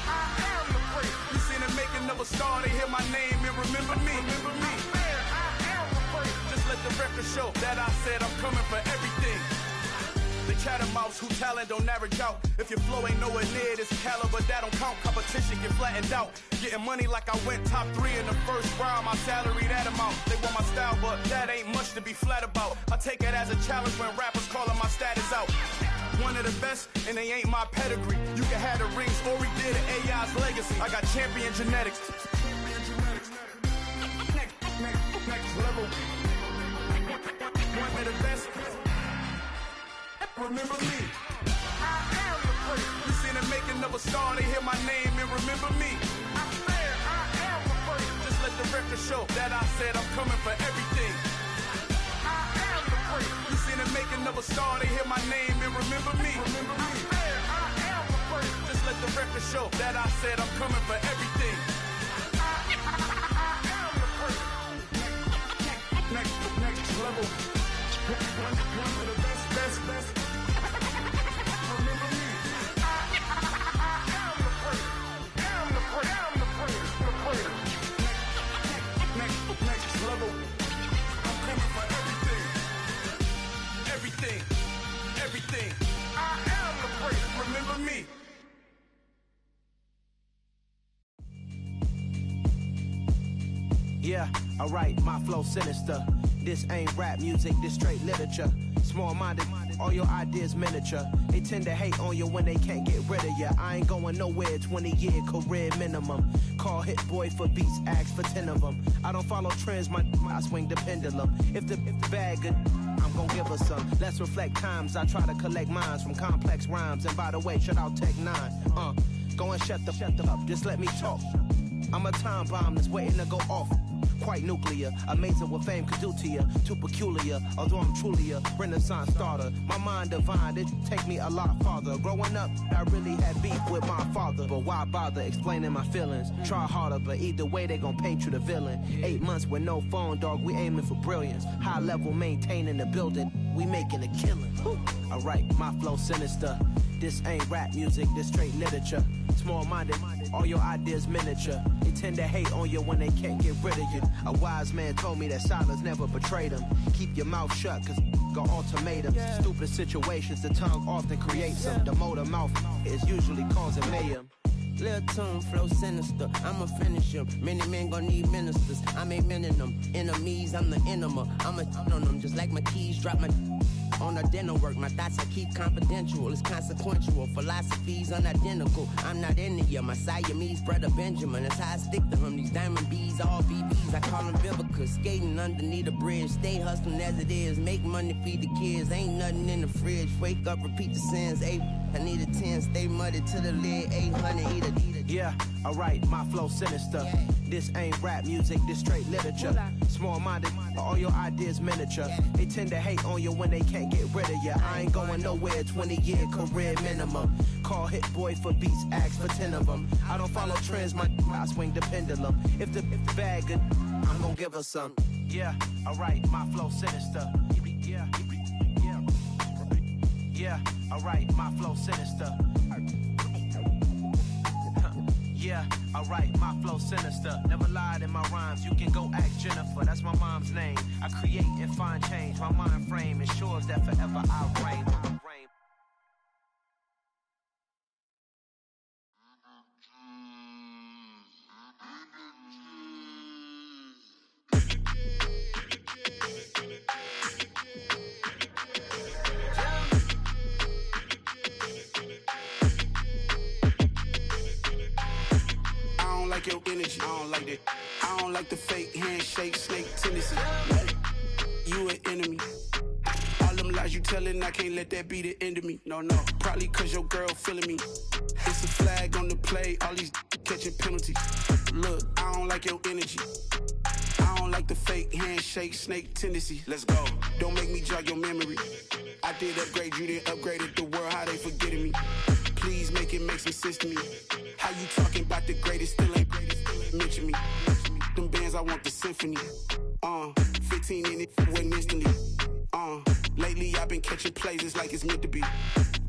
I am the place. You seen the making of a star, they hear my name and remember me. Remember me. I am the place. Just let the record show that I said I'm coming for everything. The chattermouths who talent don't average out. If your flow ain't nowhere near this caliber, that don't count. Competition get flattened out. Getting money like I went top 3 in the first round. My salary that amount. They want my style, but that ain't much to be flat about. I take it as a challenge when rappers calling my status out. One of the best, and they ain't my pedigree. You can have the rings, or we did an AI's legacy. I got champion genetics. Next level. One of the best. Remember me. I am the place. You seen the making of a star, they hear my name and remember me. I am the place. Just let the record show that I said I'm coming for everything. I am the place. You seen the making of a star, they hear my name and remember me. Remember me. I am the place. Just let the record show that I said I'm coming for everything. I am the place. Next level. One of the best. Next level. I'm coming for everything. Everything. I am the place. Remember me. Yeah, alright, my flow sinister. This ain't rap music, this straight literature. Small-minded, all your ideas miniature. They tend to hate on you when they can't get rid of you. I ain't going nowhere, 20-year career minimum. Call Hit Boy for beats, ask for 10 of them. I don't follow trends, I swing the pendulum. If the bag good, I'm gon' give her some. Let's reflect times, I try to collect minds from complex rhymes. And by the way, shout out Tech 9. Go and shut the up, just let me talk. I'm a time bomb that's waiting to go off. Quite nuclear, amazing what fame could do to you. Too peculiar, although I'm truly a renaissance starter. My mind divine, it take me a lot farther. Growing up, I really had beef with my father. But why bother explaining my feelings? Try harder, but either way they gon' paint you the villain. 8 months with no phone, dog, we aiming for brilliance. High level maintaining the building, we making a killing. Alright, my flow sinister. This ain't rap music, this straight literature. Small-minded, all your ideas miniature. They tend to hate on you when they can't get rid of you. A wise man told me that silence never betrayed him. Keep your mouth shut, cause got ultimatums. Stupid situations, the tongue often creates them. The motor mouth is usually causing mayhem. Lil' tune, flow sinister, I'ma finish him. Many men gon' need ministers, I'm a men in them. Enemies, I'm the enema, I'ma on them. Just like my keys, drop my on the dinner work. My thoughts I keep confidential, it's consequential. Philosophies unidentical, I'm not into you. My Siamese brother Benjamin, that's how I stick to him. These diamond bees, all BBs, I call them Vivica. Skating underneath the bridge, stay hustling as it is. Make money, feed the kids, ain't nothing in the fridge. Wake up, repeat the sins, I need a 10, stay muddy to the lid, 800, eat it. Yeah, alright, my flow sinister. This ain't rap music, this straight literature. Small-minded, all your ideas miniature. They tend to hate on you when they can't get rid of you. I ain't going nowhere, 20-year career minimum. Call Hit Boy for beats, ask for 10 of them. I don't follow trends, I swing the pendulum. If the bag good, I'm gon' give her some. Yeah, alright, my flow sinister. Yeah, alright, my flow sinister. Yeah, alright, my flow sinister. Never lied in my rhymes, you can go ask Jennifer, that's my mom's name. I create and find change, my mind frame ensures that forever I reign. like your energy. I don't like that. I don't like the fake handshake, snake tendency. You an enemy. All them lies you telling, I can't let that be the end of me. No, probably cause your girl feeling me. It's a flag on the play, all these catching penalties. Look, I don't like your energy. I don't like the fake handshake, snake tendency. Let's go. Don't make me jog your memory. I did upgrade, you didn't upgrade it. The world, how they forgetting me. Please make it make some sense to me. How you talking about the greatest, still ain't mention me. Them bands, I want the symphony. 15 in it, went instantly. Lately I've been catching plays, it's like it's meant to be.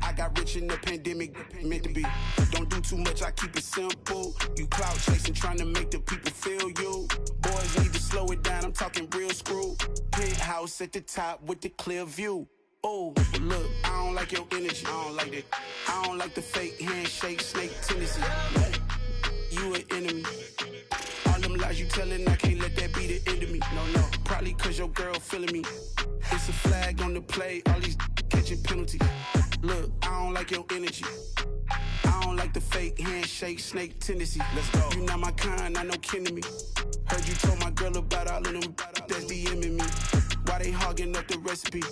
I got rich in the pandemic, meant to be. Don't do too much, I keep it simple. You clout chasing, trying to make the people feel you. Boys need to slow it down, I'm talking real screw. Penthouse at the top with the clear view. Oh, look, I don't like your energy. I don't like that. I don't like the fake handshake, snake tendency. You an enemy. All them lies you telling, I can't let that be the end of me. No, probably cause your girl feeling me. It's a flag on the play, all these catching penalties. Look, I don't like your energy. I don't like the fake handshake, snake tendency. Let's go. You not my kind, I know kin to me. Heard you told my girl about all of them that's DMing me. Why they hogging up the recipe?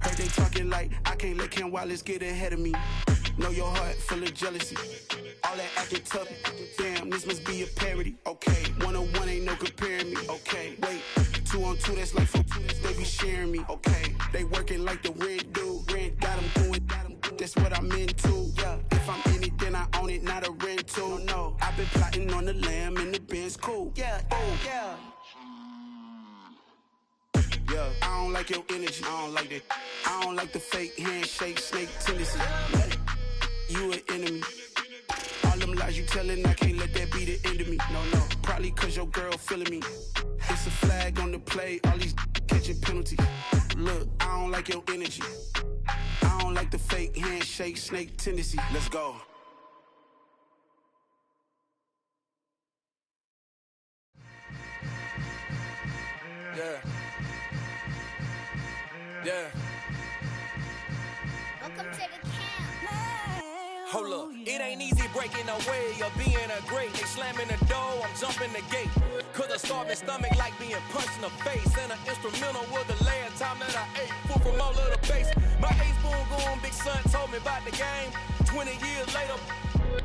Heard they talking like I can't let Ken Wallace get ahead of me. Know your heart full of jealousy. All that acting tough, damn, this must be a parody. Okay, 1-on-1 ain't no comparing me. Okay, wait, 2-on-2, that's like 4-2, they be sharing me. Okay, they working like the rent do. Rent got them going, that's what I'm into. Yeah, if I'm in it, then I own it, not a rental. No, I've been plotting on the lamb and the Benz cool. Yeah, oh, yeah. Yeah, I don't like your energy. I don't like that. I don't like the fake handshake, snake tendency. You an enemy. All them lies you telling, I can't let that be the end of me. No, probably cause your girl feeling me. It's a flag on the play, all these catching penalties. Look, I don't like your energy. I don't like the fake handshake, snake tendency. Let's go. Yeah. Welcome to the camp. Hold up, it ain't easy breaking away or being a great. They slamming the door, I'm jumping the gate. Cause a starving stomach like being punched in the face. And an instrumental was the last time that I ate food from all of the base. My A-spoon goon, big son told me about the game. 20 years later,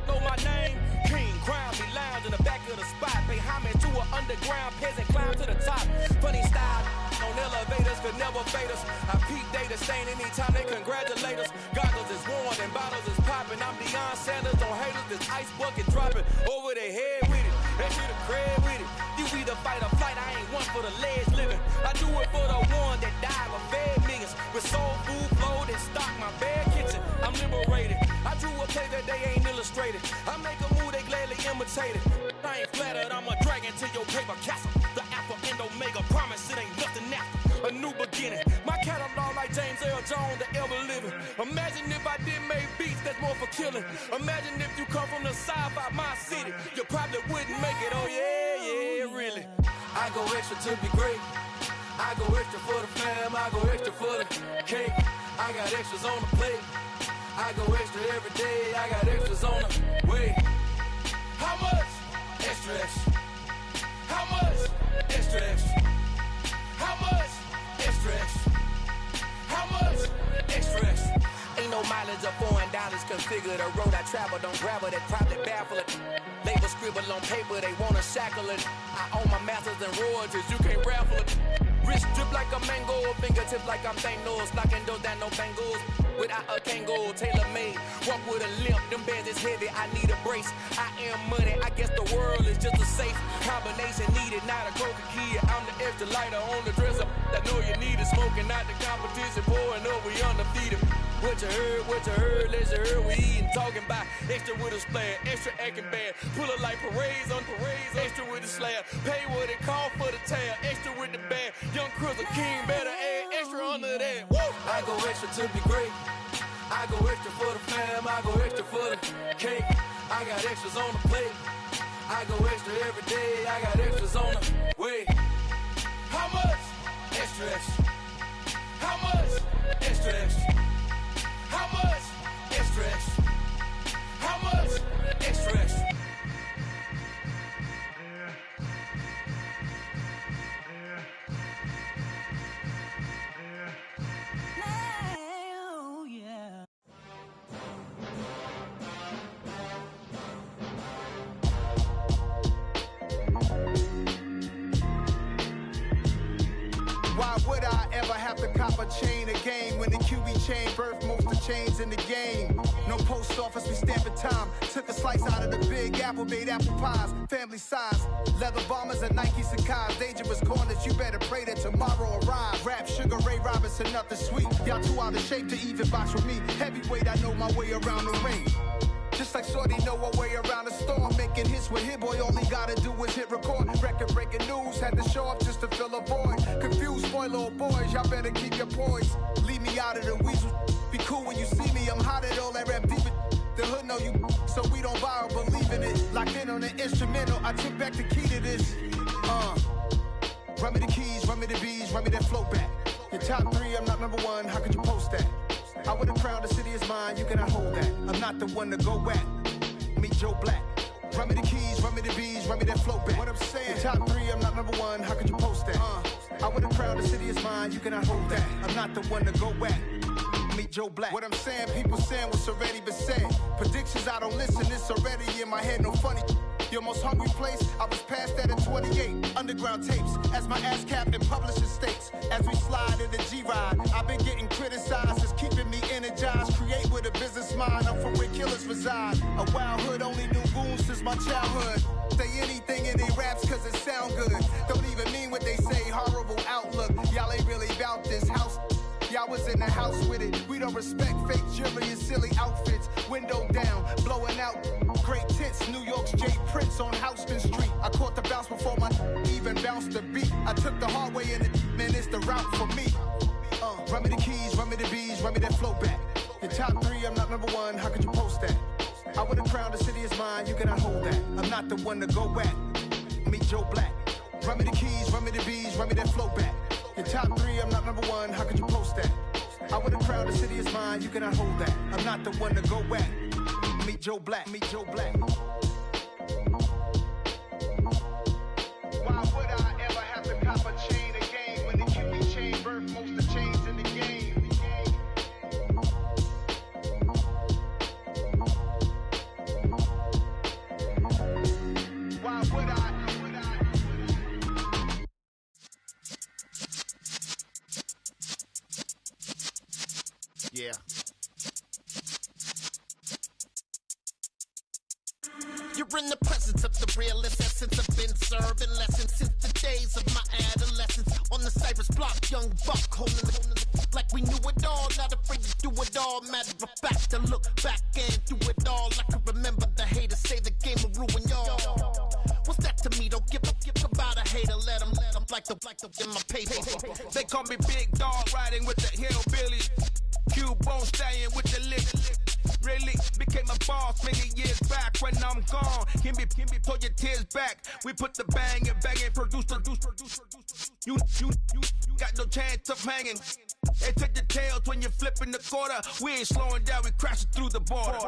know my name. King Crown, me lounge in the back of the spot. Pay homage to an underground peasant, climb to the top. Funny style on elevators could never fade us. I peep data stain anytime they congratulate us. Goggles is worn and bottles is popping. I'm Deion Sanders on haters, this ice bucket dropping over their head with it. They should have crab with it. You either fight or flight, I ain't one for the ledge living. I do it for the one that died or fed millions. With soul food flowed and stock my bad kitchen. I'm liberated. I drew a play that they ain't illustrated. I make a move, they gladly imitate it. I ain't flattered, I'm a dragon to your paper castle. The Alpha and Omega, promise it ain't nothing after. A new beginning. My catalog like James L. Jones, the ever living. Imagine if I did make beats that's more for killing. Imagine if you come from the sci-fi, my city. You probably wouldn't make it, oh yeah, really. I go extra to be great. I go extra for the fam, I go extra for the cake. I got extras on the plate. I go extra every day, I got extras on the way. How much? Extra, extra. How much? Extra, extra. How much? Extra, extra. How much? Extra, extra. Ain't no mileage of $4 configure the road I travel. Don't gravel that probably baffle it. Label scribble on paper, they wanna shackle it. I own my masters and royalties, you can't raffle it. Wrist drip like a mango, fingertips like I'm Thanos. Knocking those down, no bangles. Without a Kango, tailor-made. Walk with a limp, them bands is heavy, I need a brace. I am money, I guess the world is just a safe combination needed, not a coca key. I'm the extra lighter on the dresser. I know you need it, smoking out the competition, pouring up, we undefeated. What you heard, let's you heard, we eatin', talking about extra with a splash, extra acting bad. Pull it like parades on parades, extra with the slab. Pay what it call for the tab, extra with the bag. Young Chris, a king, better add extra under that. Woo! I go extra to be great. I go extra for the fam, I go extra for the cake. I got extras on the plate. I go extra every day, I got extras on the way. How much? Extra, extra. How much? Extra, extra. How much? Extra, extra. How much? Extra, extra. chain birth most of chains in the game. No post office, we stamping time. Took a slice out of the big apple, made apple pies. Family size, leather bombers and Nike Sacai's. Dangerous corners, you better pray that tomorrow arrive. Rap, Sugar Ray Robinson, nothing sweet. Y'all too out of shape to even box with me. Heavyweight, I know my way around the ring. Just like Shorty know her way around the storm. Making hits with Hit Boy, all he gotta do is hit record. Record breaking news, had to show up just to fill a void. Confused boy, little boys, y'all better keep your poise. Leave me out of the weasel. Be cool when you see me, I'm hot at all that rap deep. The hood know you, so we don't borrow, believe in it. Locked in on the instrumental, I took back the key to this. Run me the keys, run me the bees, run me that flow back. Your top 3, I'm not number 1, how could you post that? I would've crowned the city is mine, you cannot hold that. I'm not the one to go back. Meet Joe Black. Run me the keys, run me the bees, run me that flow back. What I'm saying, your top 3, I'm not number 1, how could you post that? I would've crowned the city is mine, you cannot hold that. I'm not the one to go back. Meet Joe Black. What I'm saying, people saying what's already been said. Predictions, I don't listen, it's already in my head, no funny. Your most hungry place, I was past that at 28. Underground tapes, as my ass captain publishing states. As we slide in the G-Ride, I've been getting criticized, it's keeping me energized. Create with a business mind, I'm from where killers reside. A wild hood, only knew goons since my childhood. Say anything in they raps cause it sound good. Don't even mean what they say, horrible outlook. Y'all ain't really about this house. Y'all was in the house with it. We don't respect fake jewelry and silly outfits. Window down, blowing out great tits. New York's J. Prince on Houston Street. I caught the bounce before my even bounced the beat. I took the hard way in it, man, it's the route for me. Run me the keys, run me the bees, run me that flow back. Your top 3, I'm not number 1, how could you post that? I would've crowned the city is mine, you cannot hold that. I'm not the one to go back. Meet Joe Black. Run me the keys, run me the bees, run me that flow back. Your top 3, I'm not number 1, how could you post that? I would've crowned the city is mine, you cannot hold that. I'm not the one to go back. Meet Joe Black, meet Joe Black. Why would I ever have to cop a chain again when the QB chain birth most of chains in the game? Why would I? Yeah. You're in the presence of the realest essence. I've been serving lessons since the days of my adolescence. On the Cypress block, young buck holding the like we knew it all. Not afraid to do it all. Matter of fact, to look back and do it all. I can remember the haters say the game will ruin y'all. What's that to me? Don't give about a hater. Let them like the in my paper. They call me Big Dog, riding with the hillbillies. Q-Bone staying with the lick. Really became a boss many years back. When I'm gone, can be pull your tears back. We put the bang and produce. You got no chance of hanging. They take the tails when you're flipping the quarter. We ain't slowing down, we crashing through the border.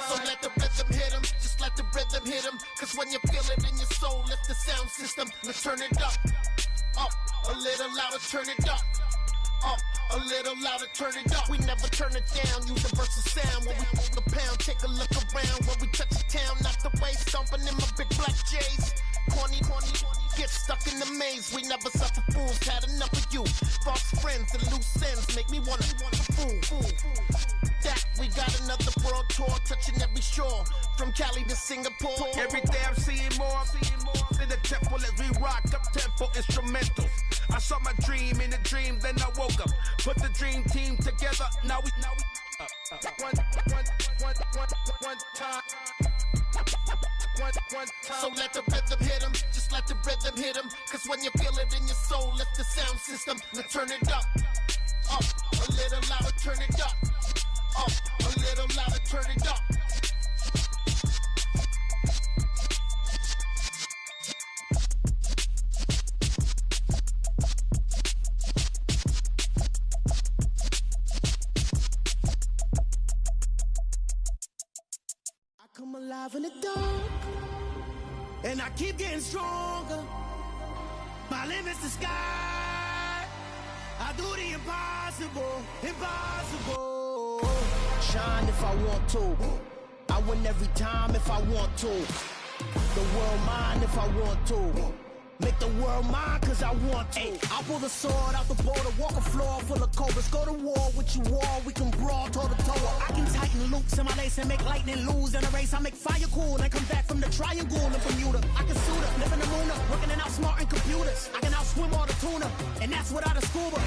So let the rhythm hit him, just let the rhythm hit him. Cause when you feel it in your soul, lift the sound system. Let's turn it up, a little louder, turn it up. A little louder, turn it up. We never turn it down, universal sound. When we move the pound, take a look around. When we touch the town, not the way, stomping in my big black J's. Corny, get stuck in the maze. We never suffer fools, had enough of you. False friends and loose ends make me wanna fool. That we got another world tour, touching every shore, from Cali to Singapore. Every day I'm seeing more in the temple as we rock up tempo instrumentals. I saw my dream in a dream, then I woke up. Put the dream team together, now we one time. So let the rhythm hit him, just let the rhythm hit him. Cause when you feel it in your soul, lift the sound system. Now turn it up, a little louder, turn it up. A little louder, turn it up. I come alive in the dark, and I keep getting stronger. My limit's the sky. I do the impossible. Shine if I want to. I win every time if I want to. The world mine if I want to. Make the world mine cause I want to. Ay, I'll pull the sword out the border, walk a floor full of cobras. Go to war with you all, we can brawl toe to toe. I can tighten loops in my lace and make lightning lose in a race. I make fire cool and come back from the triangle in Bermuda. I can suit up, live in the moon up, working and outsmarting computers. I can outswim all the tuna, and that's without a scuba.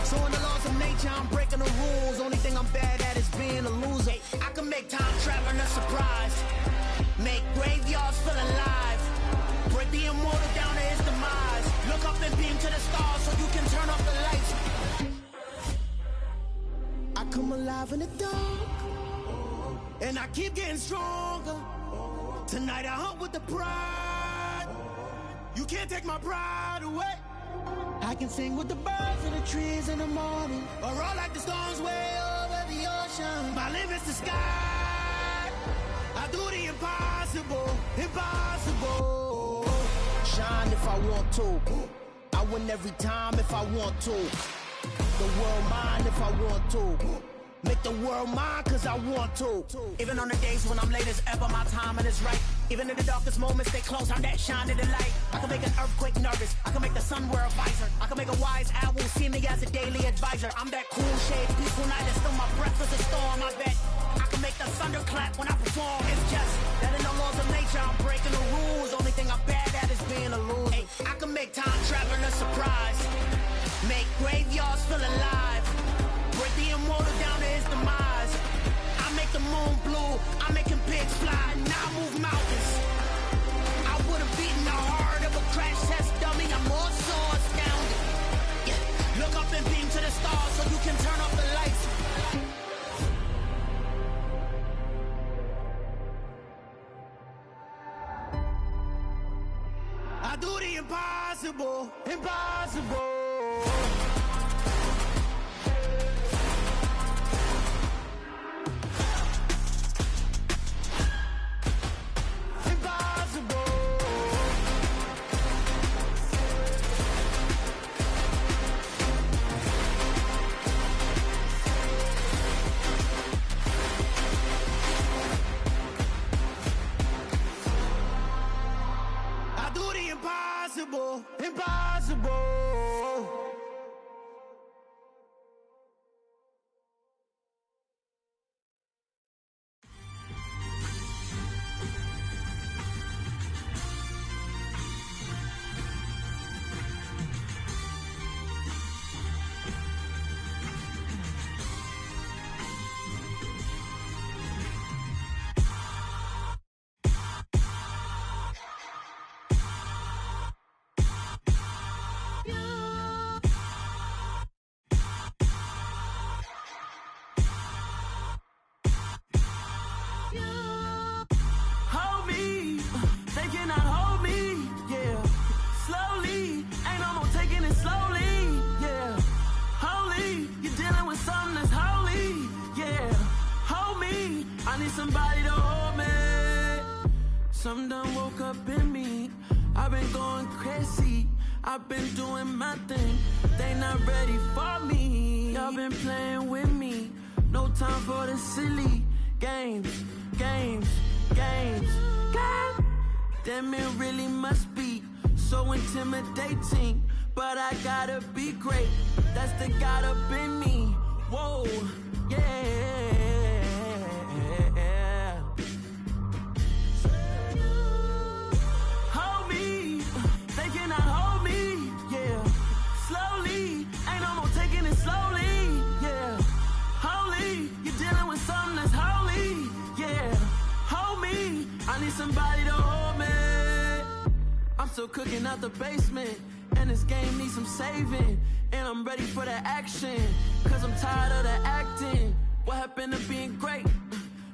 So in the laws of nature, I'm breaking the rules. Only thing I'm bad at is being a loser. I can make time traveling a surprise, make graveyards feel alive, break the immortal down to his demise. Look up and beam to the stars so you can turn off the lights. I come alive in the dark, and I keep getting stronger. Tonight I hunt with the pride. You can't take my pride away. I can sing with the birds and the trees in the morning, or roll like the storms way over the ocean. My limit's the sky. I do the impossible, impossible. Shine if I want to. I win every time if I want to. The world mine if I want to. Make the world mine cause I want to. Even on the days when I'm late as ever, my timing is right. Even in the darkest moments, stay close, I'm that shining the light. I can make an earthquake nervous, I can make the sun wear a visor. I can make a wise owl see me as a daily advisor. I'm that cool shade, peaceful night, and still my breath is a storm, I bet. I can make the thunder clap when I perform. It's just that in the laws of nature, I'm breaking the rules. Only thing I'm bad at is being a loser. Hey, I can make time traveling a surprise, make graveyards feel alive, break the immortal down to his demise. I make the moon blue, I'm making pigs fly, now I move mountains. I would've beaten the heart of a crash test dummy, I'm more so astounded. Yeah. Look up and beam to the stars so you can turn off the lights. I do the impossible, impossible. Impossible, impossible. Somebody to hold me. Some done woke up in me. I've been going crazy. I've been doing my thing. They not ready for me. Y'all been playing with me. No time for the silly games, games, games, games. Damn, it really must be so intimidating. But I gotta be great. That's the God up in me. Whoa, yeah. Somebody to hold me. I'm still cooking out the basement, and this game needs some saving. And I'm ready for the action, cause I'm tired of the acting. What happened to being great?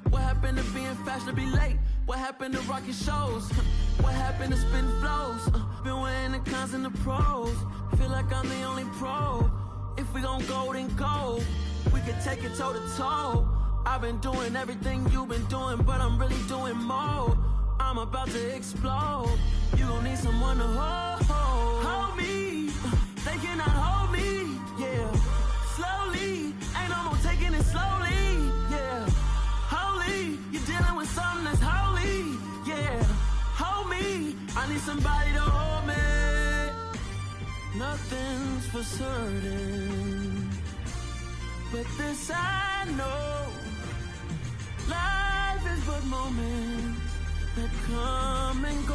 What happened to being fashionably late? What happened to rocking shows? What happened to spitting flows? Been weighing the cons and the pros. Feel like I'm the only pro. If we gon' go, then go. We could take it toe to toe. I've been doing everything you've been doing, but I'm really doing more. I'm about to explode. You gon' need someone to hold me. They cannot hold me, yeah. Slowly, ain't no more taking it slowly, yeah. Holy, you're dealing with somebody to hold me. Nothing's for certain, but this I know. Life is but moments that come and go.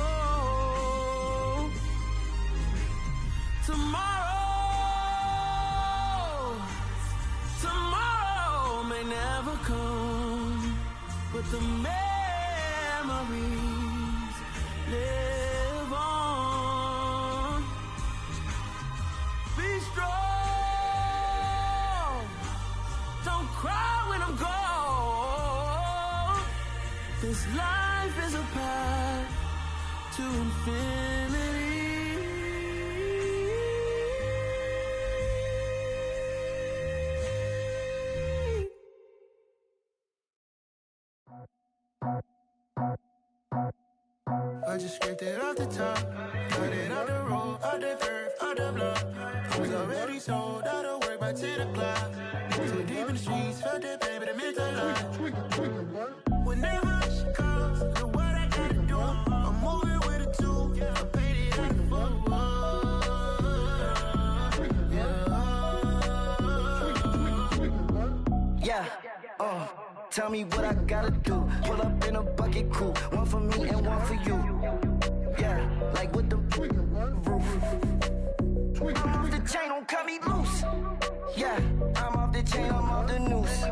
Tomorrow may never come, but the memories live on. Be strong, don't cry when I'm gone. This life is a path to infinity. I just scraped it off the top, got it on the road, on the curve, on the block. I was already sold out of work by 10 o'clock. Too deep in the streets, felt that pain, but it meant a lot. Whenever she calls, know what I gotta do. I'm moving with a two, I paid it out the full. Yeah, tell me what I gotta do. Pull up in a bucket crew, one for me and one for you. Yeah, like with the roof. I'm off the chain, don't cut me loose. Yeah, I'm off the chain, I'm off the noose.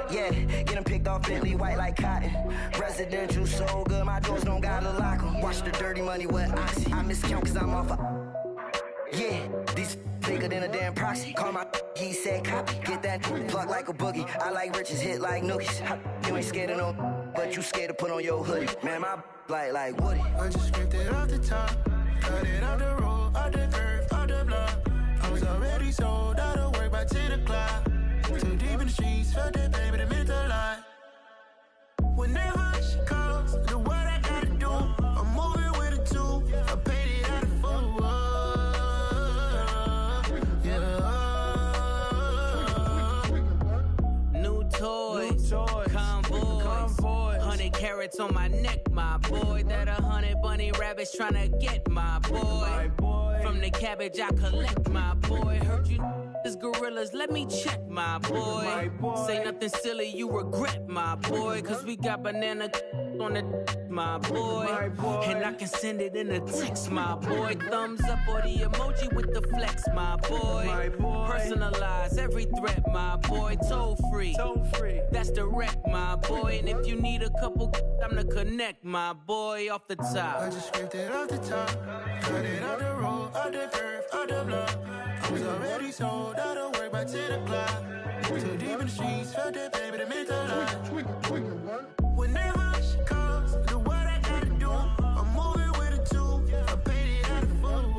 Yeah, getting picked off Bentley white like cotton. Residential so good, my doors don't gotta lock 'em. Watch the dirty money with oxy. I miscount cause I'm off a... Yeah, these bigger than a damn proxy. Call my he said copy. Get that plug like a boogie. I like riches, hit like nookies. You ain't scared of no, but you scared to put on your hoodie. Man, my like Woody. I just scraped it off the top, got it on the road, on the curve, on the block. I was already sold out of work by 10 o'clock. Too deep in the streets, felt that pain, but it meant a lot. Whenever she calls, know what I gotta do. I'm moving with a two, I paid it out of full. Toys, convoy, 100 carats on my neck, my boy. That 100 bunny rabbits tryna get my boy. From the cabbage I collect, my boy. Heard you is gorillas, let me check, my boy. Say nothing silly, you regret, my boy. Cause we got banana on the my boy. And I can send it in a text, my boy. Thumbs up or the emoji with the flex, my boy. Personalize every threat, my boy. Toll free, that's direct, my boy. And if you need a couple, I'm the connect, my boy. Off the top, I just scraped it off the top, got it on the road, on the curve, on the block. I was already sold out of work by 10 o'clock. Too deep in the streets, felt that pain, but it meant a lot. Whenever she calls, know what I gotta do. I'm moving with a two, I paid it out of full.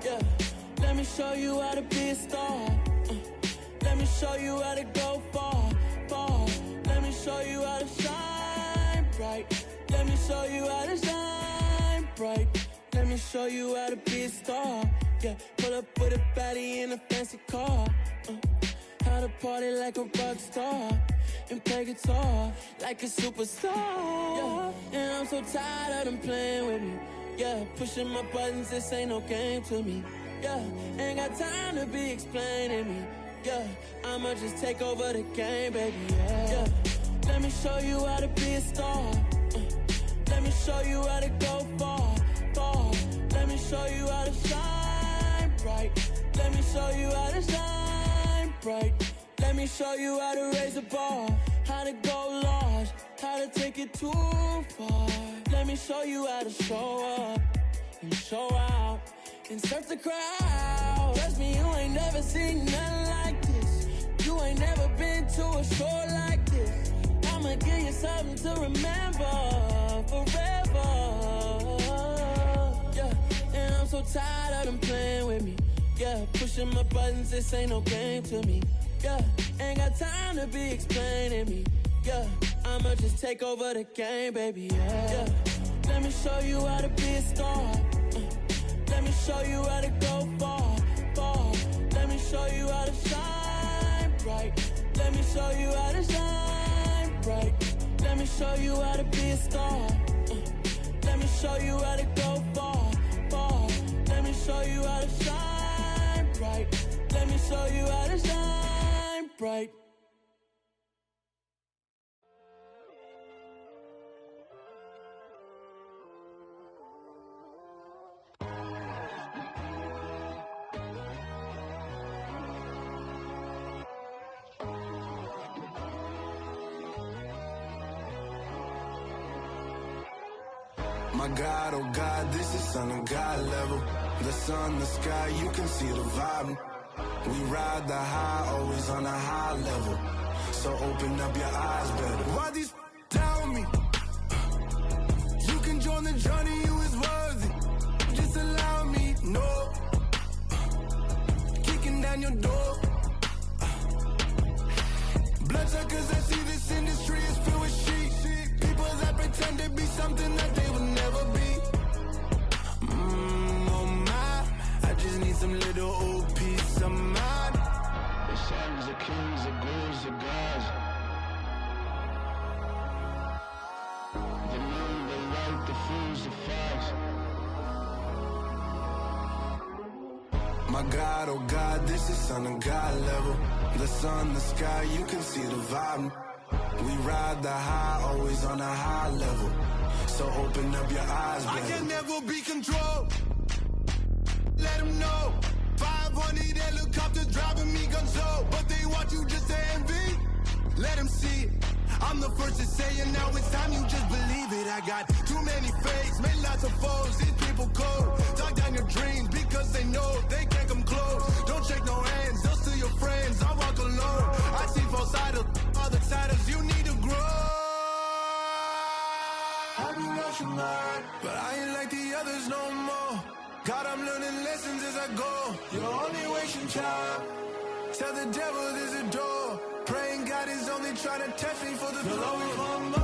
yeah. Let me show you how to be a star. Let me show you how to go far, far. Let me show you how to shine bright. Let me show you how to shine bright. Let me show you how to be a star. Yeah, pull up with a baddie in a fancy car. How to party like a rock star and play guitar like a superstar. Yeah, and I'm so tired of them playing with me. Yeah, pushing my buttons, this ain't no game to me. Yeah, ain't got time to be explaining me. Yeah, I'ma just take over the game, baby. Yeah, let me show you how to be a star. Let me show you how to go far, far. Let me show you how to shine bright. Let me show you how to shine bright. Let me show you how to raise the bar, how to go large, how to take it too far. Let me show you how to show up and show out and surf the crowd. Trust me, you ain't never seen nothing like this. You ain't never been to a show like this. I'ma give you something to remember forever. Yeah, and I'm so tired of them playing with me. Yeah, pushing my buttons, this ain't no game to me. Yeah, ain't got time to be explaining me. Yeah, I'ma just take over the game, baby. Yeah. Let me show you how to be a star. Let me show you how to go far, far. Let me show you how to shine bright. Let me show you how to shine bright. Let me show you how to be a star. Let me show you how to go far, far. Let me show you how to shine bright. Let me show you how to shine bright. My God, oh God, this is son of God level. The sun, the sky, you can see the vibe. We ride the high, always on a high level. So open up your eyes better. Why these tell me? You can join the journey, you is worthy. Just allow me, no. Kicking down your door. Bloodsuckers, I see this industry is filled with sheep. People that pretend to be something that they will never be. Oh my, I just need some little old peace of mind. The sons of kings, the ghouls, the gods. The moon, the light, the fools, the facts. My God, oh God, this is son of God level. The sun, the sky, you can see the vibe. We ride the high, always on a high level. So open up your eyes, baby. I can never be controlled. Let them know. 500 helicopters driving me gonzo. But they want you just to envy. Let them see it. I'm the first to say it, now it's time you just believe it. I got too many fakes, made lots of foes. These people cold. Talk down your dreams because they know they can't come close. Don't shake no hands, they'll steal your friends. I walk alone. I see false idols, other siders, you need to grow. I've been rushing hard, but I ain't like the others no more. God, I'm learning lessons as I go. You're only wasting time. Tell the devil there's a door. Praying God is only trying to test me for the glory for more.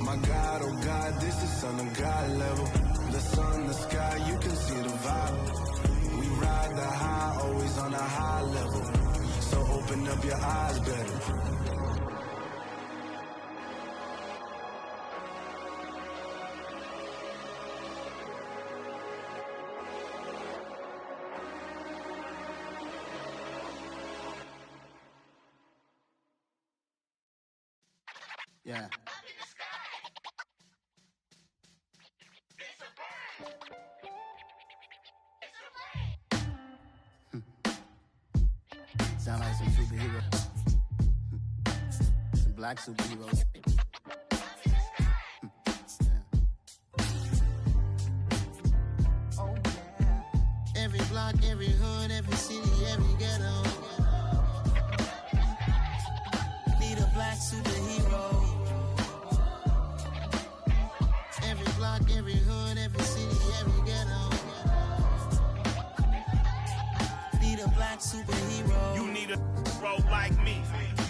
My God, oh God, this is son of God level. The sun, the sky, you can see the vibe. We ride the high, always on a high level. So open up your eyes better. Yeah. Sound like some superheroes. Some black superheroes. Oh yeah. Every block, every hood, every city, every ghetto. Need a black superhero. Every block, every hood, every city, every ghetto. Need a black superhero. You need a role like me.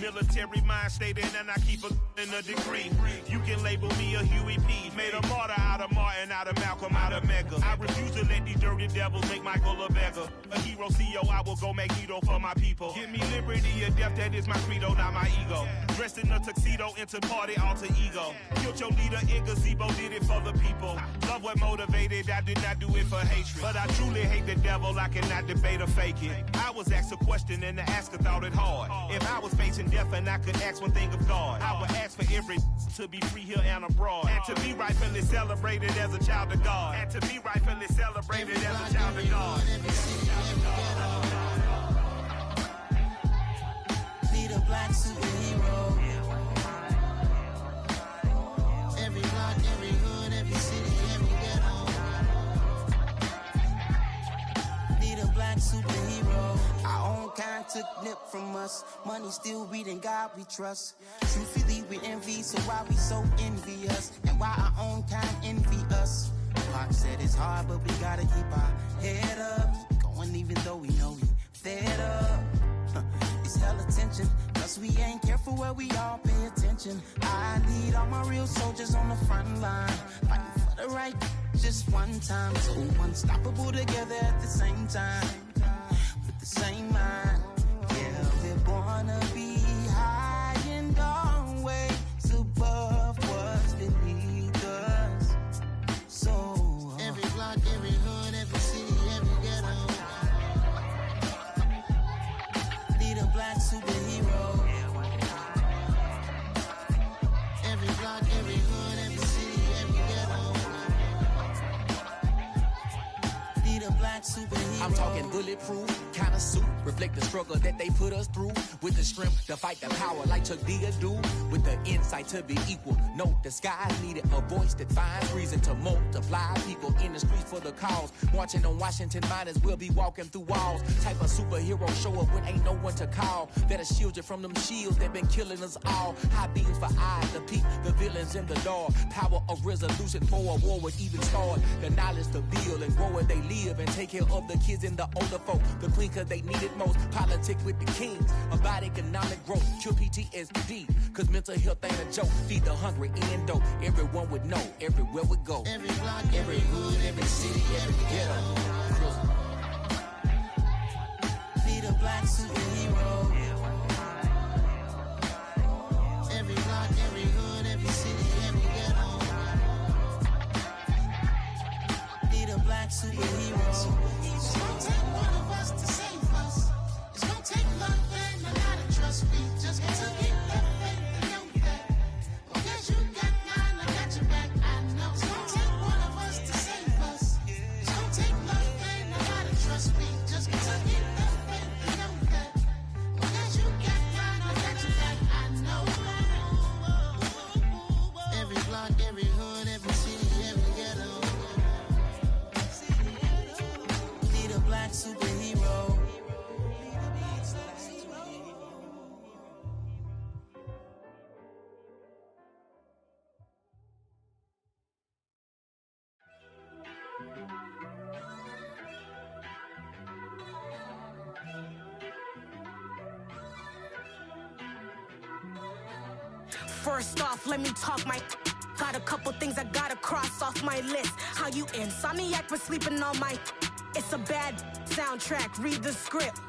Military mind stated, and I keep in a degree. You can label me a Huey P. Made a martyr out of Martin, out of Malcolm, out of Mega. I refuse to let these dirty devils make Michael a beggar. A hero CEO, I will go Magneto for my people. Give me liberty or death, that is my credo, not my ego. Dressed in a tuxedo, into party, alter ego. Killed your leader in gazebo, did it for the people. Love what motivated, I did not do it for hatred. But I truly hate the devil, I cannot debate or fake it. I was asked a question and the asker thought it hard. If I was facing death and I could ask one thing of God, I would ask for every to be free here and abroad. And to be rightfully celebrated as a child of God. And to be rightfully celebrated as a child of God. Need a black superhero. Every block, every hood, every city, every ghetto. Need a black superhero. I own kind, took nip kept from us. Money still reading God we trust. Truthfully we envy, so why we so envious? And why our own kind envy us? Pac said it's hard, but we gotta keep our head up. Going even though we know we fed up. It's hell attention, cause we ain't careful where we all pay attention. I need all my real soldiers on the front line, fighting for the right just one time. So unstoppable together at the same time, with the same mind. Yeah, we're gonna be high and always above what's beneath us. So every block, every hood, every city, every ghetto need a black superhero. Every block, every hood, every city, every ghetto need a black superhero. I'm talking bulletproof kind of suit, reflect the struggle that they put us through, with the strength to fight the power like Chuck D do, with the insight to be equal. Note the skies needed a voice that finds reason to multiply people in the streets for the cause. Marching on Washington miners will be walking through walls. Type of superhero show up when ain't no one to call. That'll shield you from them shields that been killing us all. High beams for eyes to peep the villains in the dark. Power of resolution for a war would even start. The knowledge to build and grow where they live and take care of the kids and the older folk. The queen cause they need it most. Politics with the kings. About economic growth. Cure PTSD. Cause mental health ain't a joke. Feed the hungry and dope. Everyone would know. Everywhere we go. Every block, every hood, every city, every ghetto need a black superhero. Every block, every hood, every city, every ghetto need a black superhero. It's gonna take one of us to save us. It's gonna take love and a lot of trust. We just got to keep that faith and know that. Because you got mine, I got your back, I know. It's gonna take one of us to save us. It's gonna take love and a lot of trust. We just got to keep that faith and know that. Because you got mine, I got your back, I know. Every block, every hood, every city, every ghetto need a black superhero. First off, let me talk my. Got a couple things I gotta cross off my list. How you insomniac for sleeping on my. It's a bad soundtrack, read the script.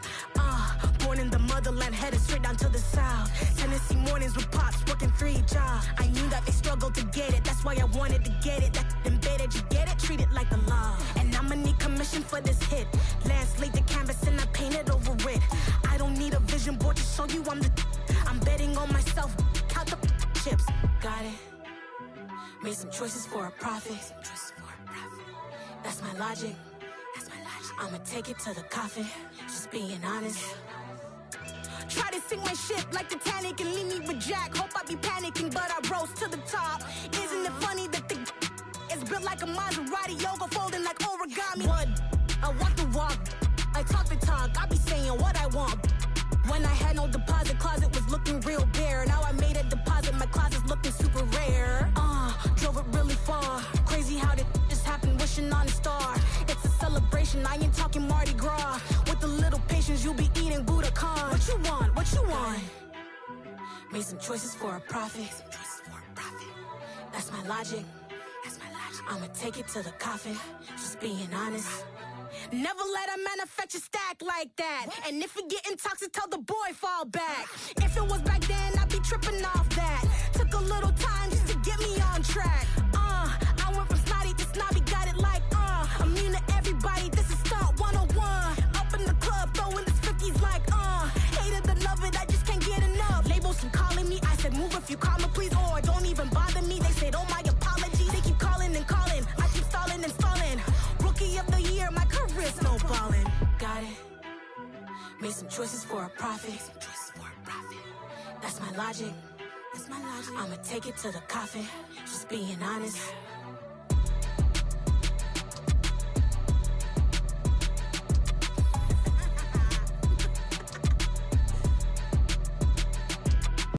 Born in the motherland, headed straight down to the south. Tennessee mornings with pops, working 3 jobs. I knew that they struggled to get it, that's why I wanted to get it. That embedded, you get it, treat it like the law. And I'ma need commission for this hit. Lance laid the canvas and I painted over it. I don't need a vision board to show you I'm the. I'm betting on myself, count the chips. Got it. Made some choices for a profit. That's my logic. I'ma take it to the coffin, just being honest. Try to sink my ship like Titanic and leave me with Jack. Hope I be panicking, but I rose to the top. Isn't it funny that the is built like a Maserati, yoga folding like origami? What? I walk the walk, I talk the talk, I be saying what I want. When I had no deposit, closet was looking real bare. Now I made a deposit, my closet's looking super rare. Drove it really far. Crazy how did just happen, wishing on a star. It's a celebration, I ain't talking Mardi Gras. With a little patience, you'll be eating Budokan. What you want? What you want? Made some choices for a profit. That's my logic. I'ma take it to the coffin, just being honest. Never let a manufacture stack like that. And if it getting toxic, tell the boy fall back. If it was back then, I'd be tripping off that. Took a little time just to get me on track. I went from snotty to snobby, got it like immune to everybody, this is stunt 101. Up in the club, throwing the cookies like hate it or love it, I just can't get enough. Labels keep calling me, I said move if you call me please, or don't even bother me. They said oh my apologies, they keep calling and calling. I keep stalling and stalling. Rookie of the year, my career snowballing. Got it. Made some choices for a profit. That's my logic. I'ma take it to the coffin, just being honest.